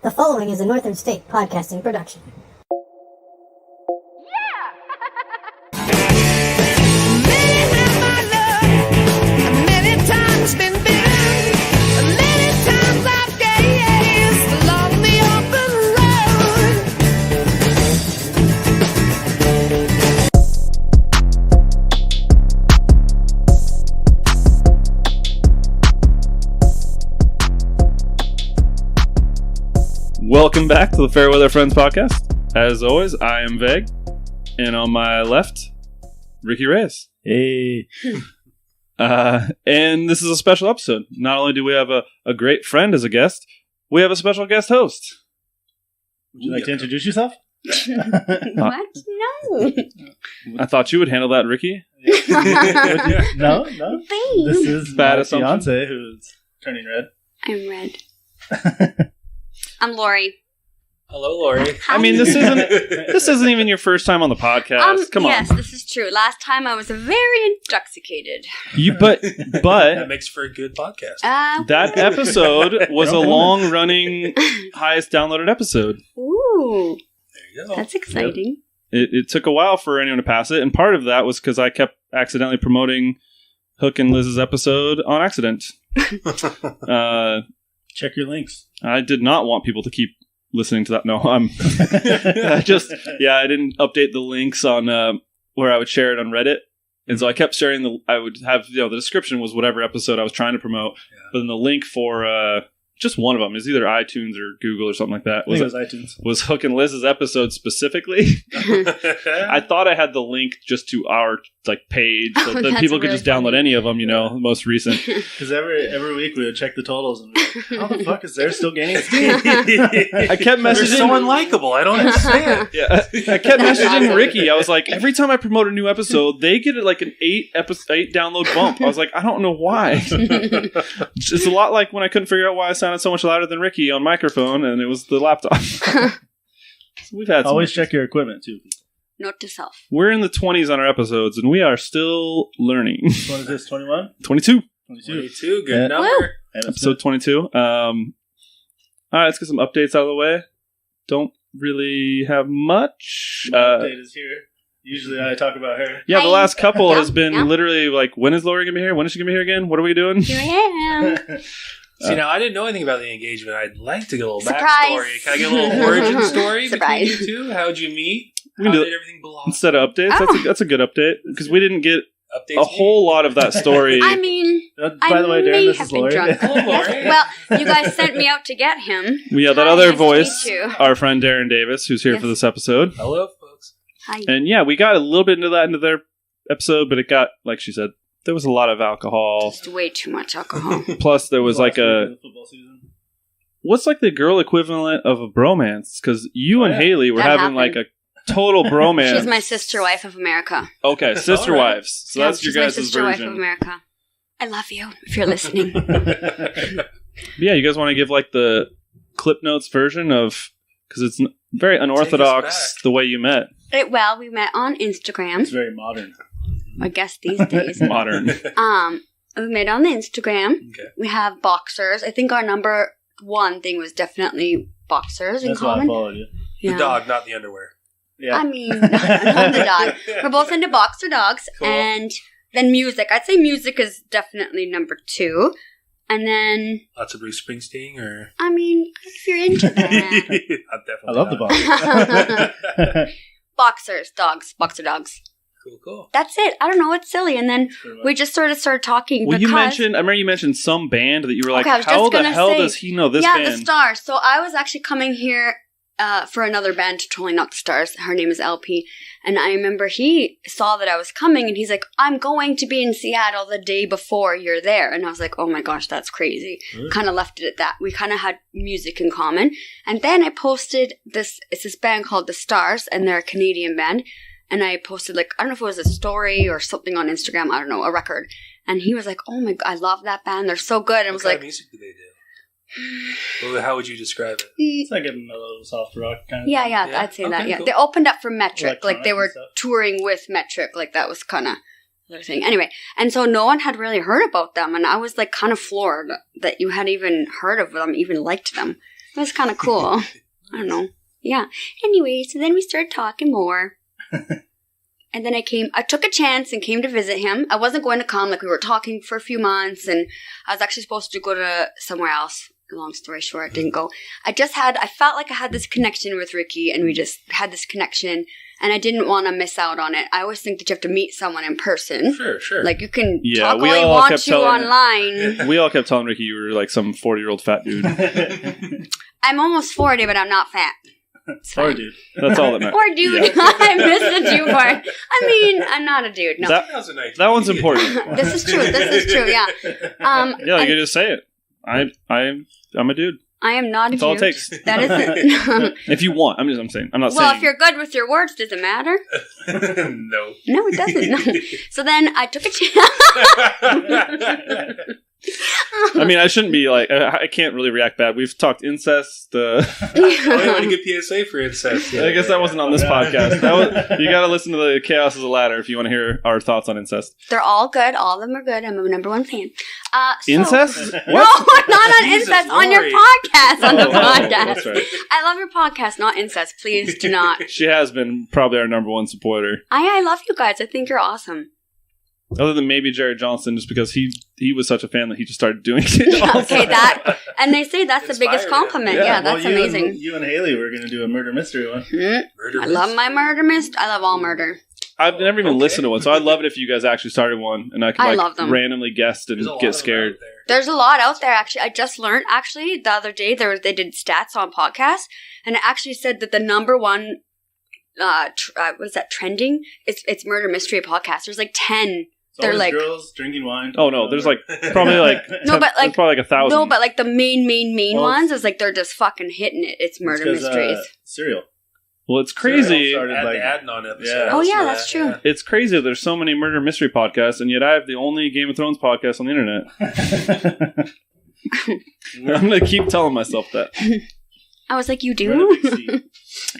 The following is a Northern State podcasting production. Welcome back to the Fairweather Friends podcast. As always, I am Veg, and on my left, Ricky Reyes. Hey. And this is a special episode. Not only do we have a great friend as a guest, we have a special guest host. Would you like to introduce yourself? What? No. I thought you would handle that, Ricky. No. Thanks. This is Bad my assumption. fiance who's turning red. I'm Red. I'm Lori. Hello, Lori. I mean, this isn't even your first time on the podcast. Come on. Yes, this is true. Last time I was very intoxicated. But That makes for a good podcast. that episode was a long-running, highest downloaded episode. Ooh, There you go. that's exciting. It took a while for anyone to pass it, and part of that was because I kept accidentally promoting Hook and Liz's episode on accident. Check your links. I did not want people to keep listening to that. No, I didn't update the links on where I would share it on Reddit. And so I kept sharing I would have, the description was whatever episode I was trying to promote. Yeah. But then the link for just one of them is either iTunes or Google or something like that. I think it was iTunes. Was Hook and Liz's episode specifically. I thought I had the link just to our page, so that That's people could really just download funny. any of them, the most recent. Because every week we would check the totals and be like, how the fuck is there still gaining? I kept They're messaging. so unlikable. I don't understand. Yeah, I kept messaging Ricky. I was like, every time I promote a new episode, they get like an 8 download bump. I was like, I don't know why. It's a lot like when I couldn't figure out why I sounded so much louder than Ricky on microphone, and it was the laptop. So we've had Always check your equipment too. Note to self. We're in the 20s on our episodes, and we are still learning. What is this, 21? 22. 22, good Yeah. number. Episode 22. All right, let's get some updates out of the way. Don't really have much. My update is here. Usually I talk about her. Yeah, the Hi. last couple Yeah, has been yeah. literally like, when is Lori going to be here? When is she going to be here again? What are we doing? Here I am. See, now I didn't know anything about the engagement. I'd like to get a little Surprise. backstory. Can I get a little origin story Surprise. between you two? How'd you meet? We can How do did everything belong? Instead of updates, that's a good update because we didn't get Updates a whole lot of that story. I mean, By the way, Darren, may this have is been Lori. drunk. Hello, Lori. Well, you guys sent me out to get him. Yeah, that Hi, other nice to voice, meet you. our friend Darin Davis, who's here Yes. for this episode. Hello, folks. Hi. And yeah, we got a little bit into their episode, but it got, like she said, there was a lot of alcohol. Just way too much alcohol. Plus, there was like Last week of the football season. what's like the girl equivalent of a bromance? Because you and yeah. Haley were That having happened. like a total bromance. She's my sister wife of America. Okay, sister All right. wives. So that's your She's my guys' sister wife of version. America. I love you if you're listening. Yeah, you guys want to give like the Clip Notes version of, because it's very unorthodox back. the way you met. Well, we met on Instagram. It's very modern. I guess these days. Modern. We met on the Instagram. Okay. We have boxers. I think our number one thing was definitely boxers in That's why I common. followed you. The dog, not the underwear. Yeah. I mean, not the dog. We're both into boxer dogs. Cool. And then music. I'd say music is definitely number 2. And then, Lots of Bruce Springsteen, or I mean, if you're into that. I'm definitely I love the not. ball. Boxers, dogs, boxer dogs. Cool. That's it. I don't know. It's silly. And then we just sort of started talking Well, because... I remember you mentioned some band that you were like, Okay, I was how just the gonna hell say- does he know this yeah, band? the Stars. So I was actually coming here for another band, totally not the Stars. Her name is LP. And I remember he saw that I was coming and he's like, I'm going to be in Seattle the day before you're there. And I was like, oh my gosh, that's crazy. Really? Kind of left it at that. We kind of had music in common. And then I posted it's this band called The Stars, and they're a Canadian band. And I posted I don't know if it was a story or something on Instagram, I don't know, a record. And he was like, oh my God, I love that band. They're so good. And I What was kind like, of music do they do? Well, how would you describe it? It's like a little soft rock kind of Yeah, thing. yeah, I'd say that. Okay, Yeah, cool. they opened up for Metric, like they Electronic were and stuff. touring with Metric, like that was kind of their thing. Anyway, and so no one had really heard about them, and I was like kind of floored that you had even heard of them, even liked them. It was kind of cool. I don't know. Yeah. Anyway, so then we started talking more. And then I took a chance and came to visit him. I wasn't going to come, like we were talking for a few months, and I was actually supposed to go to somewhere else. Long story short, didn't go. I felt like I had this connection with Ricky, and we just had this connection, and I didn't want to miss out on it. I always think that you have to meet someone in person. Sure. Like, you can talk all you want to online. We all kept telling Ricky you were like some 40-year-old fat dude. I'm almost 40, but I'm not fat. Poor dude. That's all that matters. Poor dude. Yeah. I missed the dude part. I mean, I'm not a dude. No. That one's important. This is true, yeah. Yeah, you can just say it. I'm a dude. I am not a dude. That's all it takes. That isn't. If you want. I'm saying. I'm not saying. Well, if you're good with your words, does it matter? No. No, it doesn't. No. So then I took a chance. I mean, I shouldn't be like, I can't really react bad. We've talked incest. Oh, you want to get PSA for incest. I guess that wasn't on this podcast. You got to listen to the Chaos is a Ladder if you want to hear our thoughts on incest. They're all good. All of them are good. I'm a number one fan. Incest? What? No, not on incest. Lori. On your podcast. On the podcast. That's right. I love your podcast, not incest. Please do not. She has been probably our number one supporter. I love you guys. I think you're awesome. Other than maybe Jared Johnson, just because he was such a fan that he just started doing it. Okay, and they say that's the biggest compliment. Yeah, that's amazing. You and Haley were going to do a murder mystery one. I love my murder mystery. I love all murder. I've never even listened to one, so I'd love it if you guys actually started one and I could love them. randomly guest and get scared. There's a lot out there, actually. I just learned, the other day, they did stats on podcasts, and it actually said that the number one, trending? It's murder mystery podcast. There's like 10. They're like girls drinking wine. Oh no, there's like probably like probably like 1,000. No, but like the main ones is like they're just fucking hitting it. It's murder mysteries. Cereal. Well, it's crazy. Adding on episodes. Yeah. Oh yeah, that's true. Yeah. It's crazy that there's so many murder mystery podcasts, and yet I have the only Game of Thrones podcast on the internet. I'm gonna keep telling myself that. I was like, you do?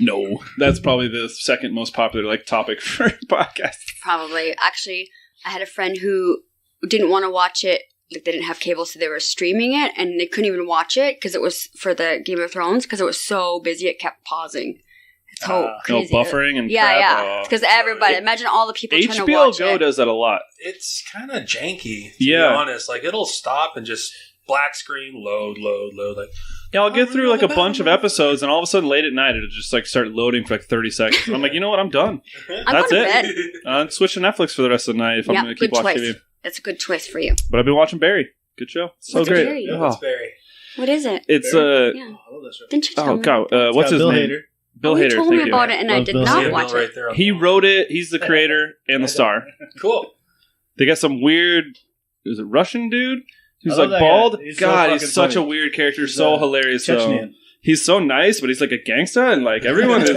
No, that's probably the second most popular topic for podcasts. Probably. Actually, I had a friend who didn't want to watch it. Like, they didn't have cable, so they were streaming it, and they couldn't even watch it because it was for the Game of Thrones because it was so busy it kept pausing. It's so crazy. Buffering and crap. Yeah. Because everybody, imagine all the people trying to watch it. HBO Go does that a lot. It's kind of janky, to be honest. Like, it'll stop and just black screen, load. Like, yeah, I'll get through a bunch of episodes, and all of a sudden, late at night, it'll just start loading for 30 seconds. And I'm like, you know what? I'm done. That's it. I'm switching to Netflix for the rest of the night if I'm going to keep watching TV. That's a good choice for you. But I've been watching Barry. Good show. So What's great. Barry? Yeah, it's Barry. What is it? It's yeah. I love that show. Didn't you tell me? God, what's his Bill name? Hader. Bill Hader. You told me about it, and I did not watch it. Right he wrote it. He's the creator and the star. Cool. They got some weird. Is it Russian dude? Who's love that bald. guy. He's He's such funny. a weird character. So hilarious. Chechnyan. He's so nice, but he's like a gangsta, and everyone is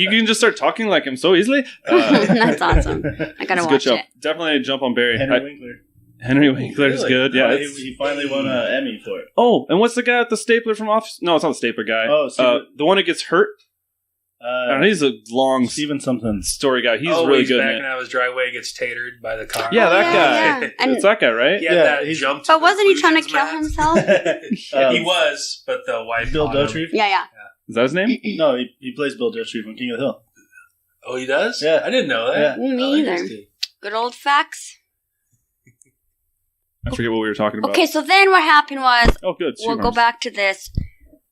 you can just start talking like him so easily. That's awesome. I gotta watch it. Definitely jump on Barry. Henry Winkler. Winkler's good. Yeah, he finally won an Emmy for it. Oh, and what's the guy at the stapler from Office? No, it's not the stapler guy. Oh, the one that gets hurt. He's a long Steven something story guy. He's really good. Backing out his driveway, gets tatered by the car. Yeah, that guy. Yeah. And it's that guy, right? Yeah, he's jumped. But wasn't he trying to kill himself? He was, but the wife. Bill Dotrieve. Yeah. Is that his name? No, he plays Bill Dotrieve on King of the Hill. Oh, he does? Yeah, I didn't know that. Yeah. Me either. Good old facts. I forget what we were talking about. Okay, so then what happened was, good. We'll go back to this.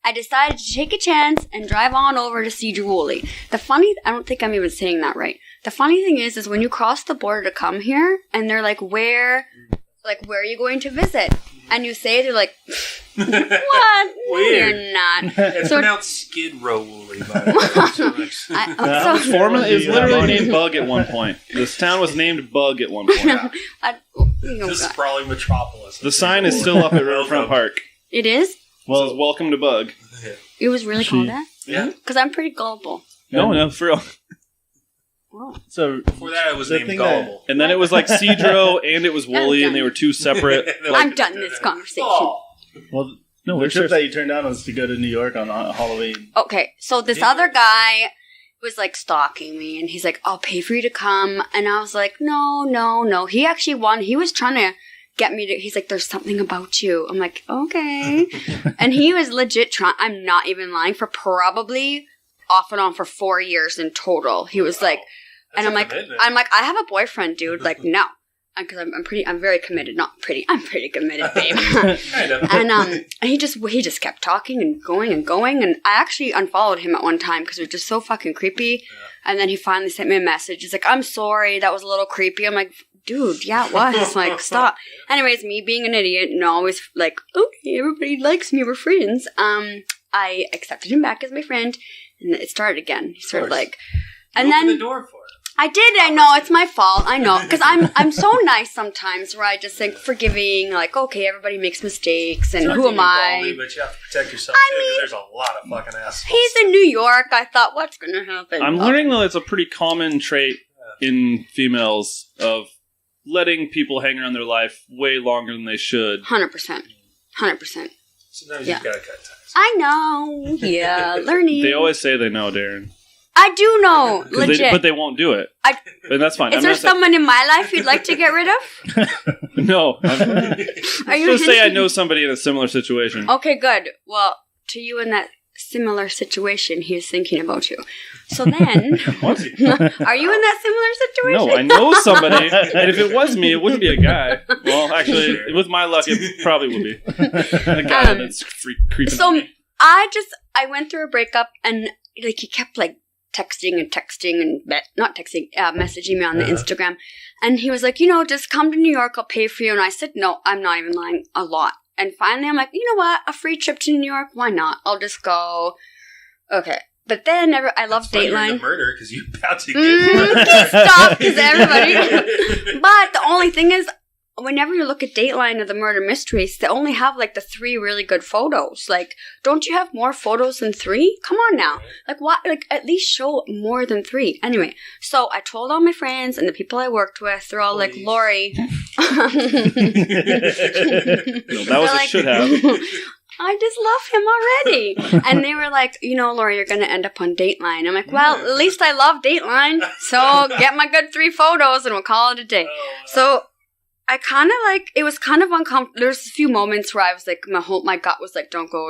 I decided to take a chance and drive on over to see Julie. I don't think I'm even saying that right. The funny thing is when you cross the border to come here, and they're like, where are you going to visit? And you say, they're like, what? No, you're not. It's pronounced Skid Row Woolly, by the way. It was literally named Bug at one point. This town was named Bug at one point. Yeah. This sprawling metropolis. The sign is still up at Riverfront Park. It is? Well, it says, welcome to Bug. It was really called that? Yeah. Because I'm pretty gullible. No, for real. Whoa. So before that, it was named Gullible. And then it was Cedro and it was Wooly, and they were two separate. I'm done this conversation. Oh. Well, the trip that you turned down was to go to New York on Halloween. Okay, so this other guy was stalking me, and he's like, I'll pay for you to come. And I was like, no. He actually won. He was trying to get me to, he's like, there's something about you. I'm like, okay. And he was legit trying, I'm not even lying, for probably off and on for 4 years in total. He was like, and I'm like, I have a boyfriend, dude. Like, no. Because I'm very committed. Not pretty. I'm pretty committed, babe. Kind of. And he just kept talking and going. And I actually unfollowed him at one time because it was just so fucking creepy. Yeah. And then he finally sent me a message. He's like, I'm sorry, that was a little creepy. I'm like, dude, yeah, it was. Like, stop. Anyways, me being an idiot and always like, okay, everybody likes me, we're friends. I accepted him back as my friend, and it started again. He started like, and then opened the door for it. I did. I know it's my fault. I know because I'm so nice sometimes, where I just think forgiving, like, okay, everybody makes mistakes, and who am I? But you have to protect yourself too, because there's a lot of fucking assholes. He's in New York. I thought, what's gonna happen? I'm learning though it's a pretty common trait in females of letting people hang around their life way longer than they should. 100%. 100%. Sometimes you've got to cut ties. I know. Yeah, learning. They always say they know, Darren. I do know, legit. But they won't do it. And that's fine. Is there someone in my life you'd like to get rid of? No. Are you just say I know somebody in a similar situation. Okay, good. Well, to you in that similar situation, he is thinking about you. So then, What? are you in that similar situation? No, I know somebody, and if it was me, it wouldn't be a guy. Well, actually, with my luck, it probably would be a guy that's creeping. So me. I went through a breakup, and like he kept like texting and not texting, messaging me on the Instagram, and he was like, just come to New York, I'll pay for you. And I said, no, I'm not even lying, a lot. And finally, I'm like, you know what? A free trip to New York? Why not? I'll just go. Okay. But then I love Dateline. The murder because you about to get stop, because everybody. But the only thing is, whenever you look at Dateline or the murder mysteries, they only have like the 3 really good photos. Like, don't you have more photos than 3? Come on now. Like, what? Like, at least show more than 3. Anyway, so I told all my friends and the people I worked with. They're all like, Lori. That was a should have. I just love him already. And they were like, Lori, you're going to end up on Dateline. I'm like, well, at least I love Dateline. So get my good 3 photos and we'll call it a day. So I kind of like, it was kind of uncomfortable. There's a few moments where I was like, my gut was like, don't go.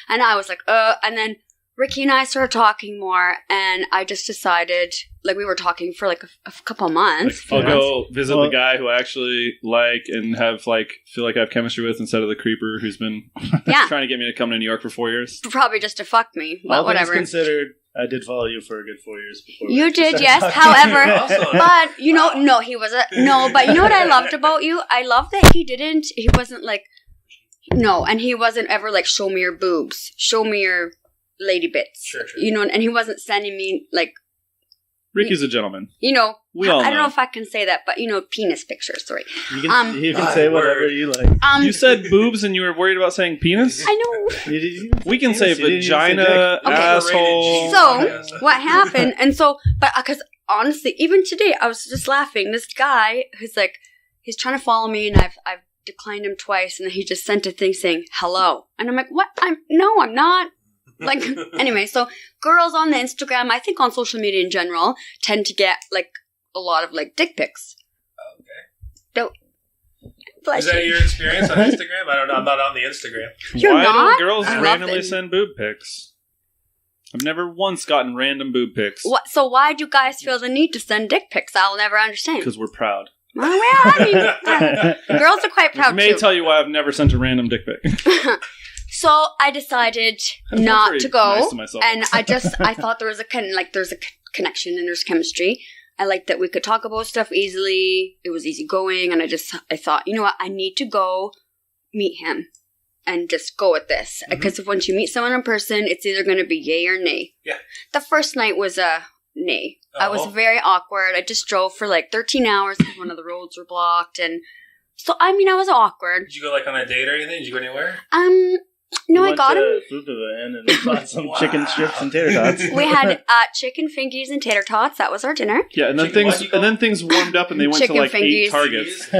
And I was like, and then Ricky and I started talking more, and I just decided, like, we were talking for like a couple months. I'll go visit the guy who I actually like and have like feel like I have chemistry with instead of the creeper who's been trying to get me to come to New York for 4 years. Probably just to fuck me, but whatever. Considered, I did follow you for a good 4 years before. You did, yes. However, but no, he wasn't. No, but you know what I loved about you? I love that he wasn't like, no, and he wasn't ever like, show me your boobs, show me your lady bits, sure. And he wasn't sending me like. Ricky's a gentleman. We all I don't know know if I can say that, but penis pictures. Sorry. You can say whatever you like. You said boobs, and you were worried about saying penis. I know. We can say vagina, asshole. So what happened? And so, but because honestly, even today, I was just laughing. This guy who's like, he's trying to follow me, and I've declined him twice, and then he just sent a thing saying hello, and I'm like, what? I'm not. Like, anyway, so girls on the Instagram, I think on social media in general, tend to get, like, a lot of, like, dick pics. Okay. Is that your experience on Instagram? I don't know. I'm not on the Instagram. Why don't girls randomly send boob pics? I've never once gotten random boob pics. What? So why do guys feel the need to send dick pics? I'll never understand. Because we're proud. Well, I mean, girls are quite proud, too. I may tell you why I've never sent a random dick pic. So I decided not to go, nice to myself. And I thought there's a connection and there's chemistry. I liked that we could talk about stuff easily. It was easygoing, and I thought, you know what, I need to go meet him and just go with this, because once you meet someone in person, it's either going to be yay or nay. Yeah. The first night was a nay. I was very awkward. I just drove for like 13 hours because one of the roads were blocked, and so I was awkward. Did you go like on a date or anything? Did you go anywhere? No, We I went got to him. Food Pavilion and we bought some chicken strips and tater tots. We had chicken fingies and tater tots. That was our dinner. Yeah, and then things warmed up and they went Chicken to like 8 fingies. Targets.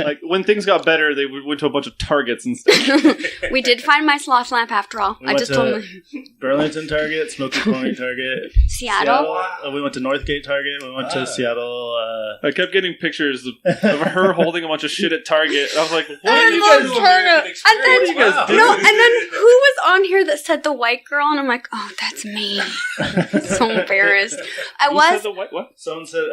Like when things got better, they went to a bunch of Targets instead. We did find my sloth lamp after all. We I went just to told him. Burlington Target, Smoky Pony Target, Seattle. We went to Northgate Target. We went to Seattle. I kept getting pictures of her holding a bunch of shit at Target. I was like, what I are you love guys Target. And then, you guys doing? no, and then who was on here that said the white girl? And I'm like, oh, that's me. So embarrassed. Who said the what? Someone said,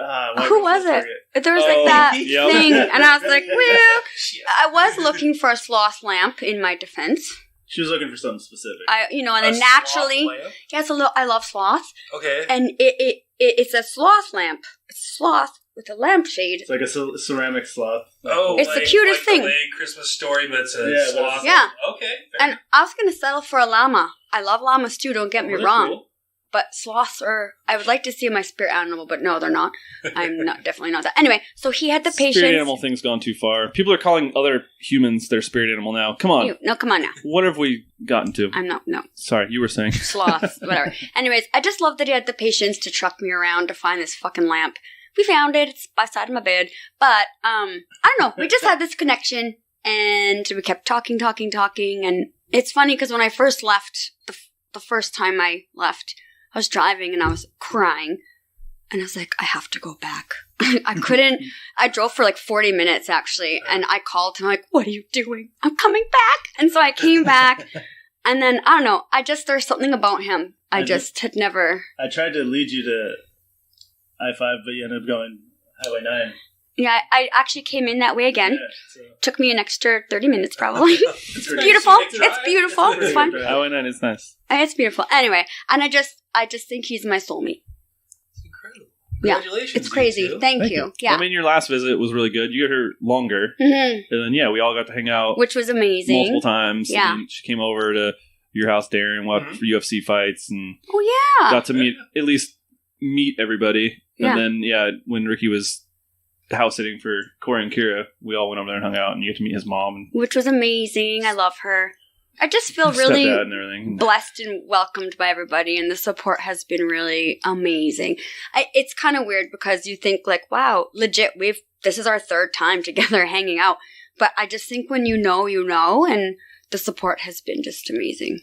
Who was it? There was like that yep. thing, and I was like, well, I was looking for a sloth lamp in my defense. She was looking for something specific. And then naturally, yes, I love sloths, Okay. and it's a sloth lamp. It's a sloth with a lampshade. It's like a ceramic sloth. It's the cutest thing. The Christmas Story, but it's a sloth. Yeah. Okay. And I was going to settle for a llama. I love llamas too, don't get me wrong. Cool. But sloths are, I would like to see my spirit animal, but no, they're not. I'm definitely not that. Anyway, so he had the patience. Spirit animal thing's gone too far. People are calling other humans their spirit animal now. Come on. No, come on now. What have we gotten to? No. Sorry, you were saying. Sloths, whatever. Anyways, I just love that he had the patience to truck me around to find this fucking lamp. We found it. It's by the side of my bed. But, I don't know. We just had this connection, and we kept talking. And it's funny because when I first left, the first time I left, I was driving and I was crying. And I was like, I have to go back. I couldn't. I drove for like 40 minutes, actually. And I called him like, what are you doing? I'm coming back. And so I came back. And then, I don't know. There's something about him. I just had never. I tried to lead you to I-5, but you ended up going Highway 9. Yeah, I actually came in that way again. Yeah, so. Took me an extra 30 minutes, probably. It's Beautiful. It's beautiful. It's fun. Highway 9 is nice. It's beautiful. Anyway, and I just think he's my soulmate. It's incredible. Yeah, Congratulations. it's crazy. You two. Thank you. Yeah. I mean, your last visit was really good. You got her longer. Mm-hmm. And then, we all got to hang out. Which was amazing. Multiple times. Yeah. And she came over to your house, Darren, watched UFC fights, and Oh, yeah. got to meet everybody. Yeah. And then, when Ricky was house sitting for Corey and Kira, we all went over there and hung out, and you get to meet his mom. Which was amazing. I love her. I just feel Stepdad really and everything. blessed and welcomed by everybody, and the support has been really amazing. It's kind of weird because you think like, wow, legit, this is our third time together hanging out. But I just think when you know, and the support has been just amazing.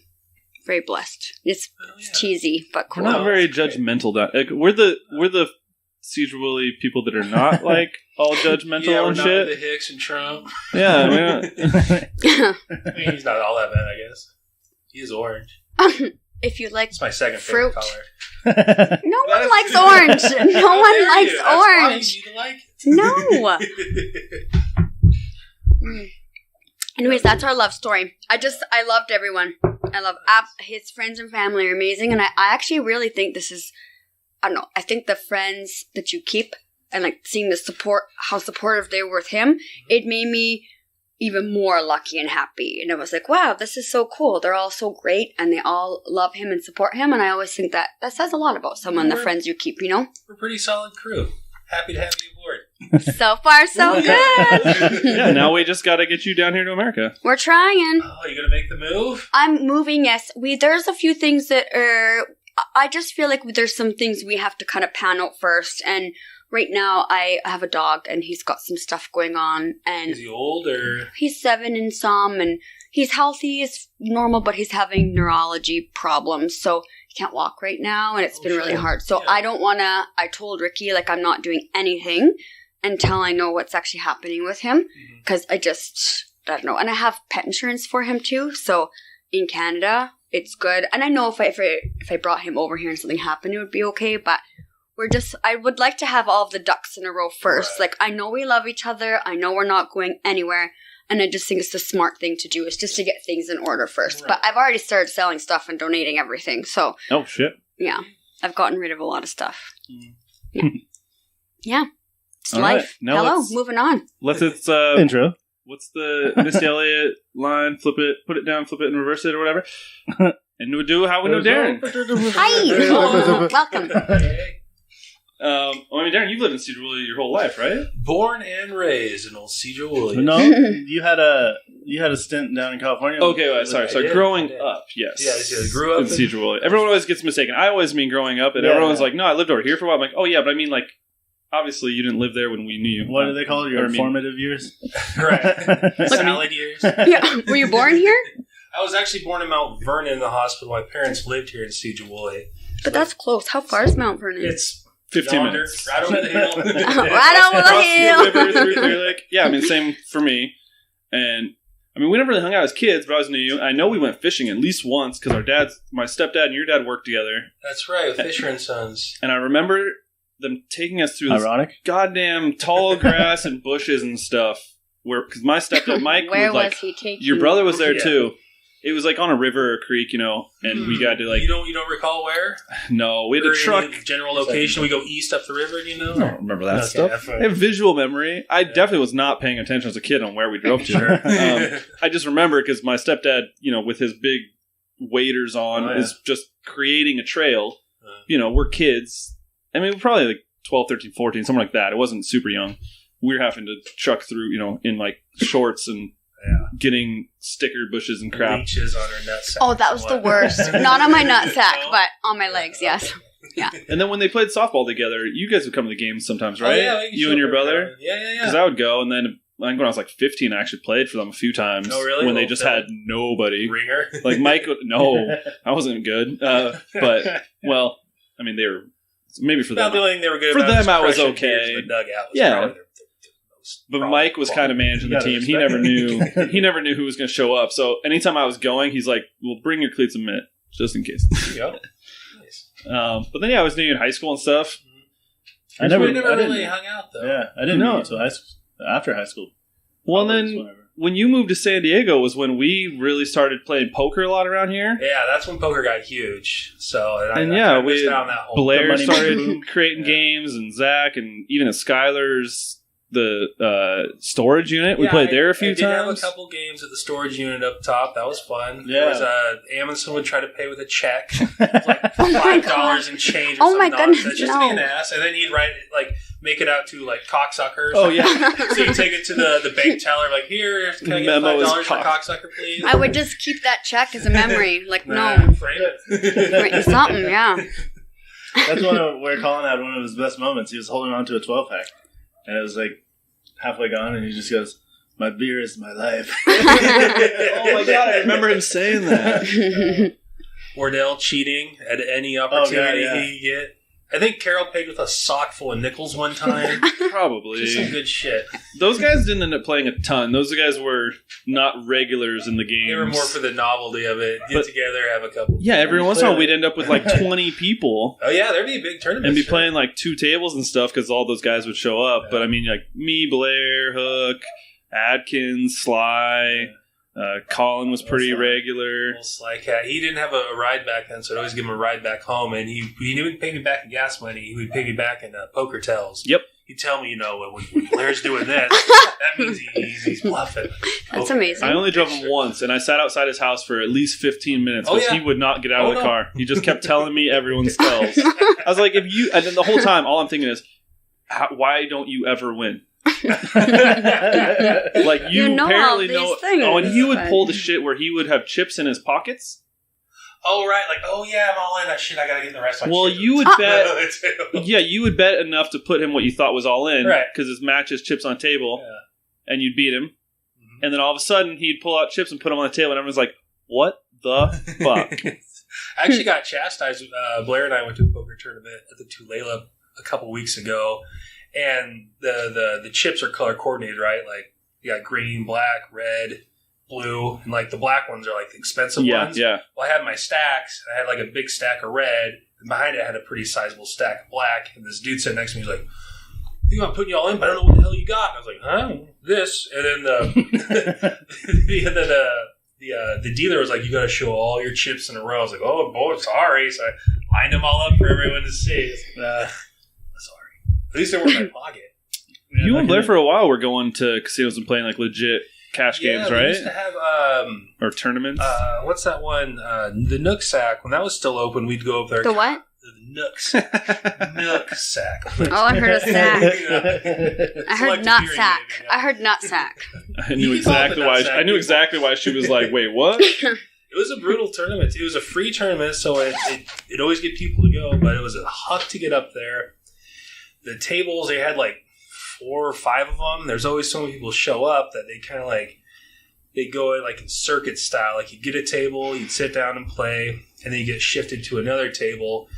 Very blessed. It's cheesy, but cool. We're not very judgmental. We're the Cedar Willie people that are not like all judgmental and not shit. The Hicks and Trump. Yeah, I mean, he's not all that bad, I guess. He is orange. If you like It's my second fruit. favorite color. No one likes orange. No one likes orange. You need to like it. No. Anyways, that's our love story. I loved everyone. I love his friends and family are amazing, and I actually really think this is, I don't know, I think the friends that you keep and like seeing the support, how supportive they were with him, it made me even more lucky and happy. And it was like, wow, this is so cool. They're all so great and they all love him and support him. And I always think that says a lot about someone, the friends you keep, We're a pretty solid crew. Happy to have you aboard. So far, so good. Yeah, now we just got to get you down here to America. We're trying. Oh, you gonna make the move? I'm moving, yes. There's a few things that are, I just feel like there's some things we have to kind of pan out first. And right now I have a dog and he's got some stuff going on. And Is he old or? he's 7 and some, and he's healthy, he's normal, but he's having neurology problems. So he can't walk right now and it's been really hard. So I don't want to, I told Ricky, like, I'm not doing anything until I know what's actually happening with him. Because I don't know. And I have pet insurance for him too. So in Canada, it's good. And I know if I brought him over here and something happened, it would be okay. But I would like to have all of the ducks in a row first. Right. Like, I know we love each other. I know we're not going anywhere. And I just think it's the smart thing to do is just to get things in order first. Right. But I've already started selling stuff and donating everything. So. Oh, shit. Yeah. I've gotten rid of a lot of stuff. Yeah. Yeah. It's all life. Right. Now Hello. Moving on. It's intro. What's the Missy Elliott line? Flip it, put it down, flip it, and reverse it, or whatever. And we'll do how we know Darren. Hi. Welcome. I mean, Darren, you've lived in Cedar Woolley your whole life, right? Born and raised in old Cedar Woolley. No, you had a stint down in California. Okay, well, sorry. So growing up, yes. Yeah, grew up in Cedar Woolley. Everyone always gets mistaken. I always mean growing up, and everyone's like, no, I lived over here for a while. I'm like, oh, yeah, but I mean, like, obviously you didn't live there when we knew you. What do they call it? Your formative years? Right. Salad years. Yeah. Were you born here? I was actually born in Mount Vernon in the hospital. My parents lived here in Cedar Woolley. But that's close. How far is Mount Vernon? It's 15 minutes. Right over the hill. Right over the hill. The river, through Clear Lake. Yeah, I mean, same for me. And I mean, we never really hung out as kids, but I always knew you. I know we went fishing at least once because my stepdad and your dad worked together. That's right, with Fisher and Sons. And I remember them taking us through this goddamn tall grass and bushes and stuff. Because my stepdad, Mike, where was he taking your brother was there too. It was like on a river or a creek, and we got to like. You don't recall where? No, we had a truck. General location. We go east up the river. Do you know? I don't remember that stuff. I have visual memory. I definitely was not paying attention as a kid on where we drove to. I just remember because my stepdad, with his big waders on, is just creating a trail. We're kids. I mean, we're probably like 12, 13, 14, something like that. It wasn't super young. We were having to truck through, in like shorts and. Yeah. Getting sticker bushes and crap. Leeches on her nutsack. Oh, that was the worst. Not on my nutsack, but on my legs, yes. Yeah. And then when they played softball together, you guys would come to the games sometimes, right? Oh, yeah, you and your brother? Yeah. Because I would go, and then I think when I was like 15, I actually played for them a few times. Oh, really? When they just had nobody. Ringer? Like Mike, no, I wasn't good. But, well, I mean, they were, maybe for them. The only thing they were good for about them, I was okay. The dugout was yeah. But Mike was kind of managing the team. He never knew who was going to show up. So anytime I was going, he's like, "Well, bring your cleats and mitt, just in case." Yep. Nice. But then, I was new in high school and stuff. We never really hung out, though. Yeah, I didn't know until after high school. Well, then when you moved to San Diego was when we really started playing poker a lot around here. Yeah, that's when poker got huge. So I missed out on that whole Blair started creating games, and Zach, and even at Skylar's. The storage unit. We played there a few times. We did have a couple games at the storage unit up top. That was fun. Yeah. There was Amundsen would try to pay with a check. It was like $5 and change. Oh my goodness! Just to be an ass, and then he'd make it out to cocksuckers. Oh yeah. So you take it to the bank teller. Like, here, can I get $5 for cocksucker, please? I would just keep that check as a memory. Like, no, frame it. Written something. Yeah. That's where Colin had one of his best moments. He was holding on to a 12-pack, and it was like halfway gone, and he just goes, "My beer is my life." Oh my god, I remember him saying that. Wardell cheating at any opportunity he get. I think Carol paid with a sock full of nickels one time. Probably. Just some good shit. Those guys didn't end up playing a ton. Those guys were not regulars in the game. They were more for the novelty of it. Get together, have a couple. Yeah, every once in a while we'd end up with like 20 people. Oh yeah, there'd be a big tournament. And be playing like 2 tables and stuff because all those guys would show up. Yeah. But I mean, like me, Blair, Hook, Adkins, Sly... Colin was pretty regular. Sly Cat. He didn't have a ride back then, so I'd always give him a ride back home. And he didn't pay me back in gas money. He would pay me back in poker tells. Yep. He'd tell me, when Blair's doing this, that means he's bluffing. That's amazing. I only drove him once, and I sat outside his house for at least 15 minutes because he would not get out of the car. He just kept telling me everyone's tells. I was like, and then the whole time, all I'm thinking is, why don't you ever win? Like you apparently know. Oh, and he would pull the shit where he would have chips in his pockets. Oh right, like I'm all in. Shit, I gotta get the rest. Well, you would bet. Yeah, you would bet enough to put him what you thought was all in, right? Because his matches chips on table, and you'd beat him. Mm-hmm. And then all of a sudden, he'd pull out chips and put them on the table, and everyone's like, "What the fuck?" I actually got chastised. Blair and I went to a poker tournament at the Tulalip a couple weeks ago. And the chips are color coordinated, right? Like you got green, black, red, blue, and like the black ones are like the expensive ones. Yeah. Well, I had my stacks. I had like a big stack of red, and behind it I had a pretty sizable stack of black. And this dude sitting next to me was like, "I think I'm putting you all in, but I don't know what the hell you got." And I was like, "Huh? This?" And then the dealer was like, "You got to show all your chips in a row." I was like, "Oh boy, sorry." So I lined them all up for everyone to see. At least they were in my pocket. Yeah, you and Blair for a while were going to casinos and playing like legit cash games, right? We used to have or tournaments. What's that one? The Nook Sack. When that was still open, we'd go up there. The what? Nook sack. Oh, I heard a sack. I heard Selective nut hearing, sack. maybe, I heard nut sack. I knew exactly why. I knew exactly why she was like, "Wait, what?" It was a brutal tournament. It was a free tournament, so it always get people to go, but it was a huck to get up there. The tables, they had like 4 or 5 of them. There's always so many people show up that they kind of like, they go like in circuit style. Like you get a table, you'd sit down and play, and then you get shifted to another table.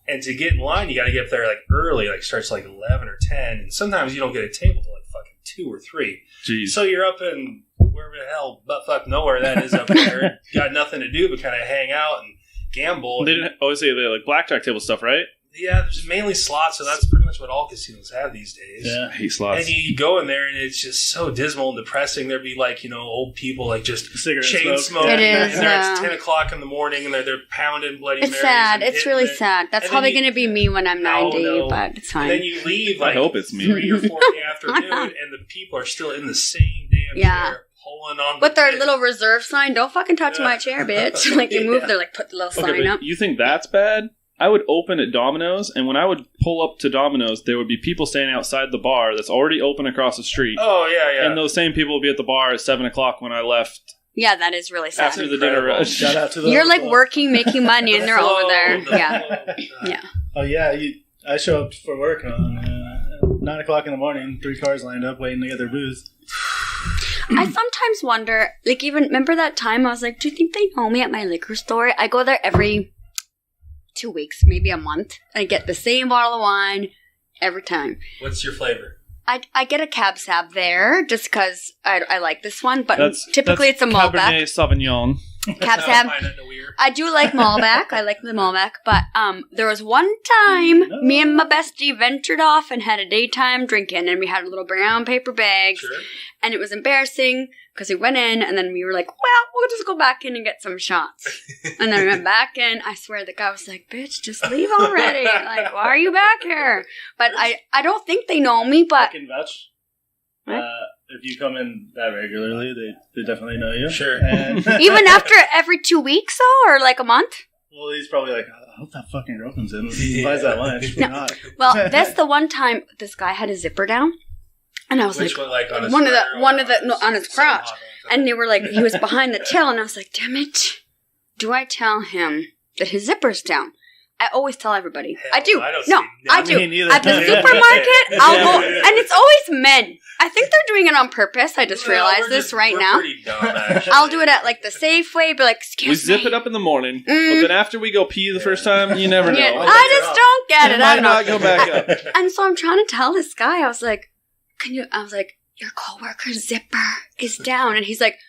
And to get in line, you got to get up there like early, like starts like 11 or 10. And sometimes you don't get a table till like fucking 2 or 3. Jeez. So you're up in wherever the hell, buttfuck nowhere that is up there. Got nothing to do but kind of hang out and gamble. They didn't always say they like blackjack table stuff, right? Yeah, there's mainly slots, so that's pretty much what all casinos have these days. Yeah, I hate slots. And you go in there, and it's just so dismal and depressing. There'd be like, old people like just Cigarette chain smoke. smoking. It is, and yeah. it's 10 o'clock in the morning, and they're pounding Bloody It's Marys. sad. and It's hitting really it. sad. That's And probably then going to be me when I'm 90, no. but it's fine. And then you leave I like hope it's me. 3 or 4 in the afternoon, and the people are still in the same damn Yeah. chair pulling on With the their pin. little reserve sign, don't fucking touch my chair, bitch. Like you move, Yeah. they're like, put the little Okay, sign but up. you think that's bad? I would open at Domino's, and when I would pull up to Domino's, there would be people standing outside the bar that's already open across the street. Oh, yeah. And those same people would be at the bar at 7 o'clock when I left Yeah, that is really sad. after the dinner incredible. rush. Shout out to the You're like overflow. working, making money, and they're over there. The Yeah. flow. Yeah. Oh yeah, I show up for work on 9 o'clock in the morning. 3 cars lined up waiting to get their booze. I sometimes wonder, like, even remember that time I was like, do you think they know me at my liquor store? I go there every 2 weeks, maybe a month. I get the same bottle of wine every time. What's your flavor? I get a Cab Sab there just because I like this one, but That's typically it's a Malbec. Cabernet Sauvignon. Cab Sab. I find it weird. I do like Malbec. I like the Malbec, but there was one time me and my bestie ventured off and had a daytime drinking, and we had little brown paper bags, Sure. and it was embarrassing because we went in, and then we were like, well, we'll just go back in and get some shots. And then we went back in. I swear the guy was like, bitch, just leave already. Like, why are you back here? But I don't think they know me, I but can vouch. What? If you come in that regularly, they definitely know you. Sure. And, even after every 2 weeks, though, or like a month? well, he's probably like, I hope that fucking opens in. Buys that lunch. No. Not. Well, that's the one time this guy had a zipper down. And I was Which like, one, like on his one of the- square or one of the- no, on his some crotch. hot dogs? and they were like, he was behind the till, and I was like, damn it. Do I tell him that his zipper's down? I always tell everybody. Hell, I do. I don't No, see I nothing. do. Me neither. At the supermarket, I'll go, and it's always men. I think they're doing it on purpose. I just Well, realized we're this just- right we're now. pretty dumb, actually. I'll do it at like the Safeway, be like, excuse We me. zip it up in the morning, but Mm. then after we go pee the first time, you never know. Yeah, Well, I just don't get it. I might don't know. not go back up. And so I'm trying to tell this guy, I was like, your coworker's zipper is down. And he's like,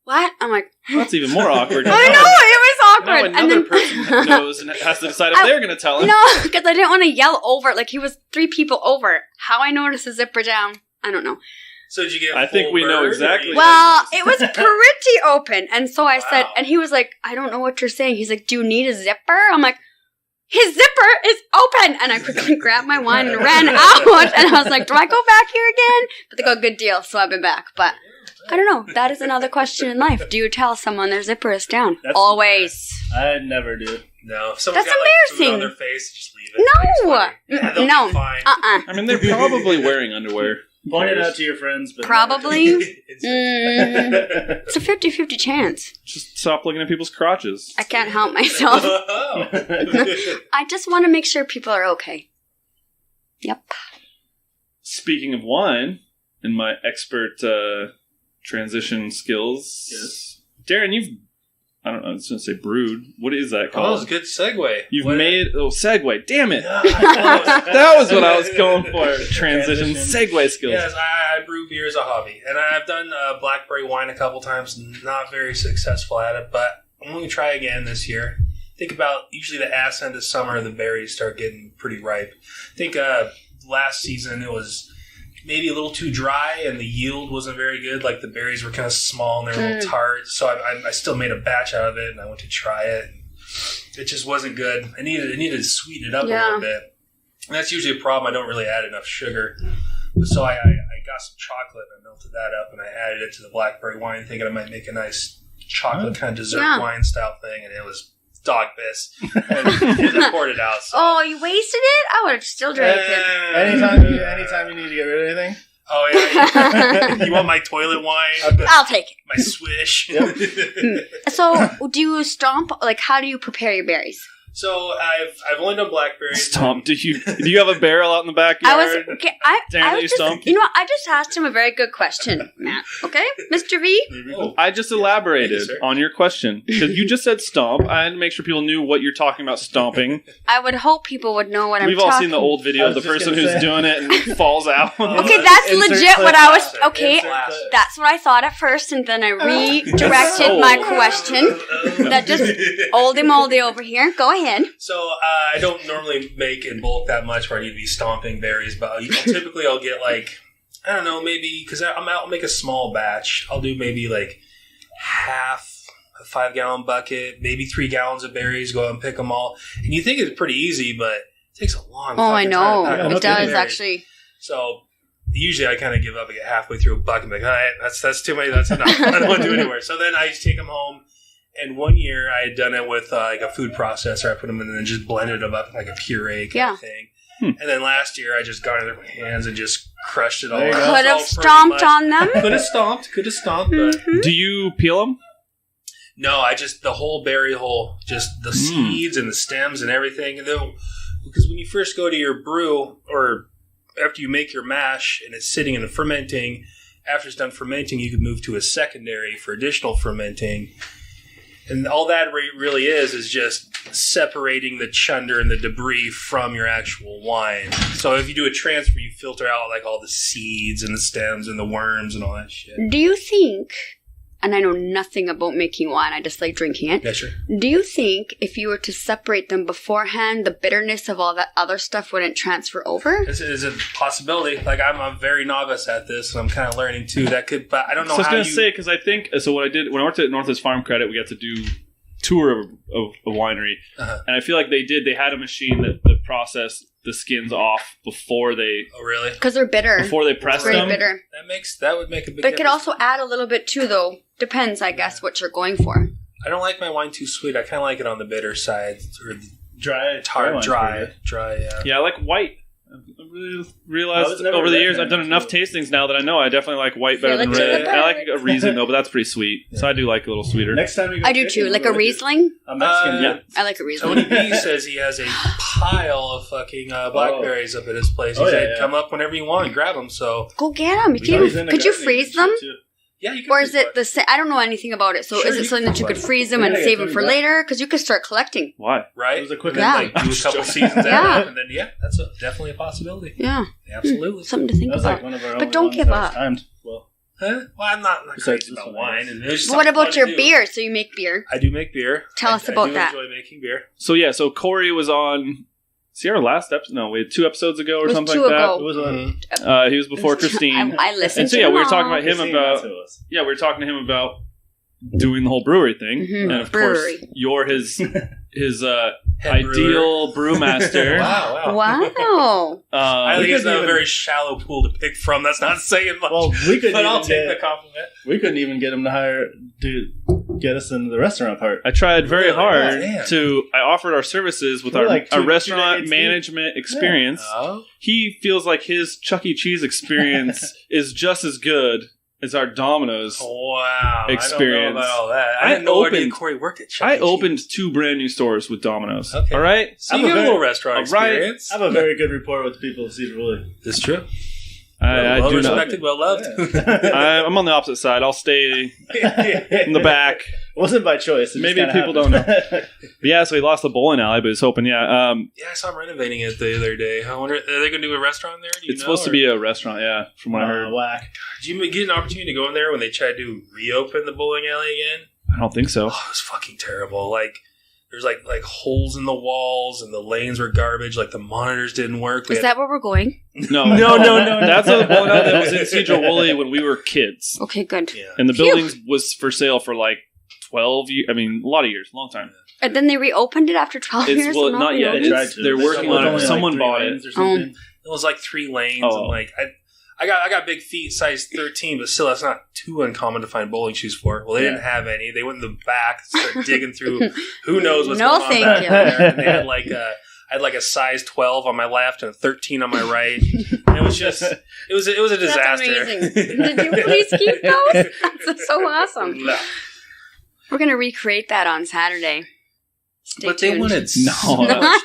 what? I'm like, That's even more awkward. I know, it was Now awkward. another person knows and has to decide if I- they're going to tell him. No, because I didn't want to yell over. Like, he was 3 people over. How I noticed his zipper down, I don't know. So did you get? I think full we know bird, or exactly. you- Well, it was pretty open. And so I said, Wow. and he was like, I don't know what you're saying. He's like, do you need a zipper? I'm like, his zipper is open. And I quickly grabbed my wine and ran out. And I was like, do I go back here again? But they got a good deal, so I've been back. But I don't know. That is another question in life. Do you tell someone their zipper is down? That's- Always. I never do. No, if someone's That's got, like, food embarrassing. on their face, just leave it. It's No. funny. Yeah, they'll No. be fine. I mean, they're probably wearing underwear. Who Point it cares? out to your friends, but Probably. It's- It's a 50-50 chance. Just stop looking at people's crotches. I can't help myself. Oh. I just want to make sure people are okay. Yep. Speaking of wine, and my expert transition skills, Yes. Darren, I don't know, I was going to say brewed. What is that Oh, that called? was a good segue. You've What- segue. Damn it. Yeah, That was what I was going for. Transition, segue skills. Yes, I brew beer as a hobby, and I've done blackberry wine a couple times. Not very successful at it, but I'm going to try again this year. Think about usually the ass end of summer, the berries start getting pretty ripe. I think last season it was maybe a little too dry, and the yield wasn't very good. Like the berries were kind of small and they were a little tart, so I still made a batch out of it, and I went to try it. And it just wasn't good. I needed to sweeten it up a little bit. And that's usually a problem. I don't really add enough sugar. So I got some chocolate and I melted that up and I added it to the blackberry wine, thinking I might make a nice chocolate kind of dessert wine style thing. And it was dog piss. And it poured it out. So. Oh, you wasted it? I would have still drank it. Anytime you need to get rid of anything. Oh, yeah. You want my toilet wine? I'll take it. My swish? Yep. So, do you stomp? Like, how do you prepare your berries? So I've only done blackberries. Stomp. Do you have a barrel out in the backyard? I was just, you know what? I just asked him a very good question, Matt. Okay, Mr. V. Oh. I just elaborated Thank you, sir. on your question because you just said stomp. I had to make sure people knew what you're talking about stomping. I would hope people would know what I'm We've talking. all seen the old video of the person who's doing it and falls out. Okay, that's Insert legit clip what I was. after. Okay, Insert clip. that's what I thought at first, and then I redirected my question. That just oldie moldy over here. Go ahead. So I don't normally make in bulk that much where I need to be stomping berries, but typically I'll get like, I don't know, maybe, because I'll make a small batch. I'll do maybe like half a 5-gallon bucket, maybe 3 gallons of berries, go out and pick them all. And you think it's pretty easy, but it takes a long Oh, I fucking know. time to pack It up does, berries. actually. So usually I kind of give up and get halfway through a bucket and be like, all right, that's too many, that's enough. I don't want to do it anymore. So then I just take them home. And one year I had done it with like a food processor. I put them in and then just blended them up like a puree kind of thing. And then last year I just got it with my hands and just crushed it all. There you go. It was Could have all pretty stomped much- on them. Could have stomped, but Do you peel them? no, I just, the whole berry hole, just the seeds and the stems and everything. And then, because when you first go to your brew or after you make your mash and it's sitting and fermenting, after it's done fermenting, you can move to a secondary for additional fermenting. And all that really is just separating the chunder and the debris from your actual wine. So if you do a transfer, you filter out like all the seeds and the stems and the worms and all that shit. Do you think, and I know nothing about making wine, I just like drinking it. Yeah, sure. Do you think if you were to separate them beforehand, the bitterness of all that other stuff wouldn't transfer over? This is a possibility. Like I'm a very novice at this, and I'm kind of learning too. That could, but I don't know So I was how going you. to say, because I think, so what I did, when I worked at Northwest Farm Credit, we got to do tour of a winery. Uh-huh. And I feel like they had a machine that processed the skins off before they Oh, really? Because they're bitter. pressed Very them. bitter. That would make a big But it could difference. also add a little bit too, though. Depends, I guess, what you're going for. I don't like my wine too sweet. I kind of like it on the bitter side, or Dry. dry. Yeah, I like white. I've really I was realized never over the a years fan I've done enough too. tastings now that I know I definitely like white better than Feel it to red. the I like bone. a Riesling though, but that's pretty sweet. So I do like a little sweeter. Next time we go I do fishing, too. Like a we'll do Riesling. A Mexican. Yeah. I like a Riesling. Tony B says he has a pile of fucking blackberries up at his place. He Oh, said, yeah. "Come up whenever you want and grab them." So Go get them. We know he's in the Could you garden freeze and them? shit, too. yeah, you can. Or is it the same? I don't know anything about it. So Sure, is it you something can that you could freeze freeze them and Yeah, save them yeah, for yeah. later? Because you could start collecting. Why? right? It was a quick Yeah. Like do a couple seasons Yeah. out of it, and then that's definitely a possibility. Yeah. Absolutely. Something to think That was about. like one of our But only don't ones give that was up. timed. Well, Huh? Well, I'm not Besides crazy this about one, I wine. guess. And there's But what something about fun your to do. beer? So you make beer. I do make beer. Tell us about I that. enjoy making beer. So yeah, so Corey was on. See our last episode? No, we had 2 episodes ago or It was something 2 like ago. it was a that. He was before Christine. I listened And so to yeah, them we were all. talking about him Christine, about that's who it was. we were talking to him about doing the whole brewery thing, Mhm. and of Brewery. course you're his Head brewer. ideal brewmaster. Wow. Wow. I think We it's couldn't a even- very shallow pool to pick from. That's not saying much. Well, we couldn't but I'll even take the get, compliment. we couldn't even get him to get us into the restaurant part. I tried very Really? hard Damn. I offered our services with We're our, like our 2 restaurant decades deep. management experience. Oh. He feels like his Chuck E. Cheese experience is just as good as our Domino's. Wow. Experience. I don't know about all that. I I didn't know opened- Corey worked at Chuck I E. Cheese. opened 2 brand new stores with Domino's. Okay. All right? So you I'm a get a very- little restaurant all right. experience. I have a very good rapport with the people of Cedar Woolley. It's true. I well do not. respected, well loved. I'm on the opposite side. I'll stay in the back. It wasn't by choice. It just Maybe kinda people happened. But yeah, so he lost the bowling alley, but he's hoping, yeah. Yeah, I saw him renovating it the other day. I wonder, are they going to do a restaurant there? Do you It's know, supposed to or- be a restaurant, yeah, from what I heard. Whack. Did you get an opportunity to go in there when they tried to reopen the bowling alley again? I don't think so. Oh, it was fucking terrible. Like, there's like holes in the walls, and the lanes were garbage. Like the monitors didn't work. We Is had- that where we're going? No. That's a bowling alley that was in Cedar Woolley when we were kids. Okay, good. Yeah. And the Phew. building was for sale for like 12 years. I mean, a lot of years, long time. And then they reopened it after 12 It's- years? well, and not yet. reopened? They tried to. They're working Someone- on it. only like Someone 3 bought it. lanes or something. It was like 3 lanes, Oh. and like I got big feet, size 13, but still, that's not too uncommon to find bowling shoes for. Well, they didn't have any. They went in the back, started digging through. Who knows what's going on back there? And they had I had like a size 12 on my left and a 13 on my right. And it was just, it was a disaster. That's amazing. Did you please keep those? That's so awesome. No. We're gonna recreate that on Saturday. Stay But tuned. they wanted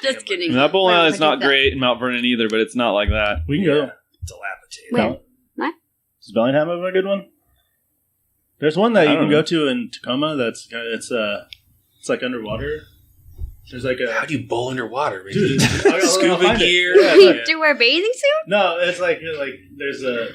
Just kidding. That bowling alley is not Forget that. great in Mount Vernon either, but it's not like that. We can go. dilapidated. Where? What? Does Bellingham have a good one? There's one that I you don't can know. go to in Tacoma. It's like underwater. There's like a How do you bowl underwater? Man? Dude, I'll Scuba find it. gear. Yeah, Do you wear a bathing suit? no. It's like there's a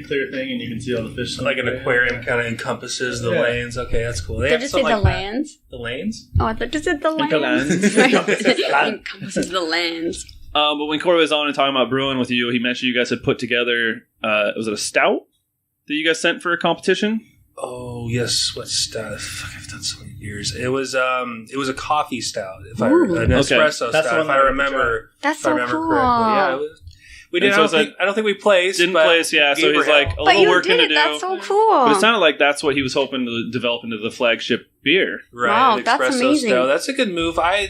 clear thing and you can see all the fish. Like an aquarium kind of encompasses the Yeah. lanes. Okay, that's cool. They Did have you say something the like that. lands? The lanes? Oh, I thought you said the lands. lands. Encompasses the lands. But when Corey was on and talking about brewing with you, he mentioned you guys had put together, was it a stout that you guys sent for a competition? Oh yes, what stout? Fuck, I've done so many beers. It was a coffee stout, an espresso That's the stout, one if that I I remember. That's If I so remember cool. correctly, yeah. It was, we And didn't. so I don't think we placed. Didn't but place, yeah. So gave he's her like hell. a But little you work did to it. do. That's so cool. But it sounded like that's what he was hoping to develop into the flagship beer. Right, Wow, an that's espresso amazing. stout. That's a good move. I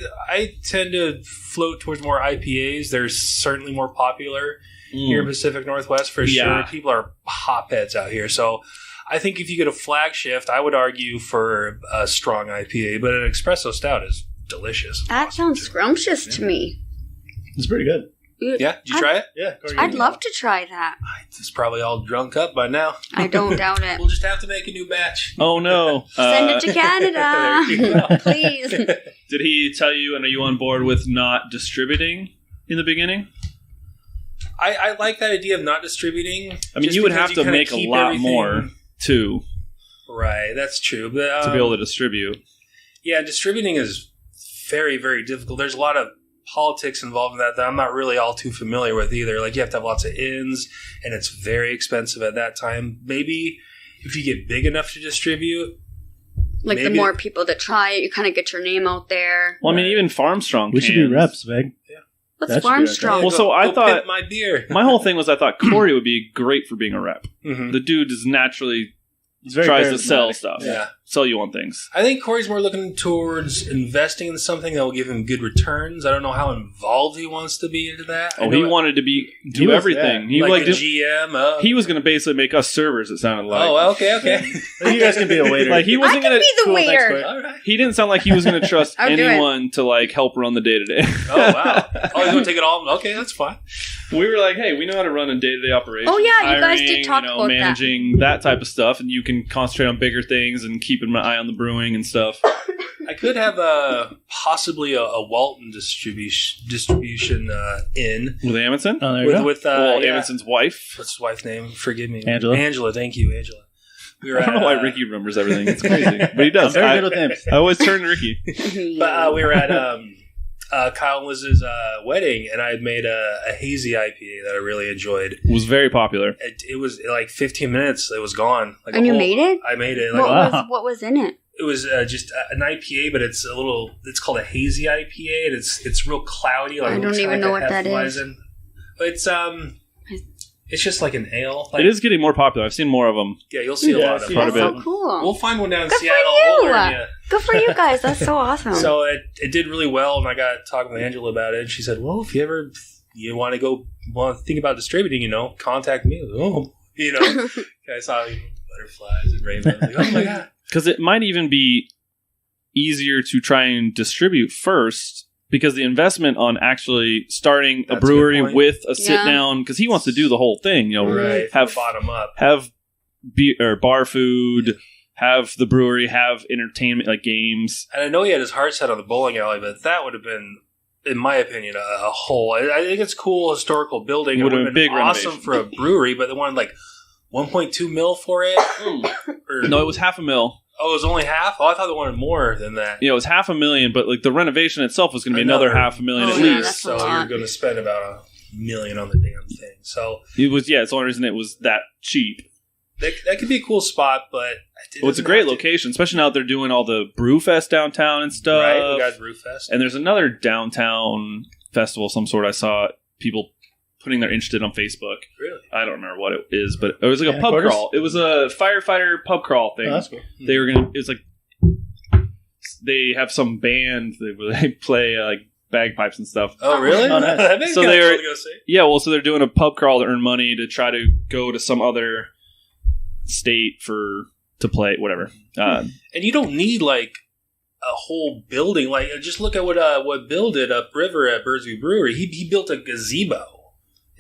tend to float towards more IPAs. They're certainly more popular here in Pacific Northwest for Yeah. sure. People are hopheads out here, so I think if you get a flagship, I would argue for a strong IPA, but an espresso stout is delicious. That sounds scrumptious to me. It's pretty good. Yeah, did you try it? Yeah, Corey, I'd love to try that. It's probably all drunk up by now. I don't doubt it. We'll just have to make a new batch. Oh no! Send it to There you Canada, go. please. Did he tell you? And are you on board with not distributing in the beginning? I like that idea of not distributing. I mean, just you would because have to kinda make a keep lot everything- more too Right, that's true. But, to be able to distribute. Yeah, distributing is very, very difficult. There's a lot of politics involved in that I'm not really all too familiar with either. Like, you have to have lots of ins, and it's very expensive at that time. Maybe if you get big enough to distribute, Like the Maybe- more people that try it, you kind of get your name out there. Well, I mean, even Farmstrong. We should be cans. reps, Veg. What's That should be okay. Farmstrong? Well, so I go thought- pimp my beer. My whole thing was I thought Corey would be great for being a rep. Mhm. The dude is naturally He's very tries to charismatic. sell stuff, Yeah. sell you on things. I think Corey's more looking towards investing in something that will give him good returns. I don't know how involved he wants to be into that. I Oh, know he it- wanted to He do was- everything. yeah. He like like the did- GM. he was going to basically make us servers. It sounded like. Oh, okay, okay. You guys can be a waiter. Like he I wasn't can going be to. the Cool, thanks, waiter. Corey. All right. He didn't sound like he was going to trust I'll do it. anyone to like help run the day to day. Oh, wow. Oh, he's going to take it all? Okay, that's fine. We were like, hey, we know how to run a day to day operation. Oh, yeah, you guys did hiring, talk about that. managing that type of stuff, and you can concentrate on bigger things and keeping my eye on the brewing and stuff. I could have possibly a Walton distribution in With Amundsen? Oh, there you go. with Well, yeah. Amundsen's wife. What's his wife's name? Forgive me, Angela. Angela, thank you, Angela. We were I don't know why at, Ricky remembers everything. It's crazy, but he I'm does. very good with names. I always turn to Ricky. But we were at Kyle and Liz's wedding, and I had made a hazy IPA that I really enjoyed. It was very popular. It was like 15 minutes. It was gone. Like And you made it? I made it. Like, What was in it? It was just an IPA, but it's it's called a hazy IPA, and it's real cloudy. Like, I it don't looks even kinda know like what a that is. Hefeweizen. But it's just like an ale. Like, It is getting more popular. I've seen more of them. Yeah, you'll see a Yeah, lot of see it. quite a That's bit. so cool. We'll find one down in Good for Seattle. you. We'll learn you. Good for you guys. That's so awesome. So it did really well, and I got talking with Angela about it. And she said, "Well, if you want to think about distributing, contact me." Oh, I saw butterflies and rainbows. Like, oh my god! Because it might even be easier to try and distribute first, because the investment on actually starting That's a a good brewery point. with a sit down, because he wants to do the whole thing, Right, have from the bottom up. have beer or bar food, have the brewery, have entertainment like games. And I know he had his heart set on the bowling alley, but that would have been, in my opinion, a whole. I think it's cool historical building. It Would would have have been been big awesome renovation. for a brewery, but they wanted like 1.2 mil for it. Or- No, it was $500,000. Oh, it was only half. Oh, I thought they wanted more than that. It was $500,000, but like the renovation itself was going to be another $500,000 Oh, at yeah, least. that's a So lot. you're going to spend about $1 million on the damn thing. So It was it's the only reason it was that cheap. that could be a cool spot, but Well, it's a great location, especially now that they're doing all the Brewfest downtown and stuff. Right, we got Brewfest. And there's another downtown festival of some sort I saw people putting their interested on Facebook. Really? I don't remember what it is, but it was like a pub quarters? crawl. It was a firefighter pub crawl thing. Oh, that's cool. They were gonna. It was like they have some band. They play like bagpipes and stuff. Oh, really? Oh, nice. That'd be So kinda they're- cool to go see. Yeah, well, so they're doing a pub crawl to earn money to try to go to some other state to play whatever. And you don't need like a whole building. Like just look at what Bill did upriver at Bird's Brewery. He built a gazebo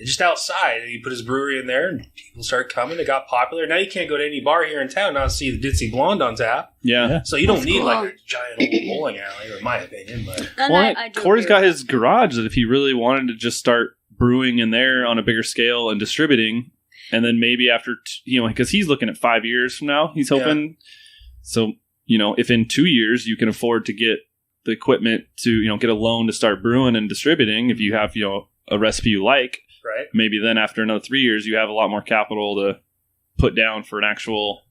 just outside, and he put his brewery in there, and people started coming. It got popular. Now you can't go to any bar here in town not see the Ditzy Blonde on tap. Yeah. So you don't That's need cool. like a giant old bowling alley, or in my opinion. But And Well, I do Corey's agree got with his garage that if he really wanted to just start brewing in there on a bigger scale and distributing, and then maybe after, because he's looking at 5 years from now, he's hoping. So, if in 2 years you can afford to get the equipment to, get a loan to start brewing and distributing, if you have, a recipe you like, right. maybe then after another 3 years, you have a lot more capital to put down for an actual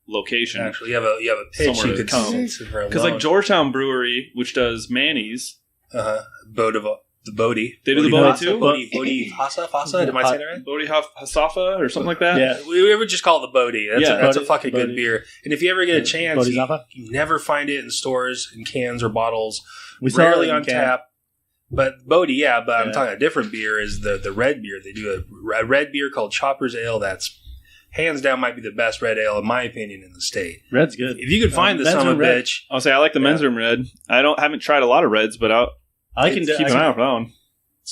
location. Actually, you have a pitch Somewhere you to could come. sit for a Because like Georgetown Brewery, which does Manny's, the Bodie. They do the Bodie too? Bodie Fasa? Am I saying that right? Bodhi Hasafa or something like that. Yeah. We would just call it the Bodie. That's a Bodhi- fucking good Bodhi. beer. And if you ever get a chance, Bodhi you Zappa? never find it in stores, in cans or bottles. We sell Rarely it in on can. tap. But Bodhi, but I'm Yeah. talking a different beer is the red beer. They do a red beer called Chopper's Ale that's hands down might be the best red ale in my opinion in the state. Red's good. If you could find this Men's son of a Room Red. bitch, I'll say I like the men's room red. haven't tried a lot of reds, but I can keep an eye out for that one.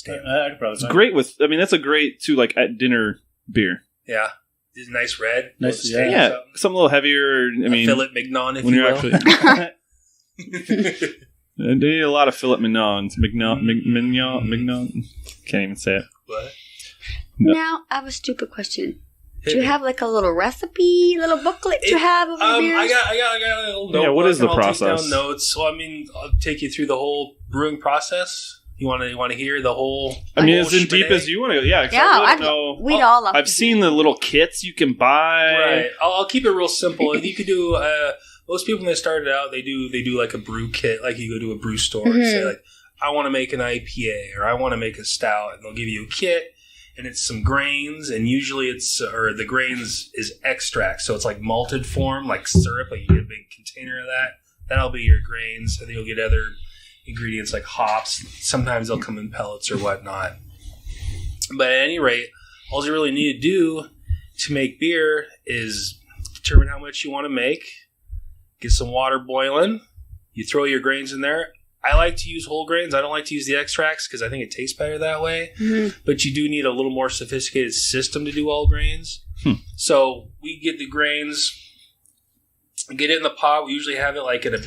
I can probably It's find great with. I mean, that's a great too, like at dinner beer. yeah, this nice red, Nice, with a steak or Yeah, something. something a little heavier. I mean, Filet mignon, if when you you're will. actually, they need a lot of filet mignons. Mignon. Can't even say it. What? Now, I have a stupid question. Do you have like a little recipe, little booklet you have over the beers? I got a little notebook. Yeah, what is the and I'll take process? down notes. So I mean, I'll take you through the whole brewing process. You want to hear the whole? I mean, whole as in deep shebang? as you want to go. Yeah, 'cause Yeah, I really know. we'd all love I've to seen the little kits you can buy. Right. I'll keep it real simple. You could do. Most people when they started out, they do like a brew kit. Like you go to a brew store and say like, I want to make an IPA or I want to make a stout, and they'll give you a kit. And it's some grains, and usually the grains is extract, so it's like malted form, like syrup. Like you get a big container of that. That'll be your grains, and then you'll get other ingredients like hops. Sometimes they'll come in pellets or whatnot. But at any rate, all you really need to do to make beer is determine how much you want to make. Get some water boiling. You throw your grains in there. I like to use whole grains. I don't like to use the extracts because I think it tastes better that way. Mm-hmm. But you do need a little more sophisticated system to do all grains. So we get the grains, get it in the pot. We usually have it like in a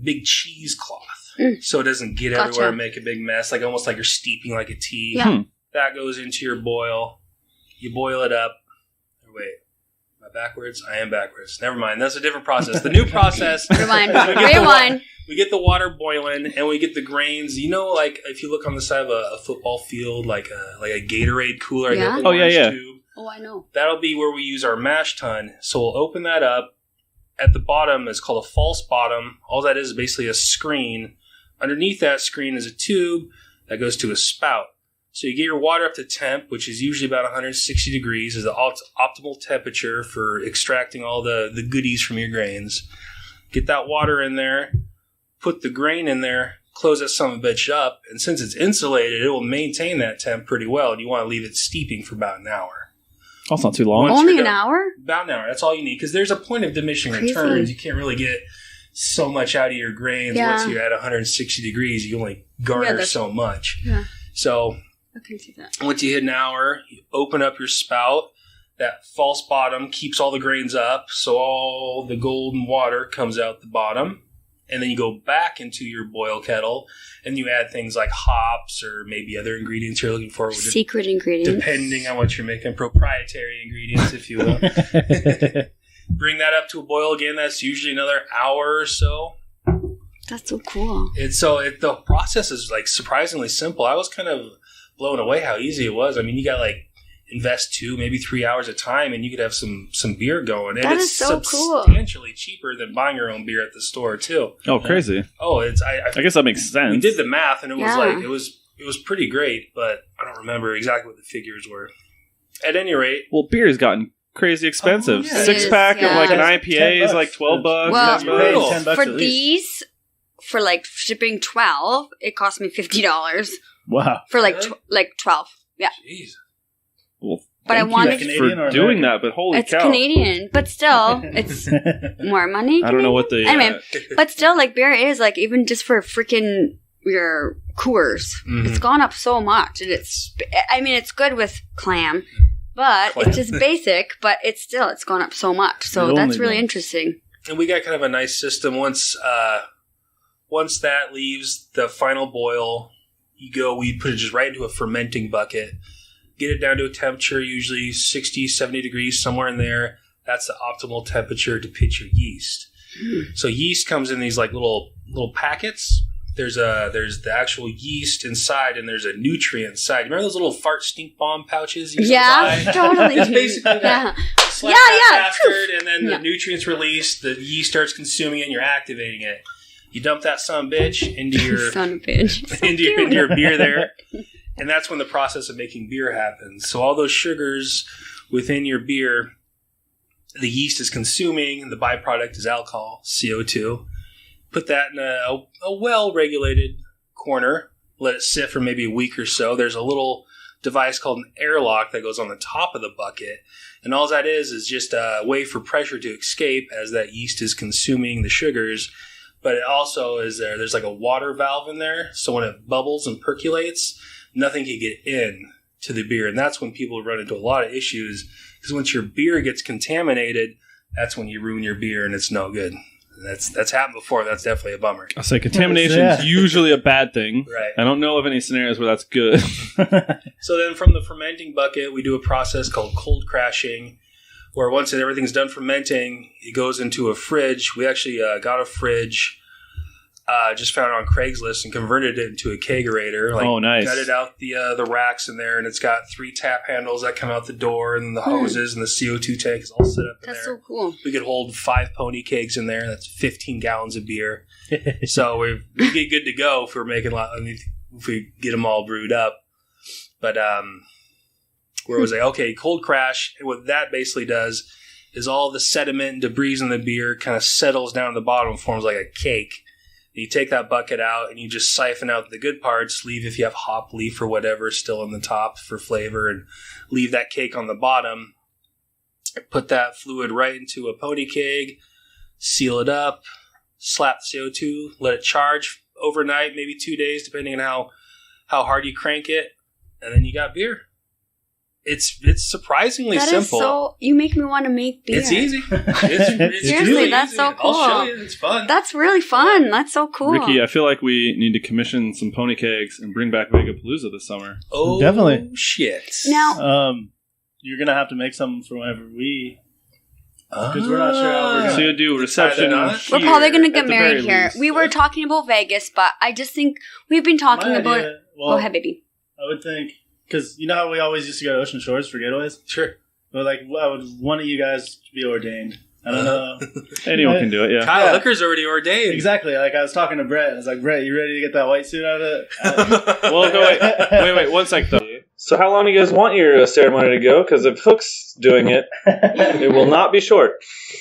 big cheesecloth, so it doesn't get everywhere and make a big mess. Like almost like you're steeping like a tea. Yeah. That goes into your boil. You boil it up. Wait. Am I backwards? I am backwards. Never mind. That's a different process. The new process. Rewind. We get the water boiling, and we get the grains. Like if you look on the side of a football field, like a Gatorade cooler, Yeah. the orange tube. Oh, I know. That'll be where we use our mash tun. So we'll open that up. At the bottom is called a false bottom. All that is basically a screen. Underneath that screen is a tube that goes to a spout. So you get your water up to temp, which is usually about 160 degrees, is the optimal temperature for extracting all the goodies from your grains. Get that water in there. Put the grain in there, close that son of a bitch up, and since it's insulated, it will maintain that temp pretty well. And you want to leave it steeping for about an hour. That's not too long. Once Only you're an done- hour? About an hour. That's all you need because there's a point of diminishing Crazy. returns. You can't really get so much out of your grains Yeah. once you're at 160 degrees. You only garner so much. Yeah. So I can see that. once you hit an hour, you open up your spout. That false bottom keeps all the grains up, so all the golden water comes out the bottom. And then you go back into your boil kettle and you add things like hops or maybe other ingredients you're looking for. Secret ingredients. Depending on what you're making, proprietary ingredients, if you will. Bring that up to a boil again. That's usually another hour or so. That's so cool. The process is like surprisingly simple. I was kind of blown away how easy it was. I mean, you got like invest 2, maybe 3 hours of time, and you could have some beer going. And That it's is so cool. substantially cheaper than buying your own beer at the store too. Oh, crazy! Oh, it's I guess that makes sense. we did the math, and it was Yeah. like it was It was pretty great, but I don't remember exactly what the figures were. At any rate, Well, beer has gotten crazy expensive. Oh, yeah. 6-pack It is, of like an yeah. IPA is like $12. Well, That's brutal. $10 for at least. these, for like shipping 12, it cost me $50 Wow. for like Really? like 12. Yeah, jeez. Well, but I thank you wanted Canadian or for doing American? that, but holy it's cow. Canadian, but still, it's more money. I don't know what the... Anyway, but still, like beer is like even just for freaking your Coors, Mhm. it's gone up so much, and it's good with clam, but Clam. it's just basic. But it's gone up so much, so It that's only really does. interesting. And we got kind of a nice system. Once that leaves the final boil, we put it just right into a fermenting bucket, get it down to a temperature, usually 60, 70 degrees, somewhere in there. That's the optimal temperature to pitch your yeast. So yeast comes in these like little packets. There's the actual yeast inside, and there's a nutrient inside. Remember those little fart stink bomb pouches? You used to Yeah, buy? totally. It's basically that. Yeah. Slap Yeah, that yeah. bastard, and then Yeah. the nutrients release. The yeast starts consuming it, and you're activating it. You dump that son of a bitch into your Son of a bitch. So into cute. your beer there, and that's when the process of making beer happens. So all those sugars within your beer, the yeast is consuming, and the byproduct is alcohol, CO2. Put that in a well-regulated corner. Let it sit for maybe a week or so. There's a little device called an airlock that goes on the top of the bucket. And all that is just a way for pressure to escape as that yeast is consuming the sugars. But it also is there's like a water valve in there. So when it bubbles and percolates, nothing can get in to the beer. And that's when people run into a lot of issues. Because once your beer gets contaminated, that's when you ruin your beer and it's no good. That's happened before. That's definitely a bummer. I'll say contamination Yeah. is usually a bad thing. Right. I don't know of any scenarios where that's good. So then from the fermenting bucket, we do a process called cold crashing, where once everything's done fermenting, it goes into a fridge. We actually got a fridge, just found it on Craigslist and converted it into a kegerator. Oh, nice. Gutted out the racks in there, and it's got 3 tap handles that come out the door, and the hoses and the CO2 tank is all set up in That's there. so cool. We could hold 5 pony kegs in there. That's 15 gallons of beer. So we get good to go if we're making if we get them all brewed up. But where was I? Okay, cold crash. And what that basically does is all the sediment and debris in the beer kind of settles down at the bottom and forms like a cake. You take that bucket out and you just siphon out the good parts, leave if you have hop leaf or whatever still in the top for flavor, and leave that cake on the bottom. Put that fluid right into a pony keg, seal it up, slap the CO2, let it charge overnight, maybe 2 days, depending on how hard you crank it, and then you got beer. It's surprisingly That is simple. so. You make me want to make beer. It's easy. It's Seriously, really that's easy. so I'll cool. show you. It's fun. That's really fun. That's so cool. Ricky, I feel like we need to commission some pony kegs and bring back Vegapalooza this summer. Oh, Definitely. shit. Now, You're gonna have to make some for whenever we, because we're not sure how we're So gonna. you'll do a reception. Tie that knot? we're here, probably going to at get the married very here. least. We were talking about Vegas, but I just think we've been talking My about. idea- well, Go ahead, baby. I would think, because you know how we always used to go to Ocean Shores for getaways. Sure. But like, I would one of you guys be ordained. I don't know. Anyone can do it, yeah. Kyle Yeah. Licker's already ordained. Exactly. Like I was talking to Brett. I was like, Brett, you ready to get that white suit out of it? Well, go wait, 1 sec though. So how long do you guys want your ceremony to go? Because if Hook's doing it, it will not be short.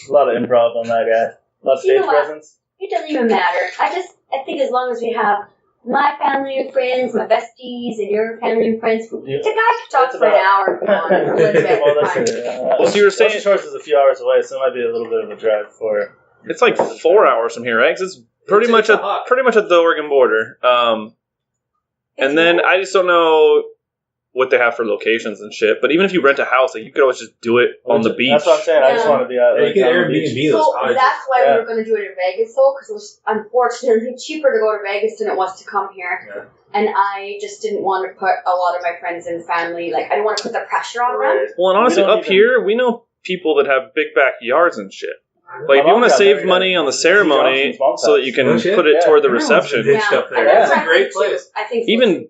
A lot of improv on that guy. A lot of You stage know what? presence. It doesn't even matter. I think as long as we have my family and friends, my besties, and your family and friends, Yeah. the guy could talk for an hour. Come on, legit. Well, that's Fine. true. Well, so you were saying- Ocean Shores is a few hours away, so it might be a little bit of a drive for. It's like 4 hours from here, right? 'Cause it's pretty much at the Oregon border. And then I just don't know what they have for locations and shit. But even if you rent a house, like you could always just do it on the beach. That's what I'm saying. I just Yeah. want to be out. You Like, can on the Airbnb beach. those So cottages. that's why Yeah. we were going to do it in Vegas, though, because it was unfortunately cheaper to go to Vegas than it was to come here. Yeah. And I just didn't want to put a lot of my friends and family, like, I didn't want to put the pressure on them. Well, and honestly, We don't up even- here, we know people that have big backyards and shit. Like, My if you mom want to got save married money at on the Huge ceremony Options Mom's so that house. you can No shit. put it Yeah. toward the Everyone's reception. ditched up there. That's I a think great so. place. I think so. Even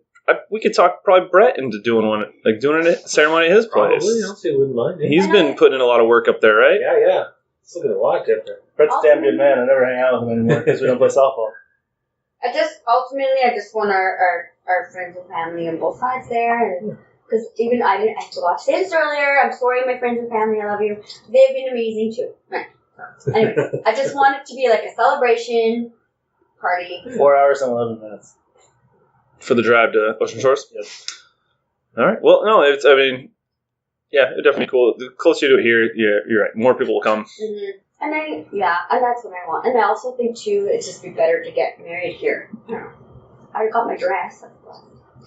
we could talk probably Brett into doing one, like doing a ceremony at his place. Probably. I don't see I wouldn't mind. He's been putting in a lot of work up there, right? Yeah. It's looking a lot different. Brett's a damn good man. I never hang out with him anymore because we don't play softball. I just want our friends and family on both sides there, and because even I had to watch this earlier. I'm sorry, my friends and family. I love you. They've been amazing too. Right. Anyway, I just want it to be like a celebration party. 4 hours and 11 minutes. For the drive to Ocean Shores? Yep. All right. Well, no, it's definitely cool. The closer you do it here, you're right. More people will come. Mm-hmm. And that's what I want. And I also think too, it'd just be better to get married here. I don't know. I already got my dress.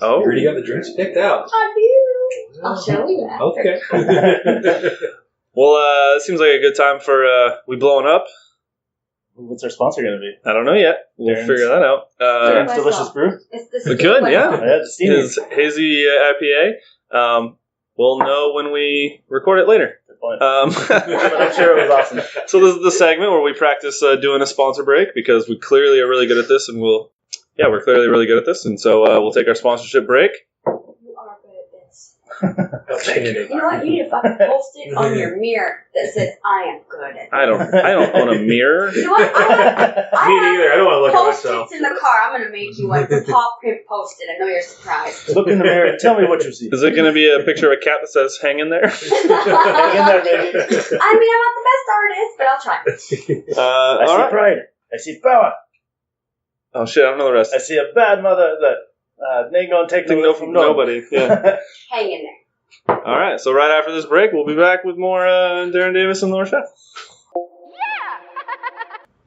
Oh. You already got the drinks picked out. I do. I'll show you that. Okay. Well, it seems like a good time for we blowing up. What's our sponsor going to be? I don't know yet. We'll figure that out. Darren's Delicious Brew? It's good, yeah. His His hazy IPA. We'll know when we record it later. Good point. But I'm sure it was awesome. So this is the segment where we practice doing a sponsor break because we clearly are really good at this, and we're clearly really good at this, and so we'll take our sponsorship break. You are good at this. Outstanding. You know what? You need to fucking post it on your mirror that says, I am good at this. I don't own a mirror. You know what? Me neither. I don't want to look at myself. Post-its in the car. I'm going to make you one. The paw print post-it. I know you're surprised. Look in the mirror and tell me what you see. Is it going to be a picture of a cat that says "Hang in there"? Hang in there, baby. I mean, I'm not the best artist, but I'll try. I all see right. pride. I see power. Oh shit! I don't know the rest. I see a bad mother that ain't gonna take the no from nobody. Yeah. Hang in there. All right. So right after this break, we'll be back with more Darin Davis and Lori Schaff.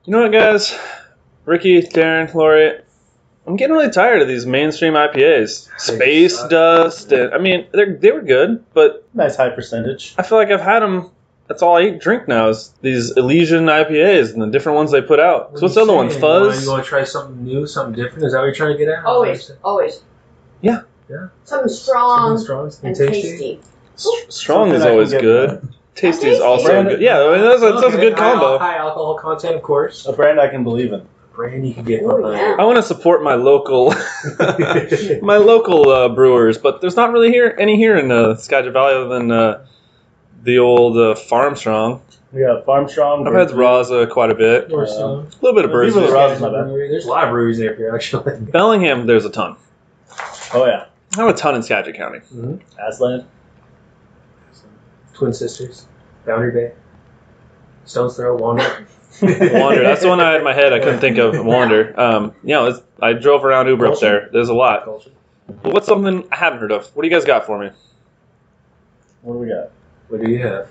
You know what, guys? Ricky, Darin, Lori, I'm getting really tired of these mainstream IPAs. Space Dust. And, I mean, they were good, but Nice high percentage. I feel like I've had them. That's all I drink now is these Elysian IPAs and the different ones they put out. So what's the other one? Fuzz? You want to try something new, something different? Is that what you're trying to get at? Always. Yeah. Yeah. Something strong, Something and tasty. Strong Something is I can always get good. behind. Tasty is also Brand- good. Yeah, I mean, that's a good combo. High alcohol content, of course. A brand I can believe in. Brand you can get Oh, behind. yeah. I want to support my local brewers, but there's not really any here in Skagit Valley other than the old Farm Strong. We got Farm Strong. I've had Raza quite a bit. A Northstone. little bit of Viva Bursey. la Raza's not bad. There's a lot of breweries near here, actually. Bellingham, there's a ton. Oh, yeah. I have a ton in Skagit County. Aslan. Twin Sisters. Boundary Bay. Stone's Throw. Wander. Wander, that's the one I had in my head. I couldn't think of Wander. I drove around Uber up there. There's a lot. Culture. But what's something I haven't heard of? What do you guys got for me? What do we got? What do you have?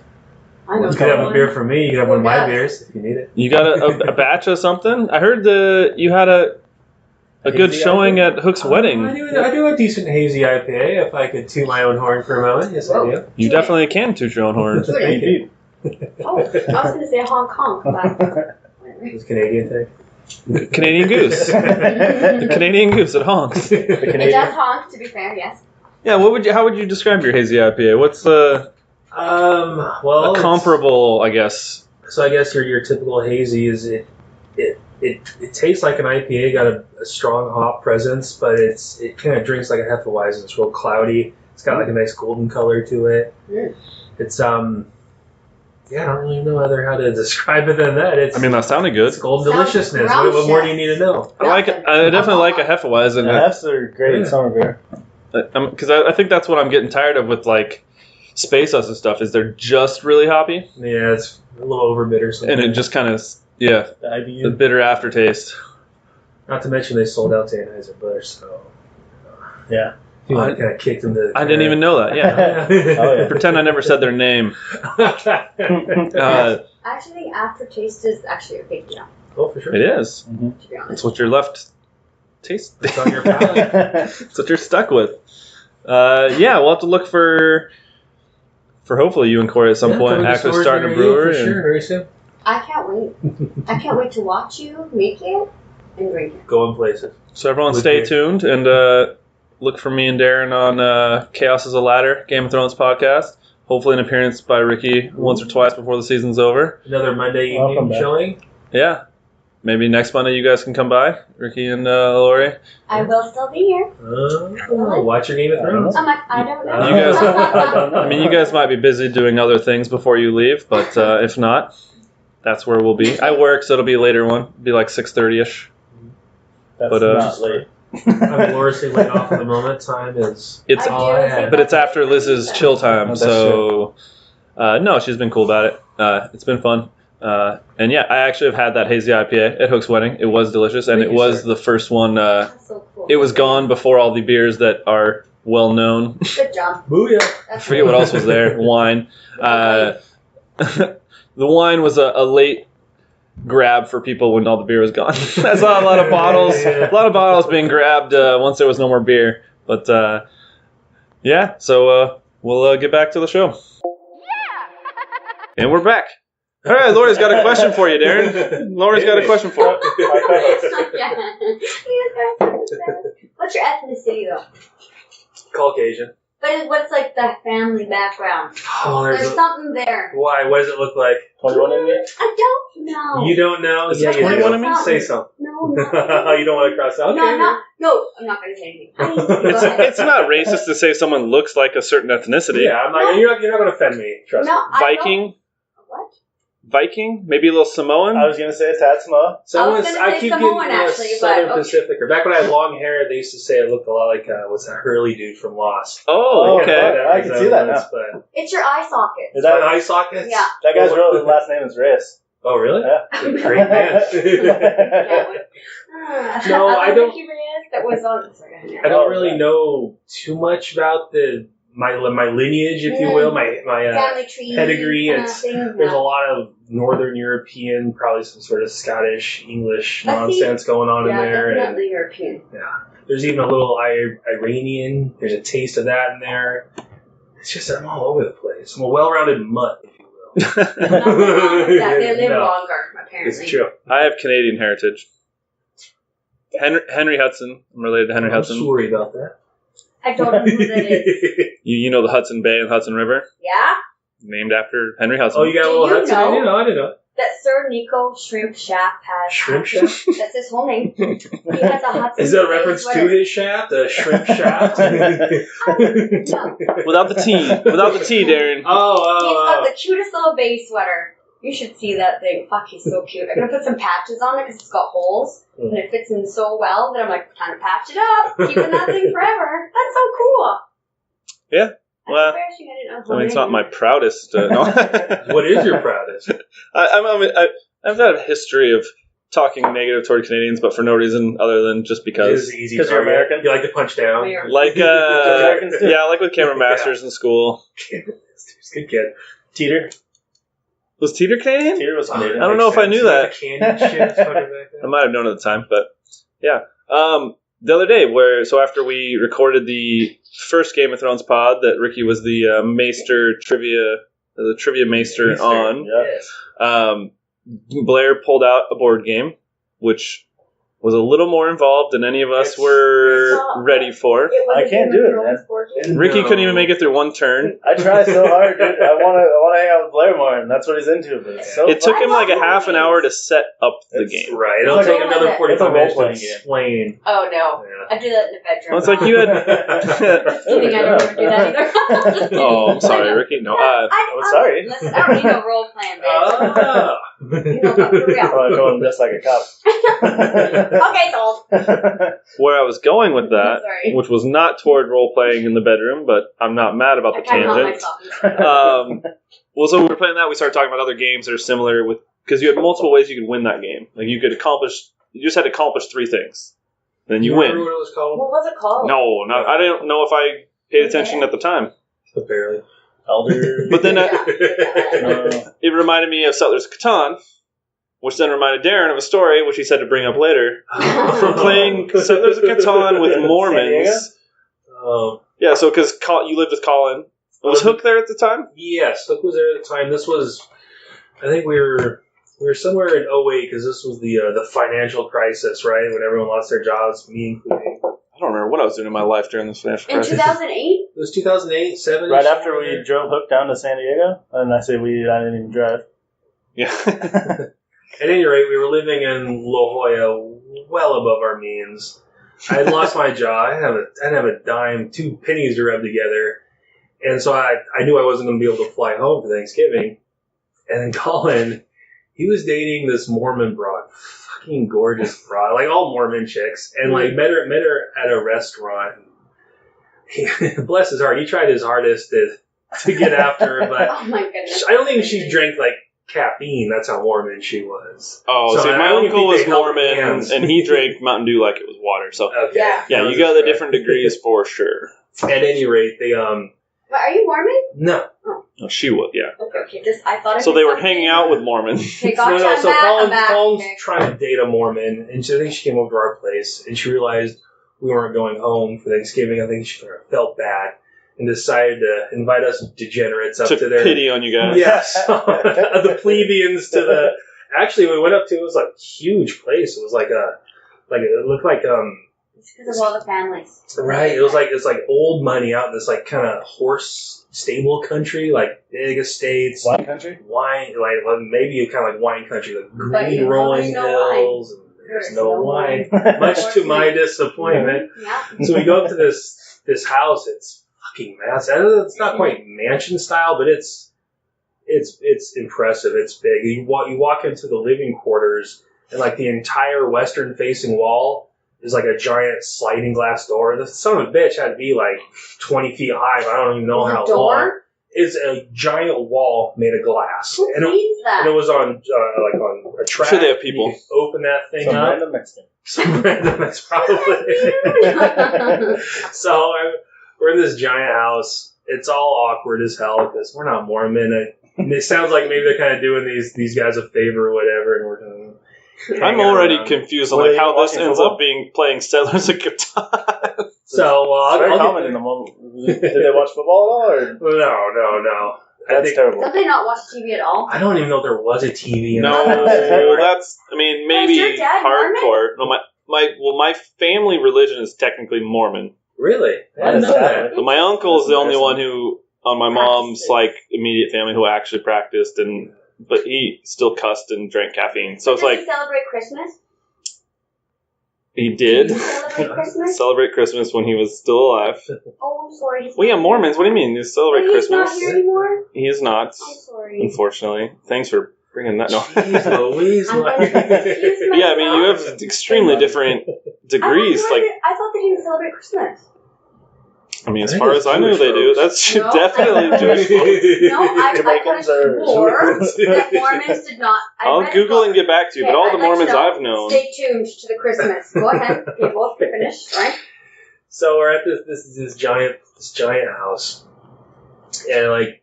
I know You could have a someone. beer from me. You could have one of my Yes. beers if you need it. You got a batch of something? I heard you had a good Hazy showing IPA? at Hook's wedding. I do a decent hazy IPA if I could toot my own horn for a moment. Yes, I do. You definitely can toot your own horn. It's like 8 feet. Oh, I was going to say Hong Kong, but It's a Canadian thing. Canadian Goose. The Canadian Goose at Honks. The it Canadian. does honk, to be fair, yes. Yeah, how would you describe your hazy IPA? What's Well, a it's- comparable, I guess? So I guess your typical hazy is it tastes like an IPA, got a strong hop presence, but it kind of drinks like a Hefeweizen. It's real cloudy. It's got like a nice golden color to it. Mm. It's I don't really know how to describe it than that. It's That sounded it's good. golden Sounds deliciousness. What more do you need to know? I definitely like a Hefeweizen. The Hefs are great Yeah. summer beer. Because I think that's what I'm getting tired of with like Space Us and stuff, is they're just really hoppy. Yeah, it's a little over bitter. And it just kind of, the The IBU. bitter aftertaste. Not to mention they sold out to Anheuser-Busch, so Yeah. if you want to kind of kick them to. I didn't even know that, yeah. Oh, yeah. Pretend I never said their name. I actually think aftertaste is actually a big deal, Oh, for sure. It is. to be It's honest. what you're left taste. It's on your palate. That's what you're stuck with. We'll have to look for hopefully you and Corey at some Yeah, point come to actually stores starting a near you, brewery. for sure, very soon. I can't wait. I can't wait to watch you make it and drink it. Going places. So everyone With stay you. tuned and look for me and Darin on Chaos is a Ladder, Game of Thrones podcast. Hopefully an appearance by Ricky once or twice before the season's over. Another Monday Welcome evening back. showing. Yeah. Maybe next Monday you guys can come by, Ricky and Lori. I will still be here. Watch your Game of Thrones. I'm like, I don't know. You guys- I don't know. I mean, you guys might be busy doing other things before you leave, but if not, that's where we'll be. I work, so it'll be a later one. It'll be like 6:30ish. That's But, not late. I'm gloriously laid off at the moment. Time is It's all I have. but it's after Liz's chill time, Oh, that's so no, she's been cool about it. It's been fun. And yeah, I actually have had that hazy IPA at Hook's wedding. It was delicious, and Thank it you, was sir. the first one. That's so cool. It was gone before all the beers that are well known. Good job. Booyah. I That's forget what else was there. Wine. The wine was a late grab for people when all the beer was gone. I saw a lot of bottles being grabbed once there was no more beer. But yeah, so we'll get back to the show. And we're back. All right, Lori's got a question for you, Darin. Lori's got a question for you. What's your ethnicity though? Caucasian. But what's like the family background? Oh, There's something there. Why? What does it look like? 21 in me? I don't know. You don't know? Is Yeah, it you 21 do. in me? Say something. No, not You don't want to cross out? Okay. No, I'm not going to say anything. I need to go ahead. It's not racist to say someone looks like a certain ethnicity. Yeah, I'm not, you're not going to offend me. Trust No, me. I don't- Viking, What? Maybe a little Samoan. I was going to say a tad Samoa. Someone's, gonna I say keep Samoan, getting actually, but Southern okay. Pacificer. Back when I had long hair, they used to say I looked a lot like what's that Hurley dude from Lost. Oh, Oh, okay. yeah. I can see that now. But It's your eye socket. Is my that, eye sockets? Yeah. that guy's real last name is Reyes. Oh, really? Yeah. Great man. No, I don't- Ricky Reyes that was on. Sorry, I don't really know too much about my lineage, if you will, my family tree pedigree. kinda It's thing. there's a No. lot of Northern European, probably some sort of Scottish, English I see. nonsense going on in there. And Definitely European. there's even a little Iranian. There's a taste of that in there. It's just I'm all over the place. I'm a well-rounded mutt, if you will. Nothing wrong with that. They live No. longer, apparently. It's true. I have Canadian heritage. Henry Hudson. I'm related to Henry I'm Hudson. sorry about that. I don't know who that is. You know the Hudson Bay and Hudson River? Yeah? Named after Henry Hudson. Oh, you got a Do little you Hudson know? in you? No, I didn't know. That Sir Nico Shrimp Shaft has. Shrimp Shaft? That's his whole name. He has a Hudson. Is that a Bay reference sweater. to his shaft? A shrimp shaft? No. Without the T. Without the T, Darin. He's got the cutest little bay sweater. You should see that thing. Fuck, he's so cute. I'm gonna put some patches on it because it's got holes, and it fits in so well that I'm like, time to patch it up. Keeping that thing forever. That's so cool. Yeah. That's Well, embarrassing. I didn't know. I mean, it's not my proudest. No. What is your proudest? I've had a history of talking negative toward Canadians, but for no reason other than just It is because. easy. 'Cause you're target. American? You like to punch down? American. Like, Americans do. yeah, like with camera masters in school. Good kid. Teeter. Was Teeter Canadian? Teeter was Canadian. I don't know if I knew that. The candy shit fucking back I then. might have known at the time, but yeah. The other day, so after we recorded the first Game of Thrones pod that Ricky was the trivia maester on, Yeah. Blair pulled out a board game, which was a little more involved than any of us were ready for. I can't do it, man. Ricky No. couldn't even make it through one turn. I try so hard, dude. I want to hang out with Blair more, and that's what he's into. But it's so It took him like a I love half an games. hour to set up the It's game. Right. It'll It's take like- another it's a 45 minutes to role-playing game. explain. Oh no, Yeah. I do that in the bedroom. Well, it's like you had. Just kidding, I don't ever do that either. Oh, I'm sorry, Ricky. No, I'm sorry. Listen, I don't need no role playing, babe. Oh. You know, but for real. Oh, I told him just like a cop. Okay, sold. where I was going with that, Sorry. which was not toward role playing in the bedroom, but I'm not mad about I the kind of tangent. myself. Well, so we were playing that. We started talking about other games that are similar with because you had multiple ways you could win that game. Like you just had to accomplish 3 things, then you Remember win. what it was called? What was it called? No, I didn't know if I paid attention at the time. Barely. Elder. But then Yeah. it reminded me of Settlers of Catan, which then reminded Darin of a story, which he said to bring up later, from playing Settlers of Catan with San Diego? Mormons. Oh. Yeah, so because you lived with Colin. Was Hook there at the time? Yes, Hook was there at the time. This was, I think we were somewhere in 08 because this was the financial crisis, right? When everyone lost their jobs, me including. I don't remember what I was doing in my life during this financial In crisis. 2008? It was 2008, 7. Right after we drove Hook down to San Diego, and I say I didn't even drive. Yeah. At any rate, we were living in La Jolla, well above our means. I had lost my job. I didn't have a dime, 2 pennies to rub together. And so I knew I wasn't going to be able to fly home for Thanksgiving. And then Colin, he was dating this Mormon broad, fucking gorgeous broad, like all Mormon chicks, and like met her at a restaurant. Bless his heart, he tried his hardest to get after her, but Oh my goodness. I don't think she drank like caffeine. That's how Mormon she was. Oh, So see, I my don't uncle think was they held Mormon, hands. and he drank Mountain Dew like it was water. So Okay. Yeah. yeah, you got the different degrees for sure. At any rate, they But are you Mormon? no. Oh, she would, yeah. Okay. I thought. So they were hanging out with Mormons. Okay, gotcha. No. I'm So back, I'm Colin's back. Okay. trying to date a Mormon, and so I think she came over to our place, and she realized we weren't going home for Thanksgiving. I think she felt bad and decided to invite us degenerates up Took to their pity on you guys. Yes, the plebeians to the. Actually, we went up to, it was like a huge place. It was like it looked like It's because of all the families. right. It was like old money out in this like kind of horse stable country, like big estates, Wine country? wine, like maybe kind of like wine country, like But you green know, rolling there's no hills. And there's no wine, much to my disappointment. Yeah. So we go up to this house. It's fucking massive. It's not quite mansion style, but it's impressive. It's big. You walk into the living quarters, and like the entire western facing wall is like a giant sliding glass door. The son of a bitch had to be like 20 feet high. But I don't even know There's a how door? long. It's a giant wall made of glass, Who and it cleans that? was on like on a track. sure they have people. You could open that thing Some up. random Mexican. Some random, that's probably. So we're in this giant house. It's all awkward as hell because we're not Mormon. It sounds like maybe they're kind of doing these guys a favor or whatever, and we're kind of. I'm already confused on Were like they how this watching ends football? up being playing Settlers of Catan. So It's very I'll common in the moment. Did they watch football at all? Or? No. That's terrible. Don't they not watch TV at all? I don't even know if there was a TV in No, the house. well, that's. I mean, maybe Is your dad hardcore. No, my family religion is technically Mormon, Really? I didn't know that. but my uncle is the only Interesting. one who, on my mom's like immediate family, who actually practiced, but he still cussed and drank caffeine. So it's Does like he celebrate Christmas? he did Do you celebrate Christmas? celebrate Christmas when he was still alive. Oh, I'm sorry. Well, yeah, Mormons. What do you mean? They celebrate He's Christmas? not here anymore? He is not, I'm sorry. unfortunately. Thanks for bringing that. No. Jeez Louise. I'm gonna confuse But yeah, I mean, you myself. have extremely different degrees. Like, I thought they didn't celebrate Christmas. I mean, as I far think as it's I know, Jewish they do. folks. That's No, definitely I- Jewish. folks. No, I could Jamaicans have are- swore that Mormons did not. I'll Google and get back to you. But all the Mormons I've known. Stay tuned to the Christmas. Go ahead. Okay, we'll finish, right? So we're at this giant house, and like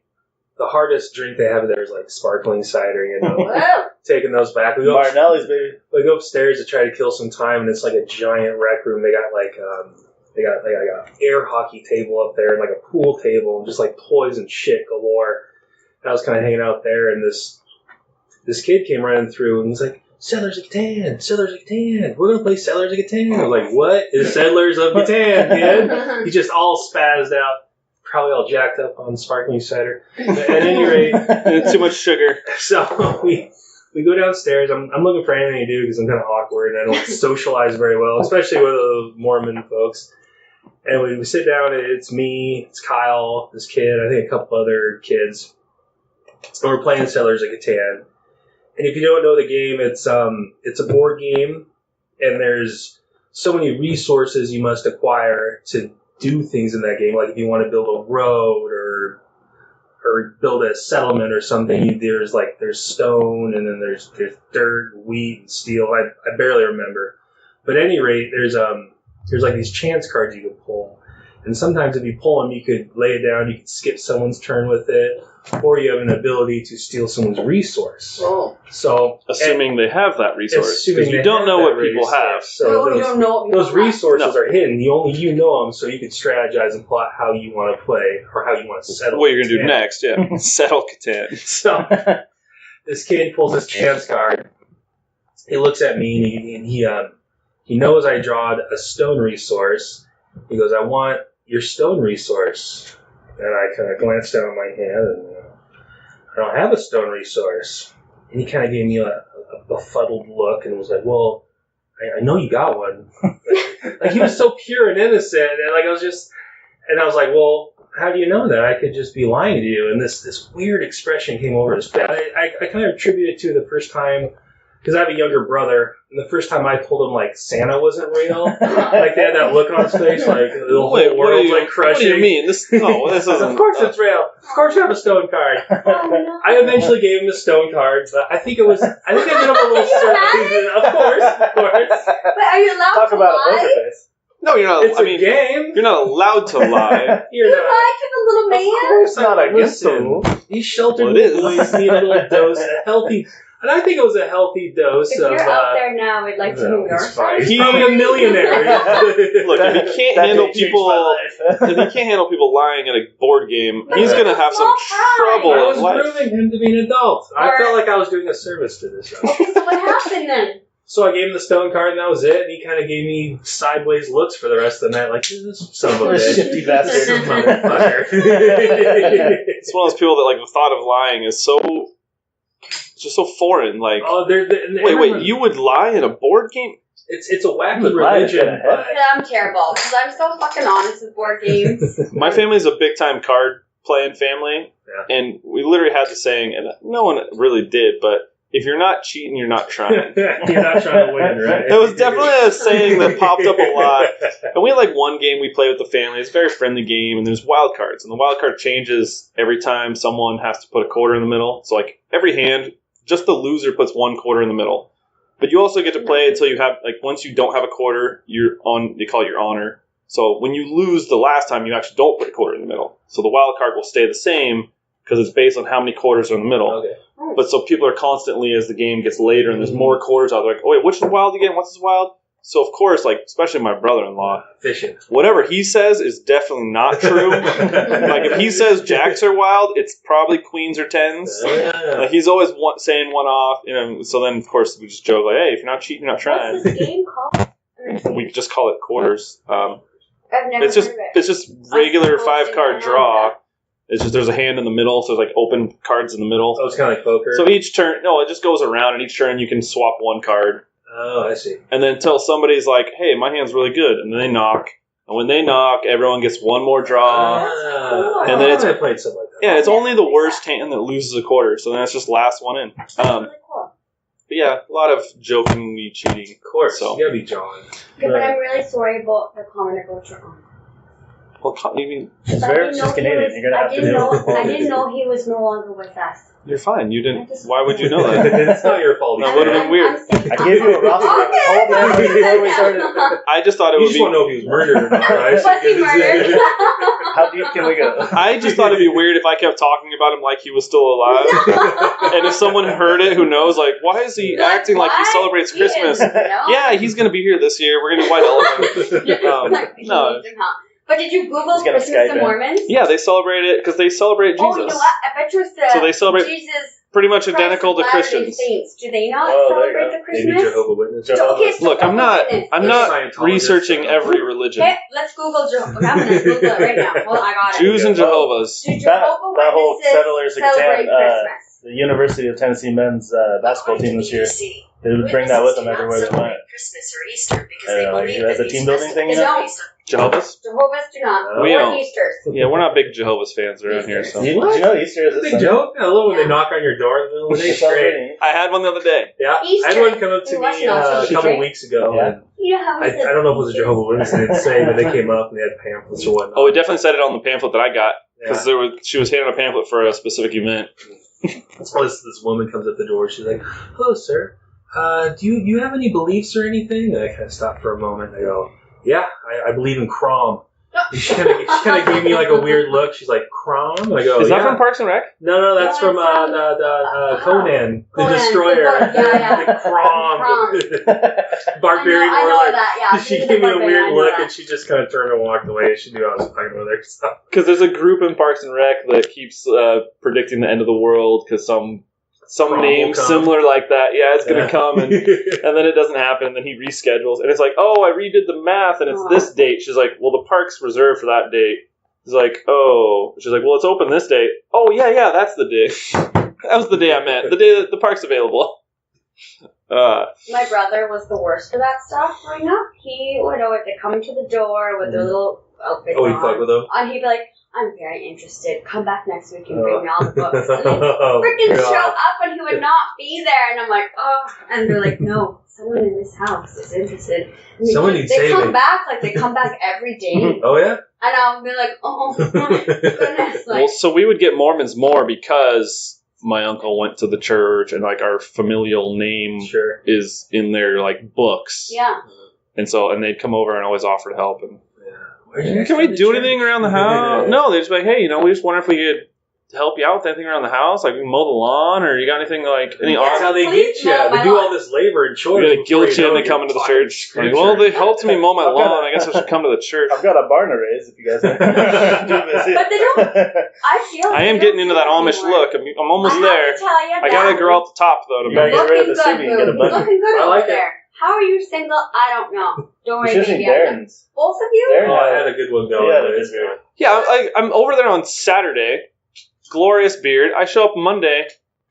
the hardest drink they have there is like sparkling cider. You know, Whoa. taking those back. We Martinelli's, baby. go upstairs to try to kill some time, and it's like a giant rec room. They got like they got an air hockey table up there and like a pool table and just like toys and shit galore. And I was kind of hanging out there, and this kid came running through, and he's like, Settlers of Catan, Settlers of Catan. We're gonna play Settlers of Catan. I was like, what is Settlers of Catan, kid? He just all spazzed out, probably all jacked up on sparkling cider. But at any rate, Too much sugar. so we go downstairs. I'm looking for anything to do because I'm kind of awkward and I don't socialize very well, especially with the Mormon folks. And we sit down. It's me, it's Kyle, this kid, I think a couple other kids. And we're playing Settlers of Catan. And if you don't know the game, it's a board game, and there's so many resources you must acquire to do things in that game. Like if you want to build a road or build a settlement or something, there's stone, and then there's dirt, wheat, and steel. I barely remember, but at any rate, there's like these chance cards you could pull, and sometimes if you pull them, you could lay it down, you could skip someone's turn with it, or you have an ability to steal someone's resource. Oh. So Assuming they have that resource. assuming Because you they don't have know that what people resource. have. So No, you those, don't know what those people have. resources No. are hidden. Only you know them, so you can strategize and plot how you want to play or how you want to settle. What you're going to do Catan. next, yeah. Settle Catan. So this kid pulls his chance card. He looks at me and he knows I drawed a stone resource. He goes, "I want your stone resource." And I kind of glanced down at my hand and I don't have a stone resource. And he kind of gave me a befuddled look and was like, "Well, I know you got one." Like he was so pure and innocent, and like I was like, "Well, how do you know that? I could just be lying to you. And this weird expression came over his face. I kind of attribute it to the first time, because I have a younger brother, and the first time I told him, like, Santa wasn't real, like, they had that look on his face, like, the whole world's, like, crushing. What do you mean? This isn't... Of course it's real. Of course you have a stone card. Oh, no. I eventually gave him the stone card, but I think I did him a little service. Of course. But are you allowed Talk to about a lie? poker face. No, you're not. It's a game. You're not allowed to lie. You lied to the little man? Of course not against the rule. These sheltered Well, it is. boys need a little dose, a healthy, and I think it was a healthy dose If of. you're out there now, we'd like to know your He's fine. side. He's probably a millionaire. Look, if he can't handle people, if he can't handle people lying at a board game, he's gonna have some trouble I in was life. grooming him to be an adult. I felt like I was doing a service to this guy. Okay, so what happened then? So I gave him the stone card, and that was it. And he kind of gave me sideways looks for the rest of the night, like, this son of a bitch. Shifty bastard. This motherfucker. It's one of those people that, like, the thought of lying is so, just so foreign. Like, Oh, wait, you would lie in a board game? It's a wacky You would lie religion, in a head. but Yeah, I'm terrible because I'm so fucking honest with board games. My family's a big time card playing family, Yeah. and we literally had the saying, and no one really did, but if you're not cheating, you're not trying. you're not trying to win, right? That was definitely a saying that popped up a lot. And we had like one game we play with the family. It's a very friendly game, and there's wild cards. And the wild card changes every time someone has to put a quarter in the middle. So like every hand, just the loser puts one quarter in the middle. But you also get to play until you have, like, once you don't have a quarter, you're on, they call it your honor. So when you lose the last time, you actually don't put a quarter in the middle. So the wild card will stay the same because it's based on how many quarters are in the middle. Okay. But so people are constantly, as the game gets later and there's more quarters out, they're like, oh wait, which is wild again? What's this wild? So of course, like, especially my brother-in-law, Fishing. whatever he says is definitely not true. Like if he says jacks are wild, it's probably queens or tens. Like he's always saying one off, you know. So then of course we just joke like, hey, if you're not cheating, you're not trying. What's this game called? We just call it quarters. I've never It's just heard of it. it's just regular Oh, 5-card I draw. know. It's just there's a hand in the middle, so there's like open cards in the middle. Oh, it's kind of like poker. So each turn, no, it just goes around, and each turn you can swap one card. Oh, I see. And then until somebody's like, hey, my hand's really good. And then they knock. And when they knock, everyone gets one more draw. cool. And then it's- I played something like that. Yeah, it's only the worst hand that loses a quarter. So then it's just last one in. That's really cool. But yeah, a lot of jokingly cheating. Of course, So- you gotta be John. Okay, but I'm really sorry about the comment about your uncle. Well, you mean, She's I very, didn't she's know he Canadian. was- You're gonna have to do I didn't know he was no longer with us. you're fine. You didn't. Why would you know that? It's not your fault. That would've been weird. I gave you a roster of the whole family before we started. I just thought it You would just be. want to know if he was murdered or not, right? Was he murdered? How deep can we go? I just thought it'd be weird if I kept talking about him like he was still alive. And if someone heard it who knows, like, why is he acting like he celebrates Christmas? Yeah, he's going to be here this year. We're going to do White Elephant. No. But did you Google He's gonna Christmas Skype to in. Mormons? Yeah, they celebrate it because they celebrate Jesus. Oh, you know what? I bet you it's the So they celebrate Jesus pretty much Christ identical to of Latter-day Christians. Saints. Do they not Oh, there you celebrate go. the Maybe Christmas? Jehovah's Witness. Okay, so Look, I'm not Scientologist. researching every religion. Okay, let's Google Jehovah. I'm gonna Google it right now. Well, I got it. Jews and Jehovah's. Do That Jehovah whole Witnesses Settlers of celebrate Catan, Christmas? the University of Tennessee men's basketball team this year, they would bring that with them everywhere they went. Christmas or Easter because I they don't know, believe as a that team these building thing, you They know? don't. Jehovah's? Jehovah's do not. We Or don't. Easters. Yeah, we're not big Jehovah's fans around here. So Do you know Easter is a Big Sunday? joke. I love when they knock on your door in the middle of the day. It's Straight. celebrating. I had one the other day. Yeah, Easter. I had one come up to In West me a Nottingham, couple right? weeks ago. Yeah. And You know how I don't know if it was a Jehovah's Witness they didn't say, but they came up and they had pamphlets or whatnot. Oh, it definitely said it on the pamphlet that I got Yeah. because she was handing a pamphlet for a specific event. So this woman comes at the door. She's like, "Hello, sir. Do you have any beliefs or anything?" And I kind of stop for a moment. I go, "Yeah, I believe in Crom." And she kind of gave me like a weird look. She's like, "Crom?" And I go, Is that "Yeah." from Parks and Rec? No, that's No, from it's Conan, the Conan, Destroyer. yeah. The Crom. Barbarian I know warlord. that, yeah. She She's gave me a barbarian, weird I know look, that. and she just kind of turned and walked away. She knew I was fucking with her. So. Because there's a group in Parks and Rec that keeps predicting the end of the world because some Prom name will come. similar like that. Yeah, it's gonna Yeah. come, and then it doesn't happen. And then he reschedules, and it's like, oh, I redid the math, and it's Oh. this date. She's like, well, the park's reserved for that date. He's like, oh. She's like, well, it's open this date. Oh, yeah, that's the day. That was the day I meant. The day that the park's available. My brother was the worst for that stuff growing up. He would always come to the door with a little outfits Oh, you on. fuck with them? And he'd be like, I'm very interested. Come back next week and bring me all the books. And he'd Oh, freaking show God. up and he would not be there. And I'm like, oh. And they're like, no, someone in this house is interested. And Someone they needs saving. come back, like they come back every day. Oh, yeah? And I'll be like, oh my goodness. Well, Like, so we would get Mormons more because my uncle went to the church and like our familial name Sure. is in their like books. yeah. And so, and they'd come over and always offer to help. And Yeah. can we do anything around the house? No, they're just like, hey, we just wonder if we could help you out with anything around the house, like we can mow the lawn, or you got anything like any That's how they get you. They do all this labor and chores. We're gonna guilt you into coming to the church. Like, well, they helped me mow my lawn. I guess I should come to the church. I've got a barn to raise if you guys are But they don't. I feel. I am they getting don't into do that Amish anymore. look. I'm almost I there. have to tell you I gotta that. grow out the top though. To You gotta make get rid of the Looking city and get a good, bunny. looking good I over like it. there. How are you single? I don't know. Don't worry, You should baby. see Darren's. Both of you? Darren Oh, I had a good one going. Yeah, but it it's is good. Yeah, I'm over there on Saturday. Glorious beard. I show up Monday,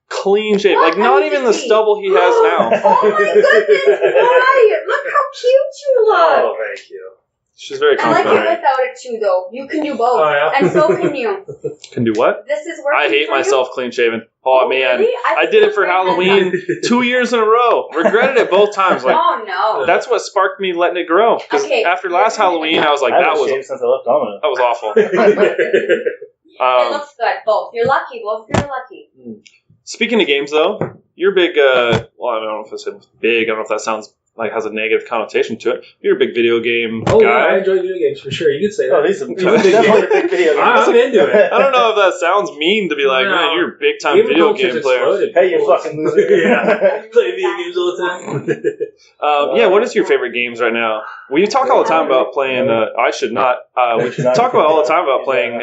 clean shaven. What Like not are even you the doing? stubble he has now. Oh my goodness, why? Look how cute you look. Oh, thank you. She's very I like it complimentary. without it too, though. You can do both. Oh, yeah? And so can you. Can do what? This is working I hate for you? myself clean shaven. Oh man, Really? I did it for Halloween 2 years in a row. Regretted it both times. Like Oh, no. that's what sparked me letting it grow. Because Okay. after last Halloween, I was like, I that haven't was shaved since I left Domino. that was awful. It looks good, both. You're lucky. Both of you are lucky. Speaking of games, though, you're big. Well, I don't know if I said big. I don't know if that sounds like has a negative connotation to it. You're a big video game Oh, yeah, I guy. enjoy video games for sure. You could say that. Oh, he's a He's a big definitely a gamer. big video game. I'm into it. I don't know if that sounds mean to be like, No. man, you're a big time Gamer video culture's game player. exploded. Hey, you fucking loser. Yeah. Play video games all the time. Yeah, what is your favorite games right now? We talk all the time about playing. I should not. We should not. talk about all the time about playing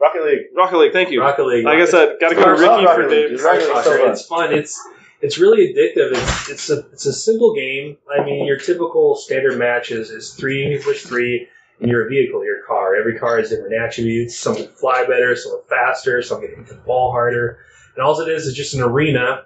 Rocket League. Rocket League. Thank you. Rocket League. Like I said, got to go to I love Ricky Rocket for League. Dave. Rocket League's so fun. It's fun. It's really addictive. It's a simple game. I mean, your typical standard match is 3 versus 3, and you're a vehicle, your car. Every car has different attributes. Some can fly better, some are faster, some can hit the ball harder. And all it is just an arena,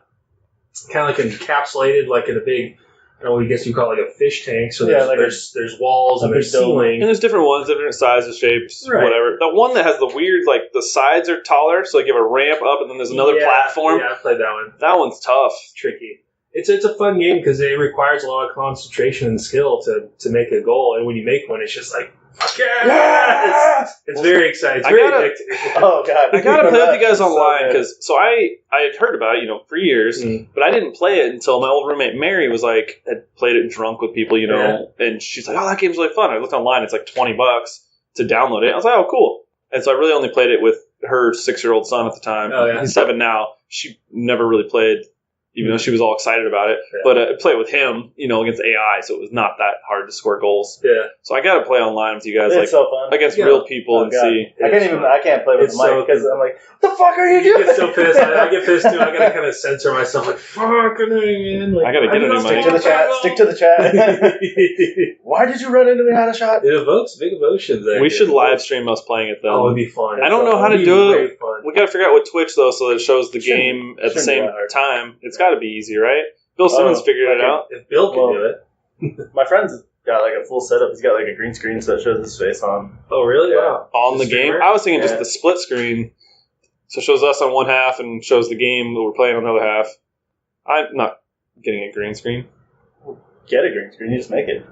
kind of like encapsulated, like in a big, I don't know, I guess you call it like a fish tank. So Yeah, there's walls and a there's big dome. ceiling. And there's different ones, different sizes, shapes, Right. whatever. The one that has the weird, like the sides are taller, so like you have a ramp up, and then there's another platform. Yeah, I played that one. That one's tough. Tricky. It's a fun game because it requires a lot of concentration and skill to make a goal, and when you make one, it's just like, fuck yeah! It's very exciting. It's I very gotta- addictive. Oh, God. I gotta play with you guys So online good. because I had heard about it, for years, Mm. but I didn't play it until my old roommate Mary was like had played it drunk with people, and she's like, "Oh, that game's really fun." I looked online; it's like $20 to download it. I was like, "Oh, cool!" And so I really only played it with her 6-year-old son at the time. Oh, yeah. He's 7 now. She never really played, even though she was all excited about it. Yeah. But I played with him, against AI, so it was not that hard to score goals. Yeah. So I got to play online with you guys, It's like so fun. against Yeah. real people, Oh, and God. see. I can't play with It's the mic so- because I'm like, the fuck are you You doing? get so pissed. I get pissed too. I gotta kind of censor myself. Like, fucking man. Like, I gotta get I'm a new not mic. Stick to the chat. Stick to the chat. it Why did you run into me on a shot? evokes big emotions. We should live stream us playing it though. Oh, it'd be fun. I don't know how to It'd be do it. great fun. We got to figure out with Twitch though, so that it shows the Shouldn't- game at the shouldn't same be that hard. time. It's got to be easy, right? Bill Simmons figured it okay. out. If Bill can Well, do it. My friend's got like a full setup. He's got like a green screen so it shows his face on. Oh, really? Wow. On the Just game. streamer? I was thinking just Yeah. the split screen. So it shows us on one half and shows the game that we're playing on the other half. I'm not getting a green screen. Get a green screen. You just make it.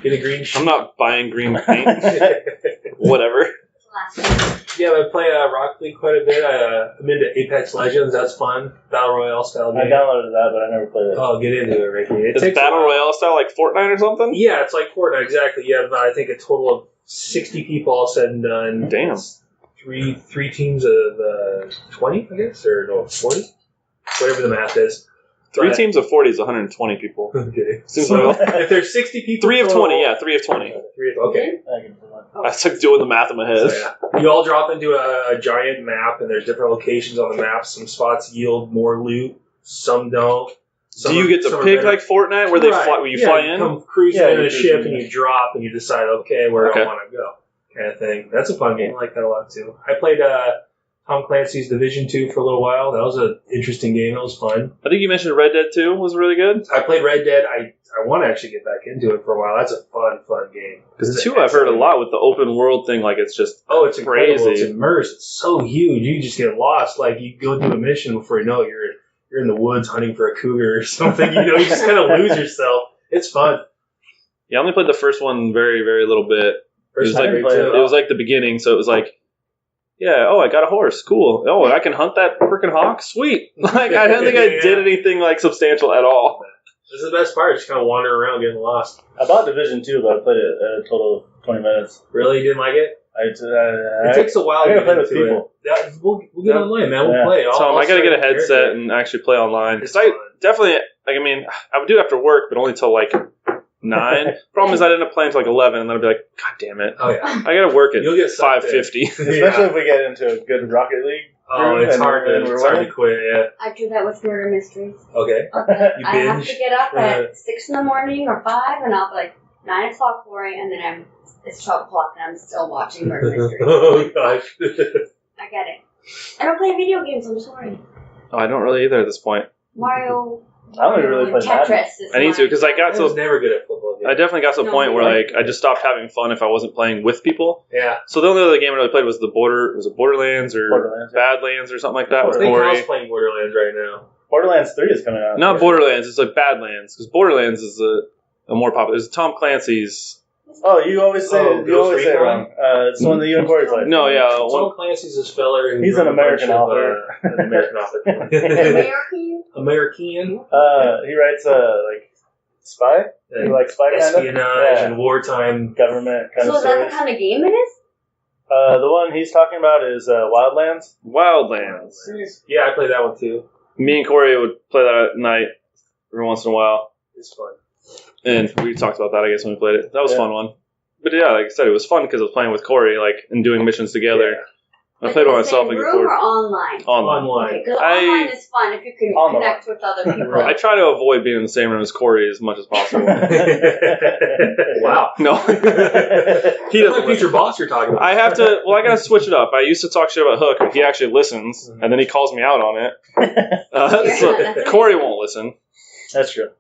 Get a green sheet. I'm not buying green paint. Whatever. Last Yeah, I play Rocket League quite a bit. I'm into Apex Legends. That's fun. Battle Royale style I game. downloaded that, but I never played it. Oh, get into it, Ricky. It It's takes a Battle while. Royale style like Fortnite or something? Yeah, it's like Fortnite, exactly. You have, I think, a total of 60 people all said and done. Damn. It's three teams of 20, I guess, or no, 40? Whatever the math is. 3 But- teams of 40 is 120 people. Okay. Seems So, like if there's 60 people... 3 of total- 20, yeah, 3 of 20. 3 of, okay. I can play that. I was like doing the math in my head. So, yeah. You all drop into a giant map, and there's different locations on the map. Some spots yield more loot, some don't. Do you get to pick like Fortnite where they Right. fly? Where you Yeah, fly you in? come cruising Yeah, in you a cruise ship, in, and yeah. you drop, and you decide, okay, where do Okay. I want to go, kind of thing. That's a fun game. I like that a lot too. I played Tom Clancy's Division 2 for a little while. That was an interesting game. That was fun. I think you mentioned Red Dead 2 was really good. I played Red Dead. I want to actually get back into it for a while. That's a fun game. Because the 2 I've heard a lot with the open world thing. Like, it's just it's incredible. crazy. It's immersed. It's so huge. You just get lost. Like, you go do a mission before you know it. You're in the woods hunting for a cougar or something. You just kind of lose yourself. It's fun. Yeah, I only played the first one very, very little bit. It was like the beginning, so it was like, yeah, I got a horse. Cool. Oh, and I can hunt that freaking hawk? Sweet. Like, I don't think I did anything, like, substantial at all. This is the best part. Just kind of wandering around getting lost. I bought Division 2, but I played it a total of 20 minutes. Really? You didn't like it? It takes a while to get play with into people. it. We'll get online, man. We'll play. So I got to get a headset and actually play online. Because I definitely, I would do it after work, but only till, like, 9. Problem is, I'd end up playing till like 11, and then I'd be like, God damn it. Oh, yeah. I got to work at You'll get 5:50. Especially if we get into a good Rocket League. It's hard to quit, yeah. I do that with murder mysteries. Okay. You I have binge? to get up at 6 in the morning or 5, and I'll be like 9 o'clock for it, and then it's 12 o'clock, and I'm still watching murder mysteries. Oh, gosh. I get it. I don't play video games, I'm sorry. Oh, I don't really either at this point. Mario. I don't even really play Tetris. I need to, because I got I was never good at football games. I definitely got to a point where like I just stopped having fun if I wasn't playing with people. Yeah. So the only other game I really played was Borderlands or Badlands or something like that. I With think Corey. Kyle's playing Borderlands right now. Borderlands 3 is coming out. Not Borderlands, it's like Badlands. Because Borderlands is a more popular. It's Tom Clancy's. Oh, you always say it wrong. It's the one that you and Corey play. No, yeah. Tom Clancy's this feller. He's an American author. American. He writes like spy. You like spy kind of espionage and wartime government kind so of is that stories. the kind of game it is? The one he's talking about is Wildlands. Wildlands. Yeah, I played that one too. Me and Corey would play that at night every once in a while. It's fun. And we talked about that, I guess, when we played it. That was a fun one. But yeah, like I said, it was fun because I was playing with Corey, like, and doing missions together. Yeah. I played by myself. In room or online? Online. Because online is fun if you can connect with other people. I try to avoid being in the same room as Corey as much as possible. Wow. No. He doesn't future boss you're talking about. I have to, I gotta switch it up. I used to talk shit about Hook, but he actually listens, and then he calls me out on it. So Corey won't listen. That's true.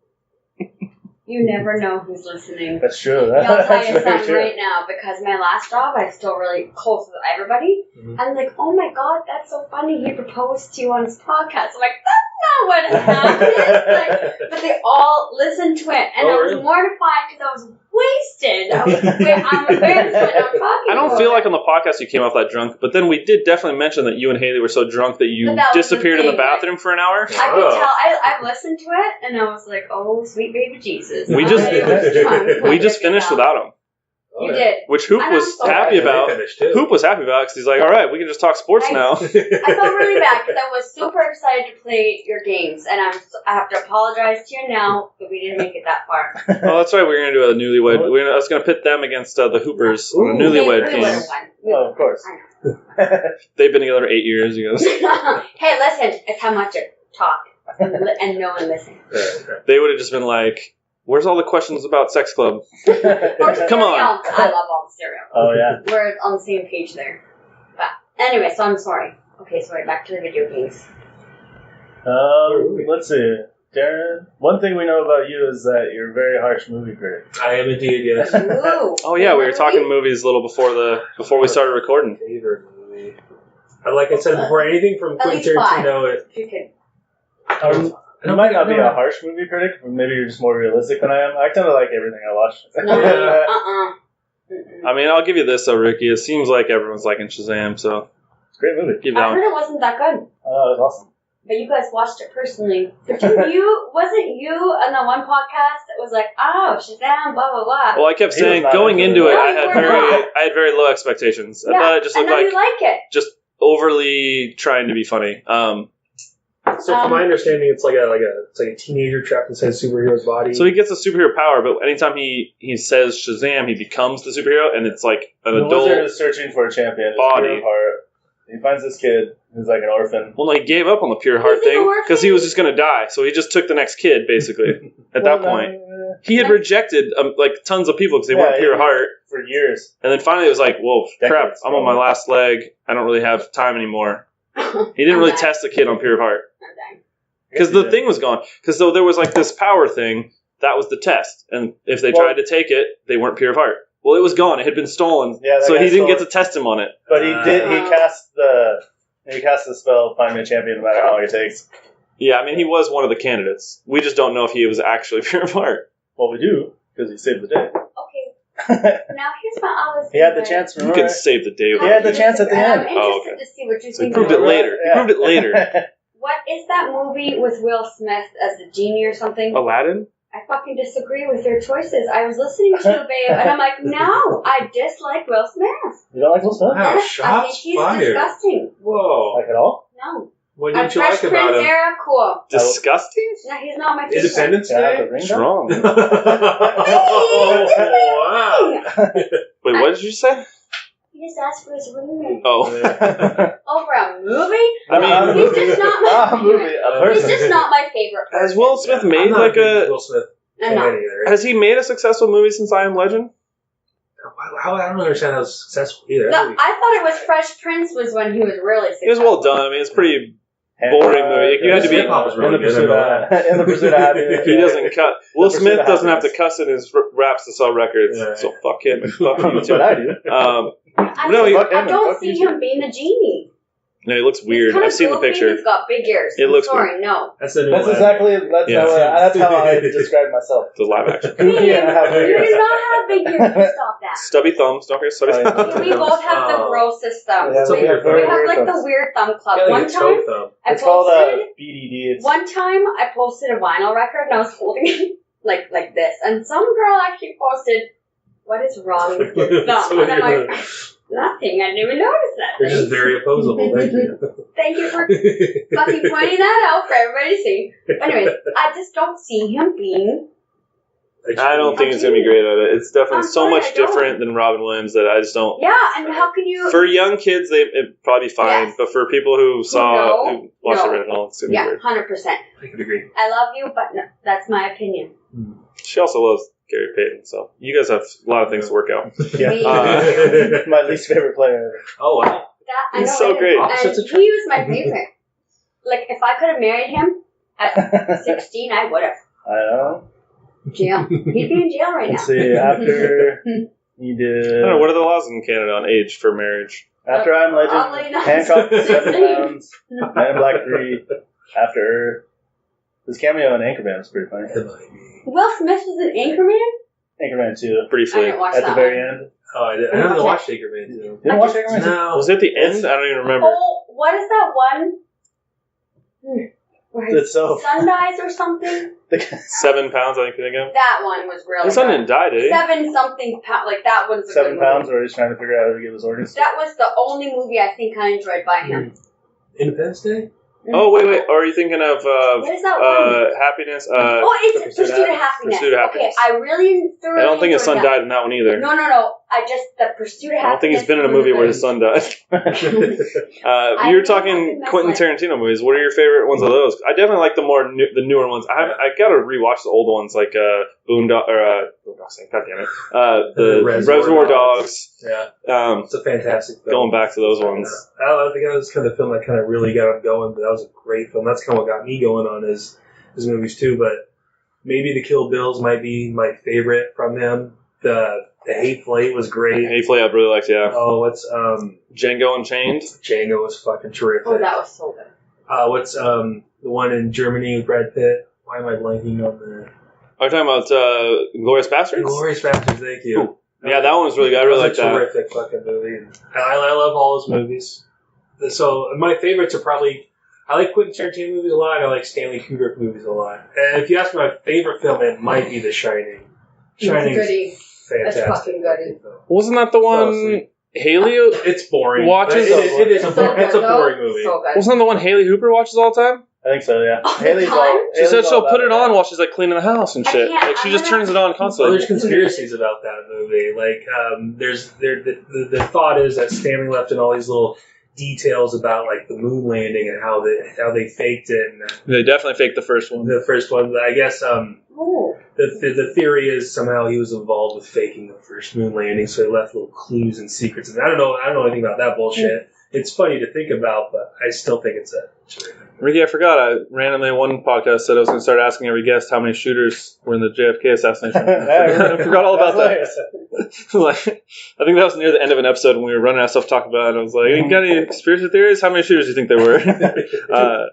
You never know who's listening. That's true. I'll tell you something right now, because my last job, I was still really close with everybody. Mm-hmm. I'm like, oh my God, that's so funny. He proposed to you on his podcast. I'm like, that's not what happened. But they all listened to it. And I was mortified because I was wasted. I'm embarrassed when I'm talking I don't feel like on the podcast you came off that drunk, but then we did definitely mention that you and Haley were so drunk that you disappeared in the bathroom for an hour. I could tell. I've listened to it, and I was like, oh, sweet baby Jesus. We just finished without him. You did. Which Hoop was happy about. Hoop was happy about because he's like, all right, we can just talk sports now. I felt really bad because I was super excited to play your games, and I have to apologize to you now that we didn't make it that far. Oh, that's right. We were going to do a newlywed. I was going to pit them against the Hoopers on a newlywed game. Oh, of course. They've been together 8 years. He goes, hey, listen, it's how much it talk and no one listen. They would have just been like, where's all the questions about Sex Club? Come on. I love all the cereal. Oh, yeah. We're on the same page there. But anyway, so I'm sorry. Okay, so back to the video games. Let's see. Darin, one thing we know about you is that you're a very harsh movie critic. I am indeed, yes. Ooh. Oh, yeah, we were talking movies a little before we started recording. Favorite movie. Like I said before, anything from Quentin Tarantino. You might not be a harsh movie critic, but maybe you're just more realistic than I am. I tend to like everything I watch. I mean, I'll give you this though, Ricky. It seems like everyone's liking Shazam, so great movie. Keep I heard it wasn't that good. Oh, it was awesome. But you guys watched it personally. Wasn't you on the one podcast that was like, oh, Shazam, blah blah blah. Well, I kept saying going into it, I had very low expectations. I thought it just looked like you like it. Just overly trying to be funny. So from my understanding, it's like a teenager trapped inside a superhero's body. So he gets a superhero power, but anytime he says Shazam, he becomes the superhero, and it's like an adult. The wizard is searching for a champion. Body. He finds this kid who's like an orphan. Well, no, he gave up on the pure heart thing because he was just going to die. So he just took the next kid, basically. At that point, he had rejected like tons of people because they weren't pure heart for years. And then finally, it was like, "Whoa, crap! I'm on my last leg. I don't really have time anymore." He didn't really test the kid on pure of heart. Okay. Because the thing was gone. Because so there was like this power thing. That was the test. And if they tried to take it, they weren't pure of heart. Well, it was gone. It had been stolen. Yeah, so he didn't get to test him on it. But he did. He cast the spell "Find Me a Champion" no matter how long it takes. Yeah, I mean, he was one of the candidates. We just don't know if he was actually pure of heart. Well, we do because he saved the day. Okay. Now here's my other thing. He had the chance. You can save the day with He it. had the chance at the end. I'm interested to see what you So he think. proved it about later. He proved it later. What is that movie with Will Smith as the genie or something? Aladdin? I fucking disagree with your choices. I was listening to you, babe, and I'm like, no, I dislike Will Smith. You don't like Will Smith? Wow, Yes, I think shots he's fired. disgusting. Whoa. Like at all? No. What I'm didn't you Fresh like about Prince him? era, cool. Disgusting? No, he's not my favorite. Independence Can I have Day? the ring back? Strong. Oh, wow. Wait, what did you say? He just asked for his ring. Oh. Over a movie? I mean, He's just not my a movie, a He's person. just not my favorite person. has Will Smith I'm made not like big a... Will Smith I'm fan not. either. Has he made a successful movie since I Am Legend? How, I don't understand how successful either. No, I thought it was Fresh Prince was when he was really successful. It was well done. I mean, it's pretty boring movie. You had to be... Hip-hop was really in the good, pursuit I know of in the pursuit of happiness. He doesn't cut. Will The Pursuit Smith of doesn't have to Happiness. cuss in his raps to sell records, Yeah. so fuck him and fuck you That's too. what I do. I, No, fuck him I and don't fuck see you him being the genie. No, he looks weird. He's kinda I've seen the goofy, picture. He's got big ears. It I'm looks sorry, no. That's the new That's one. exactly Yeah. that's how I describe myself. The live action. Goofy You and I have weird do not have big ears. You stop that. Stubby thumbs. Don't forget stubby Oh, yeah. thumbs. We both have the grossest thumbs. Yeah, It's a we weird we thumb. have like the thumbs. weird thumb club. Yeah, like One a toe time, thumb. I It's called posted. BDD. It's One time, I posted a vinyl record and I was holding it like this, and some girl actually posted, "What is wrong with your thumb?" And I'm like, "Nothing. I didn't even notice that." They're just very opposable. Thank you. Thank you for fucking pointing that out for everybody to see. But anyways, I just don't see him being. I don't think he's gonna be great at it. It's definitely I'm so sorry, much I don't. different than Robin Williams that I just don't. Yeah, and how can you? For young kids, it'd probably be fine, Yes. but for people who watched the original, it's gonna be Yeah, weird. 100%. I could agree. I love you, but no, that's my opinion. She also loves Gary Payton, so you guys have a lot of things to work out. yeah. My least favorite player ever. Oh, wow. That, I He's know so it is. great. And Opposites he attract. was my favorite. Like, if I could have married him at 16, I would have. I know. Jail. He'd be in jail right Let's now. see. After he I did. don't know, what are the laws in Canada on age for marriage? After I'm Oddly Legend, enough. Hancock 7 pounds, Man in Black 3. After his cameo in Anchorman was pretty funny. Will Smith was an Anchorman? Anchorman 2 I Briefly. didn't watch at that the very one. end. Oh, I haven't watched Anchorman too. Didn't watch Anchorman 2? No. Was it the end? I don't even remember. Oh, what is that one? Where It's so. Sundice or something? 7 pounds, I think you think of. That one was really His son good. didn't die, did he? 7 something pounds. Like, that was a 7 good pounds movie. where he's trying to figure out how to give his organs. That was the only movie I think I enjoyed by him. Independence Day? Oh, wait. Or are you thinking of What is that one? Happiness? Oh, it's Pursuit of Pursuit of Happiness. Pursuit of Happiness. Okay, I really thoroughly I don't think his son enjoyed that. died in that one either. No. I just, the Pursuit of Happiness. I don't think he's been in a movie where his son died. I You were don't talking think that's Quentin like- Tarantino movies. What are your favorite ones of those? I definitely like the newer ones. I gotta rewatch the old ones like Boondock or Boondocks. God damn it, the Reservoir Dogs. Yeah. Um, It's a fantastic film. going back to those ones. I think that was kind of the film that kind of really got him going, but that was a great film. That's kind of what got me going on his movies too, but maybe the Kill Bills might be my favorite from him. The Hateful Eight was great. Hateful Eight I really liked. Yeah, Oh, what's Django Unchained. Django was fucking terrific. Oh, that was so good. What's the one in Germany with Brad Pitt? Why am I blanking on the Are you talking about Glorious Bastards? Glorious Bastards? Thank you. Ooh. Yeah, that one was really good. I really liked that. Terrific fucking movie. And I love all his movies. So my favorites are probably, I like Quentin Tarantino movies a lot. I like Stanley Kubrick movies a lot. And if you ask me my favorite film, it might be The Shining. Shining Goody. is fantastic. That's fucking goody. Wasn't that the Fell one asleep. Haley? It's boring. Watches but it is So a good, boring though. movie. So good. Wasn't that the one Haley Hooper watches all the time? I think so, yeah. All the Haley's time? all. She said Haley's she'll all put it about on while she's like cleaning the house and I shit. can't- Like she I'm just gonna- turns it on Well, constantly. there's conspiracies about that movie. Like, the thought is that Stanley left in all these little details about like the moon landing and how they faked it. And They definitely faked the first one. the first one, I guess, Oh. the theory is somehow he was involved with faking the first moon landing, so he left little clues and secrets. And I don't know anything about that bullshit. it's funny to think about, but I still think it's a terrific. Ricky, I forgot. I randomly in one podcast said I was going to start asking every guest how many shooters were in the JFK assassination. I forgot all about that. Like, I think that was near the end of an episode when we were running out of stuff to talk about. And I was like, "You got any conspiracy theories? How many shooters do you think there were?"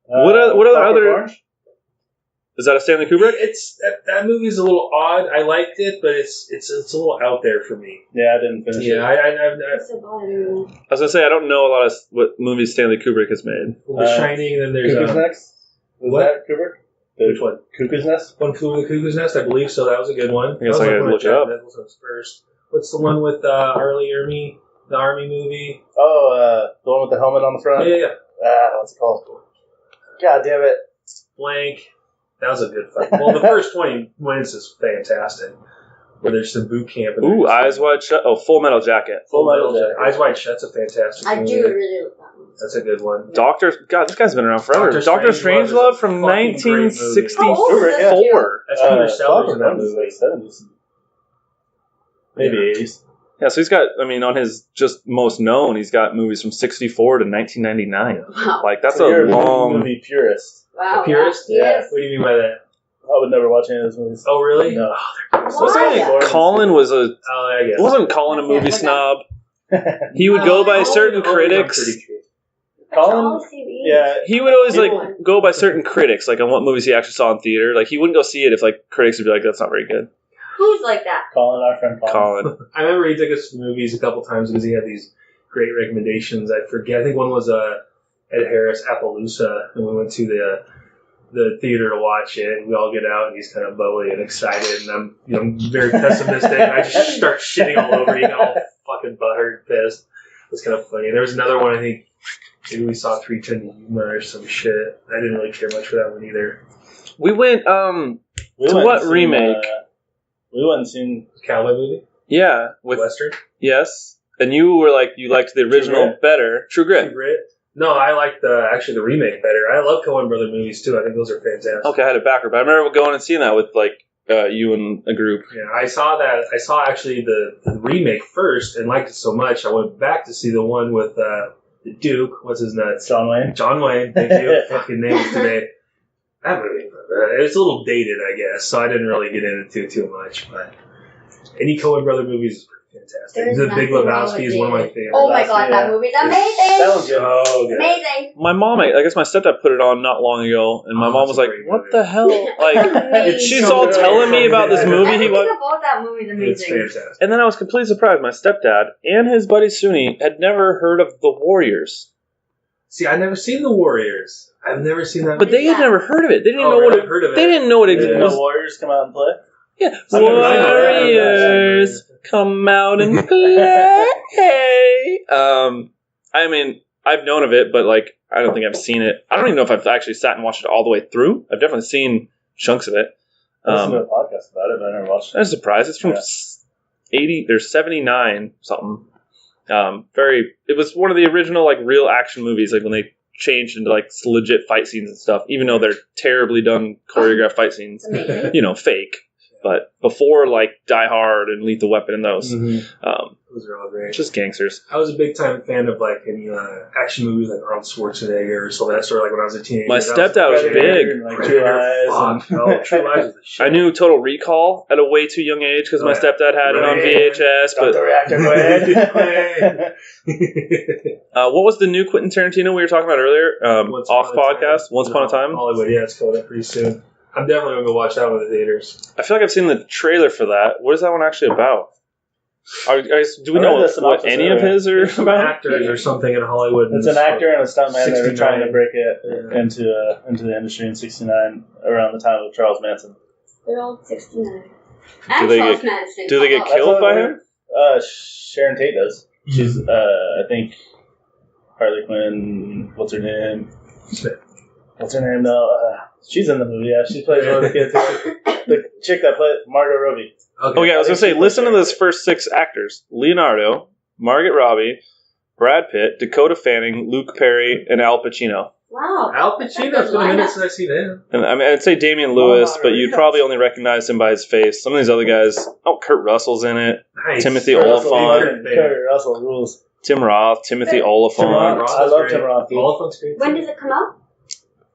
What other? Is that a Stanley Kubrick? It's that movie's a little odd. I liked it, but it's a little out there for me. Yeah, I didn't finish it. Yeah, It's a bother. I was going to say, I don't know a lot of what movies Stanley Kubrick has made. The Shining, and then there's Cuckoo's Nest? Was what? that Kubrick? Which one? Cuckoo's Nest? One Flew Over the Cuckoo's Nest, I believe so. That was a good one. I guess That was I gotta one of look it Jack up. Nicholson's first. What's the one with Arlie Ermey, the Army movie? Oh, the one with the helmet on the front? Yeah. What's it called? God damn it. Blank. That was a good fight. Well, the first 20 minutes is fantastic. Where there's some boot camp. And Ooh, Eyes Wide Shut. Oh, Full Metal Jacket. Full Metal Jacket. Eyes Wide Shut's a fantastic I movie. do really love that one. That's a good one. God, this guy's been around forever. Dr. Strangelove from How old is that 1964. That's Peter Sellers in that Falcon movie. like 70s. Maybe 80s. Yeah, so he's got, I mean, on his just most known, he's got movies from 64 to 1999. Wow. Like, that's So a you're long... movie purist. Wow. Purist? Yes. What do you mean by that? I would never watch any of those movies. Oh, really? No. Why? Colin was a... Oh, I guess. Wasn't Colin a movie Okay. snob? He would go by certain Colin was critics. pretty true. Colin? Yeah. He would always, like, People- go by certain critics, like, on what movies he actually saw in theater. Like, he wouldn't go see it if, like, critics would be like, that's not very good. Who's like that? Colin, our friend Colin. Colin. I remember he took us to movies a couple times because he had these great recommendations. I forget. I think one was Ed Harris Appaloosa, and we went to the theater to watch it. And we all get out, and he's kind of bubbly and excited, and I'm very pessimistic. And I just start shitting all over. He got all fucking butthurt, pissed. It was kind of funny. And there was another one. I think maybe we saw 310 Yuma or some shit. I didn't really care much for that one either. We went, We to went what and seen, remake? we went and seen... Cowboy movie, Yeah, with... Western, Yes. And you were like, you liked the original Grit? better. True Grit. Grit. No, I like the remake better. I love Coen Brother movies too. I think those are fantastic. Okay, I had it backward, but I remember going and seeing that with, like, you and a group. Yeah, I saw that. I saw actually the remake first and liked it so much. I went back to see the one with the Duke. What's his nuts? John Wayne. John Wayne. Thank you. Fucking names today. That movie, it's a little dated, I guess. So I didn't really get into it too much. But any Coen Brother movies is pretty fantastic. There's The Big nothing wrong Lebowski with is one of my it. favorites. Oh my god, that Yeah. movie's That amazing! was good. Oh, good. Amazing! My mom, I guess my stepdad put it on not long ago, and my Oh, mom that's was a like, great "What movie. the hell?" Like, Amazing. she's so all good. telling me about this movie he Everything was. about that movie is It's amazing. fantastic. And then I was completely surprised. My stepdad and his buddy Suni had never heard of The Warriors, See, I've never seen The Warriors. I've never seen that but movie. they had never heard of it. They didn't Oh, know what really? it. Heard of it. They didn't know what it Did was. the Warriors come out and play? Yeah, I never heard of that. Warriors come out and play. I mean, I've known of it, but like, I don't think I've seen it. I don't even know if I've actually sat and watched it all the way through. I've definitely seen chunks of it. I listened to a podcast about it, but I never watched it. I'm surprised. It's from Yeah. 80. There's 79 something. It was one of the original like real action movies. Like when they changed into like legit fight scenes and stuff. Even though they're terribly done choreographed fight scenes, Amazing. fake. But before like Die Hard and Lethal Weapon and those, Those are all great. just gangsters. I was a big time fan of like any action movies like Arnold Schwarzenegger or Sylvester. Like when I was a teenager. My That stepdad was Predator big. and, like, True Eyes. Fuck, no, True Eyes is the shit. I knew Total Recall at a way too young age because my Oh, yeah. stepdad had it on Right. VHS. Stop the But reactor, go ahead. what was the new Quentin Tarantino we were talking about earlier? Once Off Upon a Time. podcast, Once Upon a Time. Hollywood, yeah, it's coming up pretty soon. I'm definitely gonna go watch that one in the theaters. I feel like I've seen the trailer for that. What is that one actually about? Do we I read know the what synopsis any of earlier. his are There's some about? actors or something in Hollywood. It's an actor and a stuntman that were trying to 69. break it Yeah. into the industry in '69 around the time of Charles Manson. Good old 69. Do they get killed by him? Sharon Tate does. She's I think Harley Quinn. What's her name? What's her name though? She's in the movie. Yeah, she plays one of the kids. The chick that played Margot Robbie. Okay. Oh yeah, I was I gonna think say, she listen to plays those first 6 actors: Leonardo, Margaret Robbie, Brad Pitt, Dakota Fanning, Luke Perry, and Al Pacino. Wow. Al Pacino. It's been a minute since I've seen him. And I mean, I'd say Damian Lewis, but you'd probably only recognize him by his face. Some of these other guys, Kurt Russell's in it. Nice. Timothy Kurt Russell, Oliphant. big fan. Kurt Russell rules. Tim Roth, Timothy Tim Oliphant, Roth. I love Tim Roth. Oliphant's great. When does it come out?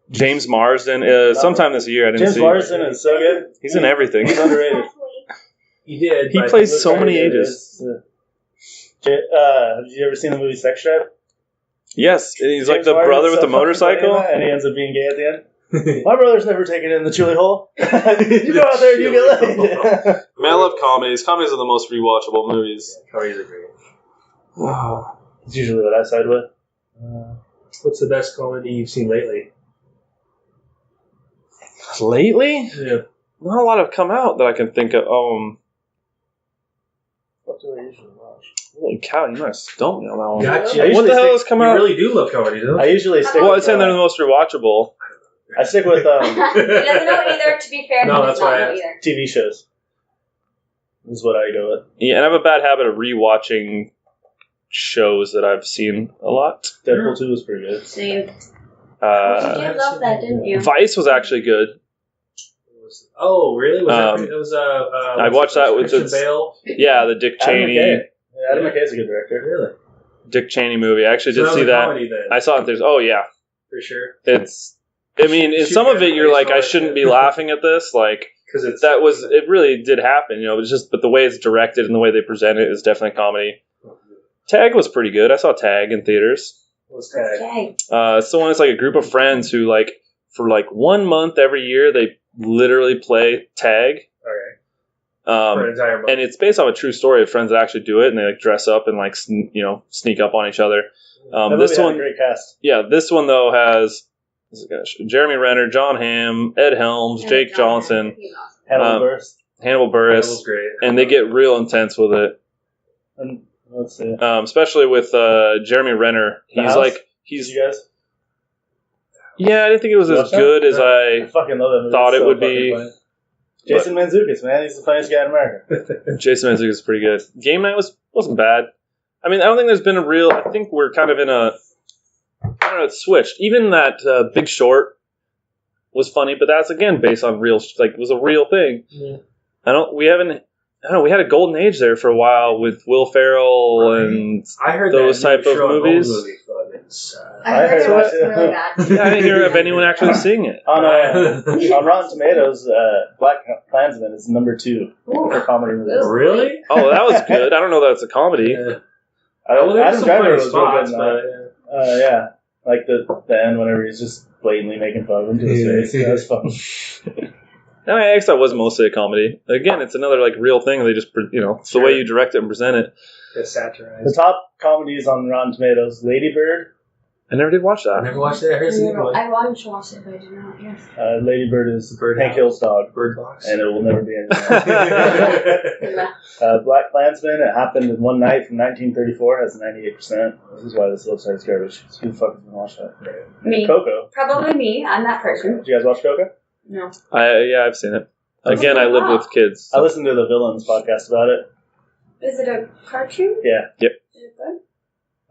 James Marsden. Sometime this year. I didn't James see. Marsden is so good. He's in everything. He's underrated. He did. He but plays was so many very good. ages. Have you ever seen the movie Sex Trap? Yes, and he's like James the Marsden's brother with so the fucking motorcycle. funny, and he ends up being gay at the end. My brother's never taken it in the chili hole. You go out there and you get laid. Man, I love comedies. Comedies are the most rewatchable movies. Comedies are great. It's usually what I side with. What's the best comedy you've seen lately? Lately, Yeah. not a lot have come out that I can think of. What do I usually watch? Holy cow, you might have stumped me on that one. Gotcha. What the hell has come you out? really do love comedy, don't I you? usually stick Well, with... I'd say they're the most rewatchable. I stick with He doesn't know either, to be fair. No, he does that's not why I know asked. either. TV shows. Is what I go with. Yeah, and I have a bad habit of rewatching shows that I've seen a lot. Deadpool 2 was pretty good. So you Uh, did love that, didn't you? Vice was actually good. Oh, really? Was Um, that? It was I watched that with Christian its- Bale. Yeah, the Dick Adam Cheney McKay. Yeah, Adam McKay's a good director. Really? Dick Cheney movie. I actually So did was see a that. comedy then, I saw it. There's yeah, for sure. it's. I mean, in some of it, you're like, I shouldn't be laughing at this. Like Because it's it really did happen. You know, it's just, but the way it's directed and the way they present it is definitely comedy. Tag was pretty good. I saw Tag in theaters. was tag. Okay. It's the one that's like a group of friends who like for like 1 month every year they literally play tag. Okay. For an entire month. And it's based on a true story of friends that actually do it, and they like dress up and like sneak up on each other. That This movie had one, a great cast. yeah, this one though has Jeremy Renner, John Hamm, Ed Helms, Jake Johnson, Hannibal Um, Buress. Hannibal That was Buress, great. and they get real intense with it. And let's see. Especially with Jeremy Renner. The He's House? like Did he's you guys? yeah, I didn't think it was You as watched that? good as I I fucking love that movie. thought It's it so would fucking be. funny. Jason Mantzoukas, man, he's the funniest guy in America. Jason Mantzoukas is pretty good. Game Night wasn't bad. I mean, I don't think there's been a real. I think we're kind of in a. I don't know. It's switched. Even that Big Short was funny, but that's again based on real. Like, was a real thing. Yeah. We haven't. I don't know. We had a golden age there for a while with Will Ferrell and. I heard those that type of movies. I I heard heard it was it. really bad. I didn't hear of anyone actually seeing it. On Rotten Tomatoes, Black Klansman is number 2 for comedy movies. Really? Oh, that was good. I don't know that it's a comedy. Yeah. Well, there's Adam some Driver funny was real good spots, in but that. Yeah, like the end whenever he's just blatantly making fun of him to his face. That was fun. No, I guess that was mostly a comedy. Again, it's another like real thing. They just it's the way you direct it and present it. it's satirized. The top comedies on Rotten Tomatoes: Lady Bird. I never did watch I that. never watched it. I heard some I wanted to watch it, but I did not. Yes. Lady Bird is Bird Hank House. Hill's dog, Bird Box. and it will never be anything. Black Klansman. It happened in one night from 1934. Has 98%. This is why this website is garbage. Who the fuck is gonna watch that? Me. Coco. Probably me. I'm that person. Did you guys watch Coco? No. I've seen it. Again, I lived with kids. I listened to the Villains podcast about it. Is it a cartoon? Yeah. Yep. Is it good?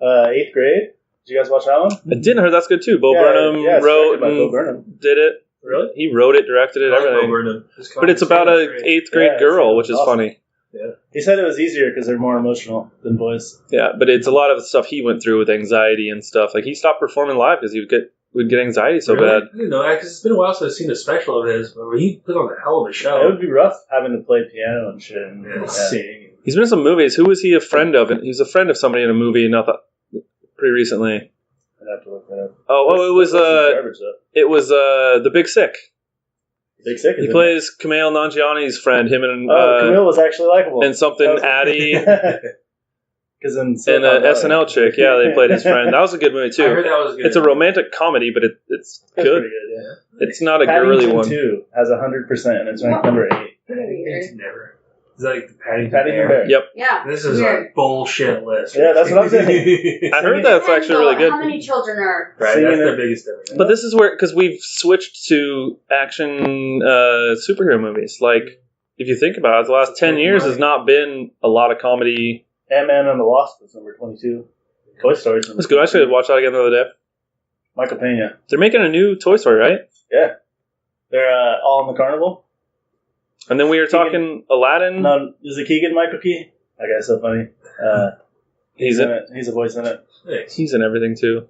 8th grade. Did you guys watch that one? I didn't hear that's good too. Bo Yeah, Burnham yeah, it's wrote directed by Bo and Burnham. did it. Really? He wrote it, directed it, everything. But it's about a 8th grade Yeah, girl, it's which is awesome. funny. He said it was easier because they're more emotional than boys. Yeah, but it's a lot of the stuff he went through with anxiety and stuff. Like he stopped performing live because he would get anxiety so bad. I didn't know that because it's been a while since I've seen a special of his, but he put on a hell of a It show. would be rough having to play piano and shit. And, Yeah, sing. He's been in some movies. Who was he a friend of? He was a friend of somebody in a movie. Not that pretty recently. I'd have to look that up. It was Garbage, though. The Big Sick. Big Sick. He plays Kumail Nanjiani's friend. Him and Camille was actually likable. and something Addie Because in and Silicon an Valley. SNL chick. Yeah, they played his friend. That was a good movie I heard too. that was good. It's a romantic comedy, but it's That's good. pretty good, yeah. It's not a girly Paddington one. 2 has 100% and it's ranked number 8. Paddington Never. Is that like the Paddington Paddington Bear? Bear. Yep. Yeah. This is Weird. a bullshit list. Yeah, that's what I'm saying. I heard that's actually really good. How many children are? Right, Singing that's it. their biggest thing. But this is where, because we've switched to action superhero movies. Like, if you think about it, the last 10 years has not been a lot of comedy. Ant-Man and the Wasp was number 22. Toy Story's number That's good. I should watch that again the other day. Michael Pena. They're making a new Toy Story, right? Yeah. They're all in the carnival. And then we were talking Aladdin. No, is it Keegan Michael Key? That guy's so funny. He's in it. He's a voice in it. Thanks. He's in everything too.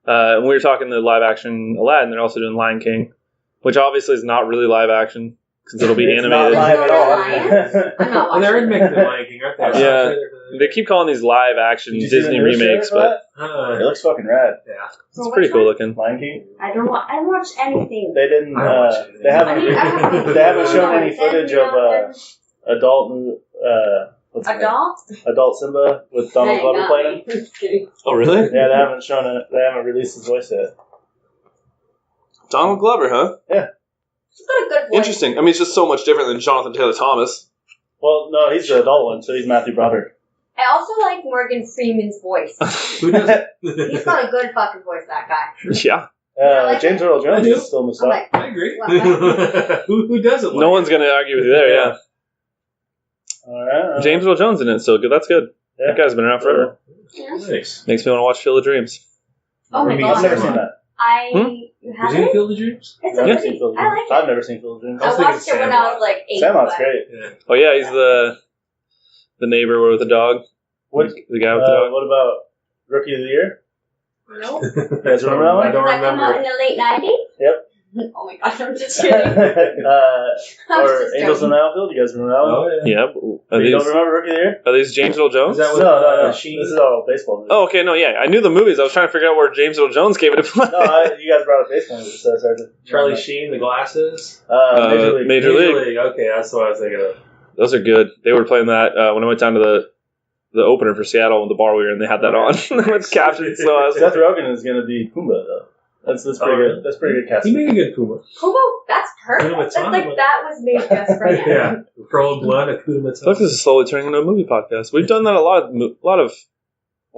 When we were talking the live action Aladdin, they're also doing Lion King, which obviously is not really live action because it'll be It's animated. not live at all. I'm not And they're watching. making the Lion King, aren't they? Yeah. They keep calling these live action Did you see the Disney news trailer remakes, for but that? It looks fucking rad. yeah. it's pretty cool looking. Lion King. I don't watch anything. They didn't. I don't watch it. They haven't. I haven't- They haven't shown any Send footage me of nothing. adult. What's his name? Adult? Adult Simba with Donald Hey, Glover not playing him. me. Just kidding. Oh, really? Yeah, they haven't shown it. They haven't released his voice yet. Donald Glover, huh? He's got a good voice. Interesting. I mean, it's just so much different than Jonathan Taylor Thomas. Well, no, he's the adult one, so he's Matthew Broderick. I also like Morgan Freeman's voice. Who doesn't? He's got a good fucking voice, that guy. Yeah. like James Earl Jones I do. is still messed I'm up. like, I agree. What? Who doesn't? No one's going to argue with you there, yeah. All right. James Earl Jones in it, so good. That's good. Yeah. That guy's been around forever. Yeah. Nice. Makes me want to watch Field of Dreams. Oh my I've god. never seen that. You Has he haven't? Field of Dreams? It's I've a never movie. seen Field of I Dreams. like it. I've never seen Field of Dreams. I was I thinking watched it when I was like 8. Sandlot's but- great. Yeah. Oh, yeah, he's the neighbor with the dog. What, The guy with the dog. what about Rookie of the Year? No. You guys remember that one? I don't Did that come out in remember. the late 90s? Yep. Oh my gosh, I'm just kidding. I was Or just Angels in joking. the Outfield? You guys remember that one? Oh yeah. Yeah. Are You don't these, remember Rookie of the Year? are these James Earl Jones? Is that what- No. Sheen? This is all baseball movies. Oh, okay, no, yeah. I knew the movies. I was trying to figure out where James Earl Jones came into play. No, you guys brought up baseball movies, so I started. Charlie Sheen, the glasses. Major League. Major League. Okay, that's what I was thinking of. Those are good. They were playing that when I went down to the opener for Seattle with the bar we were in. They had that on. It's captured. So I was Seth Rogen is going to be Pumbaa, though. That's pretty good. That's pretty good He casting. made a good Puma. Kubo, that's perfect. Kubo That's Matata. like, that was made just for him. Yeah. Pearl Blood, Akuta I feel like this is slowly turning into a movie podcast. We've done that a lot of Well, you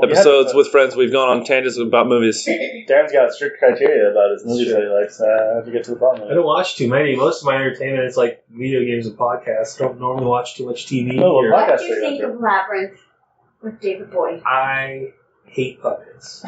episodes have to- with friends. We've gone on tangents about movies. Darren's got strict criteria about his movies that he likes. I have to get to the bottom of I it. don't watch too many. Most of my entertainment is like video games and podcasts. I don't normally watch too much TV. Oh, well, or- What podcast do you are think you of Labyrinth with David Bowie? I hate puppets.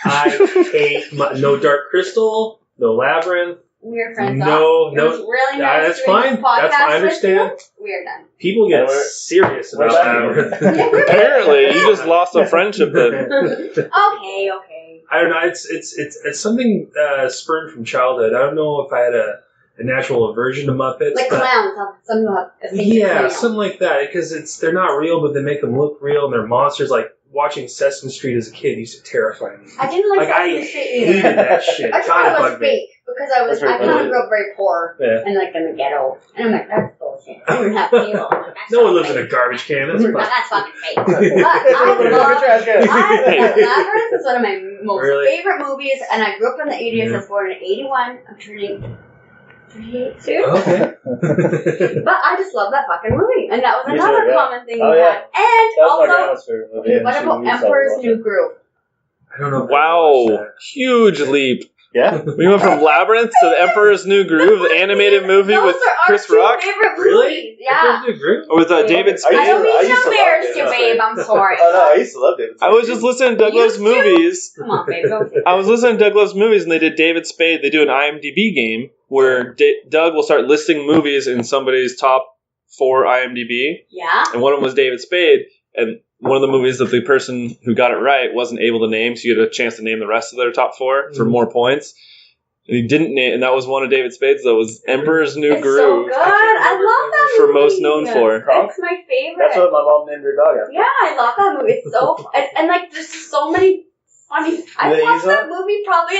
I hate no Dark Crystal, no Labyrinth. We're friends. No, off. It no. was really Yeah, nice that's doing fine. this podcast That's fine. I with understand. you. We're done. People get Yeah, we're- serious we're about back Labyrinth. Apparently, you just lost a friendship then. Okay. I don't know. It's something spurned from childhood. I don't know if I had a natural aversion to Muppets. Like but clowns. Some have a thing yeah, to clown. something like that. Because they're not real, but they make them look real, and they're monsters. Like watching Sesame Street as a kid used to terrify me. I didn't like I Sesame Street hated either. that shit. I Kind thought of it was bugged me. fake because I That's very kind of funny. grew up very poor Yeah. and like in the ghetto, and I'm like, that's bullshit. I don't even have cable. I'm like, that's No one not lives in a fake. garbage can. That's fine. That's fucking fake. But Labyrinth is one of my most Really? favorite movies, and I grew up in the 80s. I was born in 81. I'm turning 38 soon. Okay. But I just love that fucking movie, and that was Me too, another yeah. common thing Oh, we yeah. had. And That was my also, grandma's favorite movie. and what she about used to Emperor's watch New it. Groove? I don't know. If I Wow, watched huge leap. Yeah? We went from Labyrinth to The Emperor's New Groove, the animated movie Those with are our Chris two Rock, favorite Really? movies. that. Yeah. Emperor's New Groove? with David I Spade. I don't mean used to to love embarrass you, David babe. Spade. I'm sorry. Oh, no, I used to love David I was just listening to Doug You Love's too? movies. Come on, babe. Don't I was listening to Doug Love's movies, and they did David Spade. They do an IMDb game where Doug will start listing movies in somebody's top 4 IMDb, Yeah. and one of them was David Spade, and one of the movies that the person who got it right wasn't able to name, so you had a chance to name the rest of their top 4 for more points. And he didn't name, and that was one of David Spade's, though, was Emperor's New It's so Groove. good. I love that For movie. most known for. Kronk? It's my favorite. That's what my mom named her dog after. Yeah, I love that movie. It's so and like there's so many funny. I've They watched use that movie probably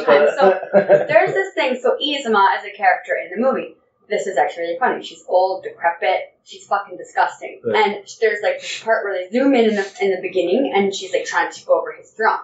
1,000 times. So there's this thing. So Yzma is a character in the movie. This is actually really funny. She's old, decrepit. She's fucking disgusting. Yeah. And there's like this part where they zoom in the beginning, and she's like trying to take over his throne.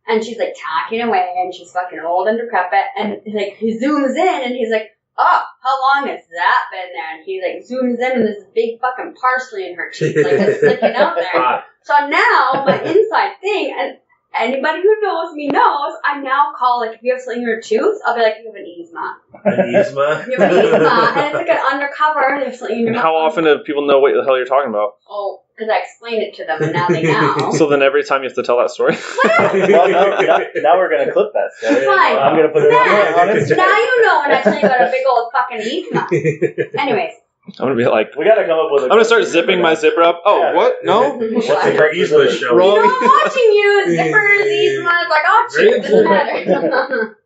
And she's like talking away, and she's fucking old and decrepit. And like he zooms in, and he's like, "Oh, how long has that been there?" And he like zooms in, and there's this big fucking parsley in her cheek, like it's sticking out there. Ah, So now my inside thing, and anybody who knows me knows, I now call like if you have something in your tooth, I'll be like, "You have an Yzma." an Yzma. You have an Yzma, and it's like an undercover. And there's something in your And how mouth. often do people know what the hell you're talking about? Oh, because I explained it to them, and now they know. So then every time you have to tell that story? Well, now we're going to clip that story. Fine. I'm going to put it on Now Instagram. you know when I tell you about a big old fucking Yzma. Anyways, I'm gonna be like, We gotta come up with. I'm gonna start zipping my zipper up. Oh, Yeah. what? No. What's the correct English show? Wrong. No, I'm watching you. Zippers, these ones. Like, oh, shoot, it doesn't matter.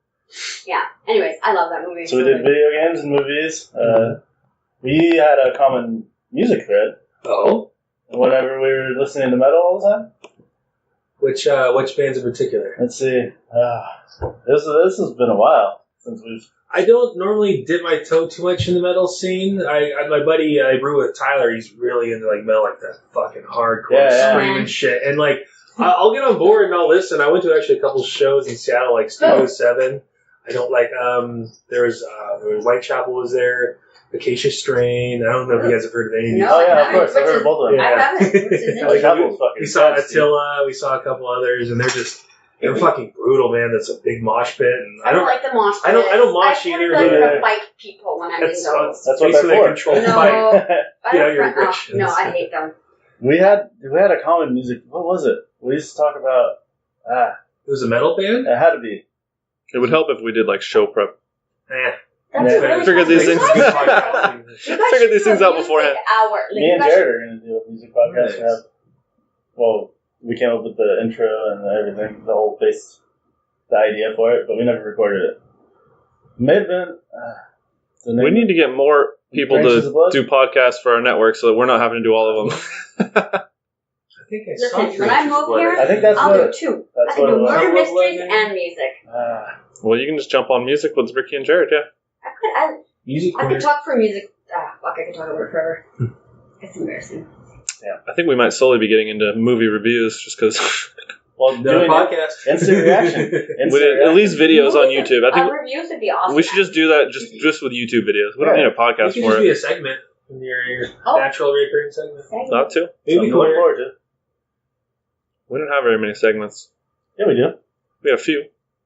Yeah. Anyways, I love that movie. So we did video games and movies. We had a common music thread. Oh, Whenever we were listening to metal all the time. which bands in particular? Let's see. This has been a while since we've. I don't normally dip my toe too much in the metal scene. My buddy, I brew with Tyler. He's really into like metal, like that fucking hardcore screaming shit. And like, I'll get on board and I'll listen. I went to actually a couple shows in Seattle, like Studio 7. I don't like. There was Whitechapel was there. Acacia Strain. I don't know if you guys have heard of any of these. No, Oh yeah, I of course. I've heard of both of them. I haven't. Which is Like, that was fucking We saw nuts, dude. Attila. We saw a couple others, and they're fucking brutal, man. That's a big mosh pit, and I don't like the mosh. I don't mosh I either, I but- like to fight people when I'm in That's those. That's what basically they're a for. controlled No. fight. I Yeah, don't you're front- rich. no, I hate them. we had a common music. What was it? We used to talk about. It was a metal band. It had to be. It would help if we did like show prep. That's Yeah. a really Figured these fun- things- You guys Figured should these do things a out music beforehand. Hour. Like, Me you and guys Jared are going to do a music podcast. Nice. We have, well, we came up with the intro and everything, the whole base, the idea for it, but we never recorded it. May have been. We need to get more people Branches to of Blood? do podcasts for our network so that we're not having to do all of them. I think I saw Listen, when I move here, I think that's I'll what. do two. That's I can what it do was. murder What was mysteries it? and music. Well, you can just jump on music with Ricky and Jared, yeah. Music I corner. could talk for music. Fuck, I could talk about it forever. It's embarrassing. I think we might slowly be getting into movie reviews just because Well, Another doing podcast. instant reaction. Instant at least videos on YouTube. I think reviews would be awesome. we should just do that just with YouTube videos. We don't need a It podcast could for just be it. a segment. Your Oh. natural recurring segment. Not to. Maybe Something to look forward to. We don't have very many segments. Yeah, we do. We have a few.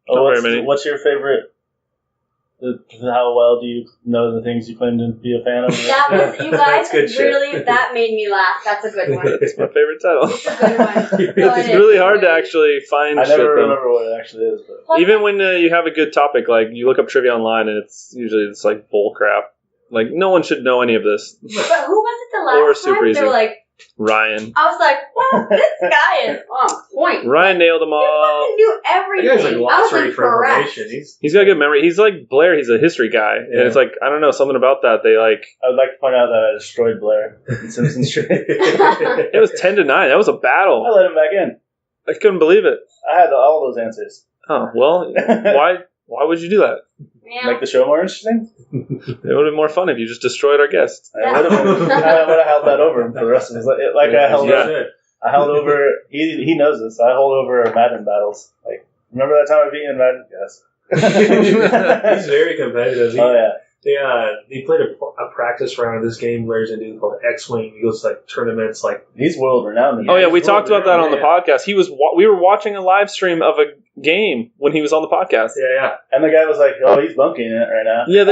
Oh, Not very many. what's your favorite? How well do you know the things you claim to be a fan of? That was, you guys, That's good shit. really, that made me laugh. That's a good one. It's my favorite title. It's a good one. Go It's ahead. really hard to actually find I shit never though. remember what it actually is, but Plus, Even when you have a good topic, like you look up trivia online and it's usually like bull crap. Like no one should know any of this. but who was it the last Or time? super They easy. were like, Ryan. I was like, well, this guy is on point. Ryan nailed them He all. fucking knew That everything. guy's like I was glossary like, for correct. information. He's got good memory. He's like Blair. He's a history guy, and Yeah. it's like I don't know something about that. They like I would like to point out that I destroyed Blair in Simpsons Street. it was 10-9. That was a I battle. let him back in. I couldn't believe it. I had all those answers. Oh well, why would you do that? Yeah. Make the show more interesting. It would have been more fun if you just destroyed our guests. I would have held that over him for the rest of his life. Like I held Yeah. I held over. He knows this. I hold over Madden battles. Like, remember that time I beat you in Madden? Yes. He's very competitive. Oh yeah. They played a practice round of this game Blair's in doing called X-Wing. He goes to like tournaments like He's world renowned. Oh yeah, we he's talked about that on the yeah. podcast. We were watching a live stream of a game when he was on the podcast. yeah. And the guy was like, "Oh, he's bunking it right now." Yeah,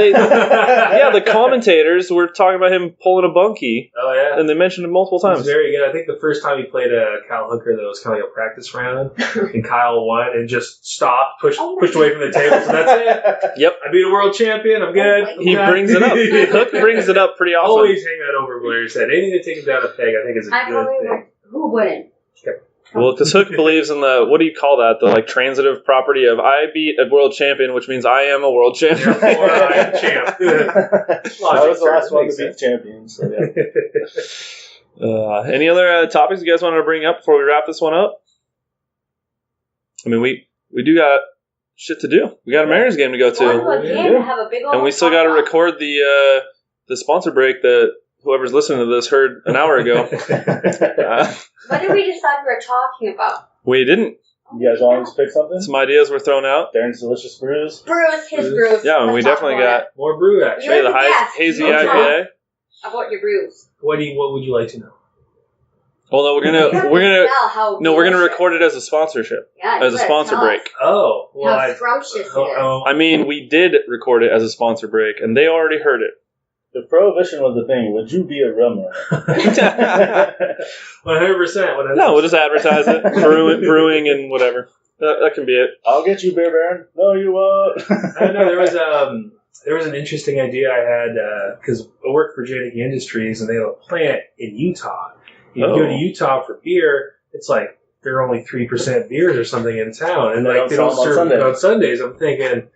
the commentators were talking about him pulling a bunkie, Oh yeah. and they mentioned it multiple He's times. very good. I think the first time he played Kyle Hooker, that was kind of like a practice round, and Kyle won and just stopped, pushed away from the table. So that's it. Yep, I beat a world champion. I'm good. Oh, he brings it up. Hook brings it up pretty often. Always hang that over Blair's head. Anything to take him down a peg, I think, is a I good probably thing. would. Who wouldn't? Well, because Hook believes in the, what do you call that? The like transitive property of I beat a world champion, which means I am a world champion. Therefore, I am champ. I was the last one to Makes beat sense. champions. So yeah. Any other topics you guys wanted to bring up before we wrap this one up? I mean, we do got shit to do. We got a Mariners game to go Go to to, a game and have a big old and we still got to pop-up. record the sponsor break that whoever's listening to this heard an hour ago. What did we decide we were talking about? We didn't. You guys want to pick something? Some ideas were thrown out. Darren's delicious brews. Brews, his brews. Yeah, and we Let's talk definitely about got More brew action. the Yes, hazy you IPA. talk about your brews. What would you like to know? Well, no, You have to tell how we're gonna delicious. record it as a sponsorship, Yeah, as you a better sponsor tell break. us Oh, well, How scrumptious it is. I mean, we did record it as a sponsor break, and they already heard it. If prohibition was the thing, would you be a rum runner? 100%. No, we'll just advertise it, brewing and whatever. That can be it. I'll get you, Beer Baron. No, you won't. I don't know. There was There was an interesting idea I had because I work for JDG Industries and they have a plant in Utah. You go to Utah for beer, it's like there are only 3% beers or something in town, and like they don't serve it on Sundays. I'm thinking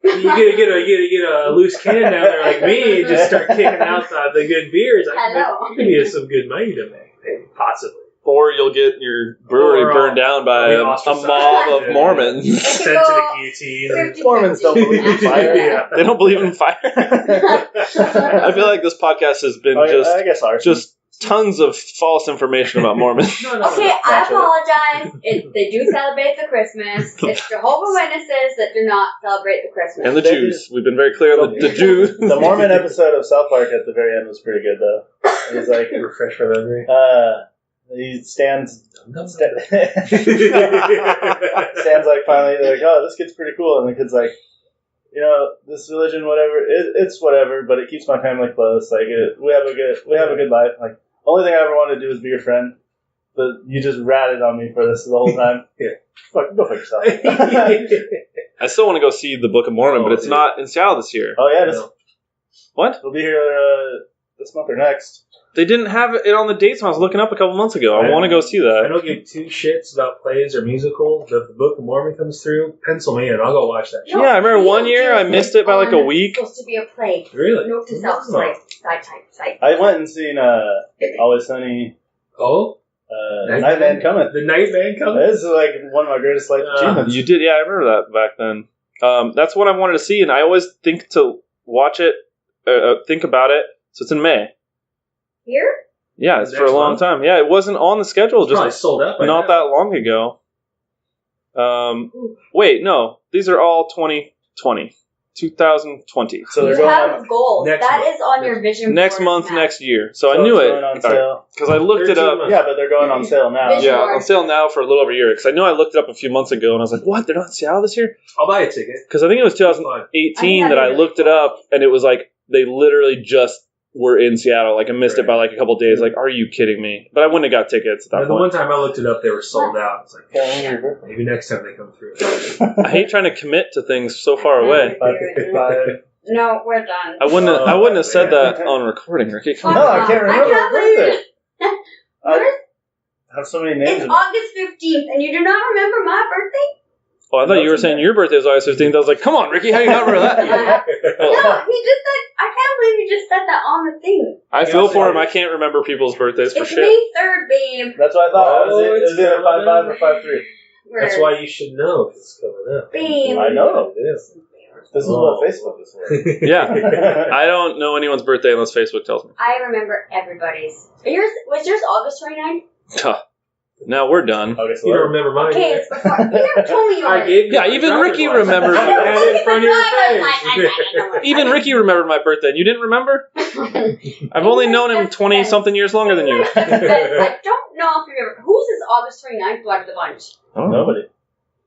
you get a loose cannon down there like me and just start kicking out the good beers. I can be some good money to make, maybe, possibly. Or you'll get your brewery burned down by a mob of Mormons. Sent to the guillotine. Mormons don't believe in fire. Yeah. They don't believe in fire. I feel like this podcast has been just tons of false information about Mormons. Okay, I apologize. They do celebrate the Christmas. It's Jehovah's Witnesses that do not celebrate the Christmas. And the Jews. We've been very clear on the Jews. The Mormon episode of South Park at the very end was pretty good, though. It was like, refresh my memory. He stands like finally like, oh, this kid's pretty cool, and the kid's like, you know, this religion, whatever, it's whatever, but it keeps my family close. Like, we have a good life. Like, only thing I ever wanted to do is be your friend, but you just ratted on me for this the whole time. Yeah, go fuck yourself. I still want to go see the Book of Mormon, but it's not in Seattle this year. Oh yeah, what? We'll be here this month or next. They didn't have it on the dates when I was looking up a couple months ago. I want to go see that. I don't give two shits about plays or musicals, but if the Book of Mormon comes through, pencil me in. I'll go watch that shit. Yeah, I remember one year I missed it by like a week. It's supposed to be a play. Really? Note to self, site. I went and seen Always Sunny. Oh? Night Man Cometh. The Night Man Cometh? This is like one of my greatest life achievements. You did, yeah, I remember that back then. That's what I wanted to see, and I always think to watch it, think about it. So it's in May. Here? Yeah, it's for a long time. Yeah, it wasn't on the schedule just probably sold out by not that long ago. Wait, no. These are all 2020. 2020. So they're you have goals. That is on your vision next board month, now. next year. So I knew it. Because I looked it up. Yeah, but they're going on sale now. Vision Yeah, board. on sale now for a little over a year. Because I know I looked it up a few months ago and I was like, what? They're not in Seattle this year? I'll buy a ticket. Because I think it was 2018 that I looked it up and it was like, they literally just were in Seattle. Like I missed it by like a couple days. Like, are you kidding me? But I wouldn't have got tickets at that The point. one time I looked it up, they were sold out. It's like, maybe next time they come through. I hate trying to commit to things so far away. No, we're done. I wouldn't have said that on recording, Ricky. Come on. No, I can't remember. I can't believe I have so many names. It's August 15th, and you do not remember my birthday? Oh, I thought you were saying your birthday was August 15th. I was like, come on, Ricky, how do you not remember that? No, he just said, I can't believe he just said that on the thing. I feel for him. I can't remember people's birthdays for It's shit. May 3rd, babe. That's what I thought. Oh, it was either 5-5 or 5-3. That's why you should know if it's coming up. Babe. I know. It is. This is what Facebook is for. Yeah. I don't know anyone's birthday unless Facebook tells me. I remember everybody's. Was yours August 29th? Now we're done. August You don't remember mine. Okay, it's before. You never told me yours. I gave you Yeah, even Ricky remembered. You had it in front of your face. Even Ricky remembered my birthday, and you didn't remember? I've only known him 20-something years longer than you. I don't know if you remember. Whose is August 29th out of the bunch? Nobody.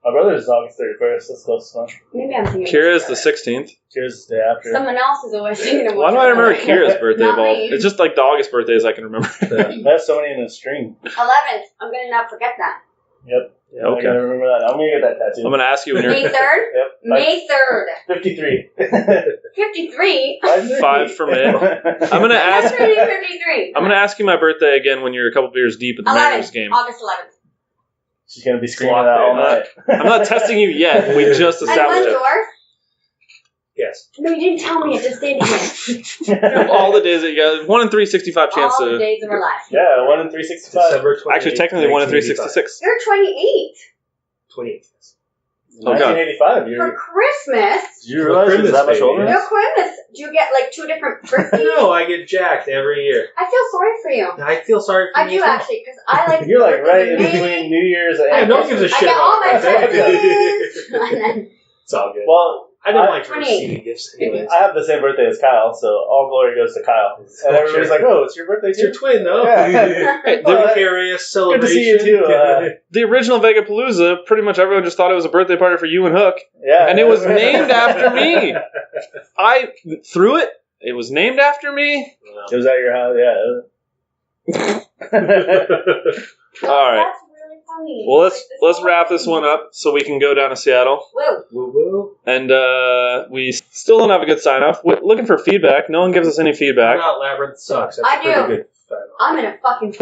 My brother's is August 31st. That's close to one. Maybe I'm thinking. Kira's the 16th. Kira's the day after. Someone else is always thinking of Why do I remember Kira's birthday of Not all? me. It's just like the August birthdays I can remember. I have so many in a string. 11th. I'm going to not forget that. Yep. Yeah, I'm okay. going to remember that. I'm going to get that tattoo. I'm going to ask you when May you're 3rd? Yep. May 3rd. 53. 53? 5 for me. I'm going to ask. That's really 53. I'm going to ask you my birthday again when you're a couple beers deep at the Mariners 11th. game. August 11th. She's going to be screaming that all night. I'm not testing you yet. We just And established when's it. yours? Yes. No, you didn't tell me. It just stayed here. All the days that you got 1 in 365 chance All the to. days of our lives. Yeah, 1 in 365. December 28th. Actually, technically 1 in 366. You're 28. 28th. Oh, God. 1985. For Christmas. Did you realize it was that much older? No Christmas. Do you get like 2 different birthdays? No, I get jacked every year. I feel sorry for you. I feel sorry for I you. do actually, because I like. You're like right in May. between New Year's and Hey, no one gives a I shit get all my about birthdays. that. And then It's all good. Well, I don't I- like 28. receiving gifts anyways. I have the same birthday as Kyle, so all glory goes to Kyle. And everybody's like, "Oh, it's your birthday It's too." your twin, though. Yeah. Hey, Well, Vicarious Good to celebration. see you too. The original Vegapalooza, pretty much everyone just thought it was a birthday party for you and Hook. Yeah, And it was named after me. I threw it. It was named after me. It was at your house, yeah. All right. That's really funny. Well, Like, this let's whole wrap this thing. one up so we can go down to Seattle. Woo. Woo woo. And we still don't have a good sign off. We're looking for feedback. No one gives us any feedback. Out Labyrinth sucks. That's I a pretty do. good I'm in a fucking.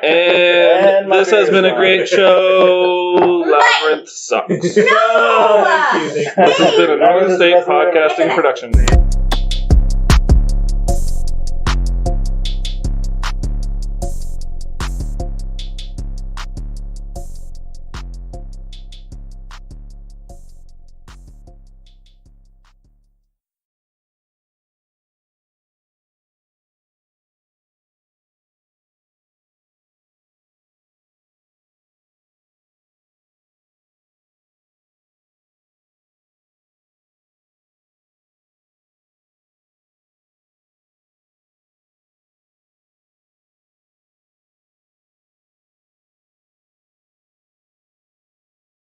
And my this has been a beer's great show. Labyrinth sucks. No! Thank you. This has been a Northern State podcasting production.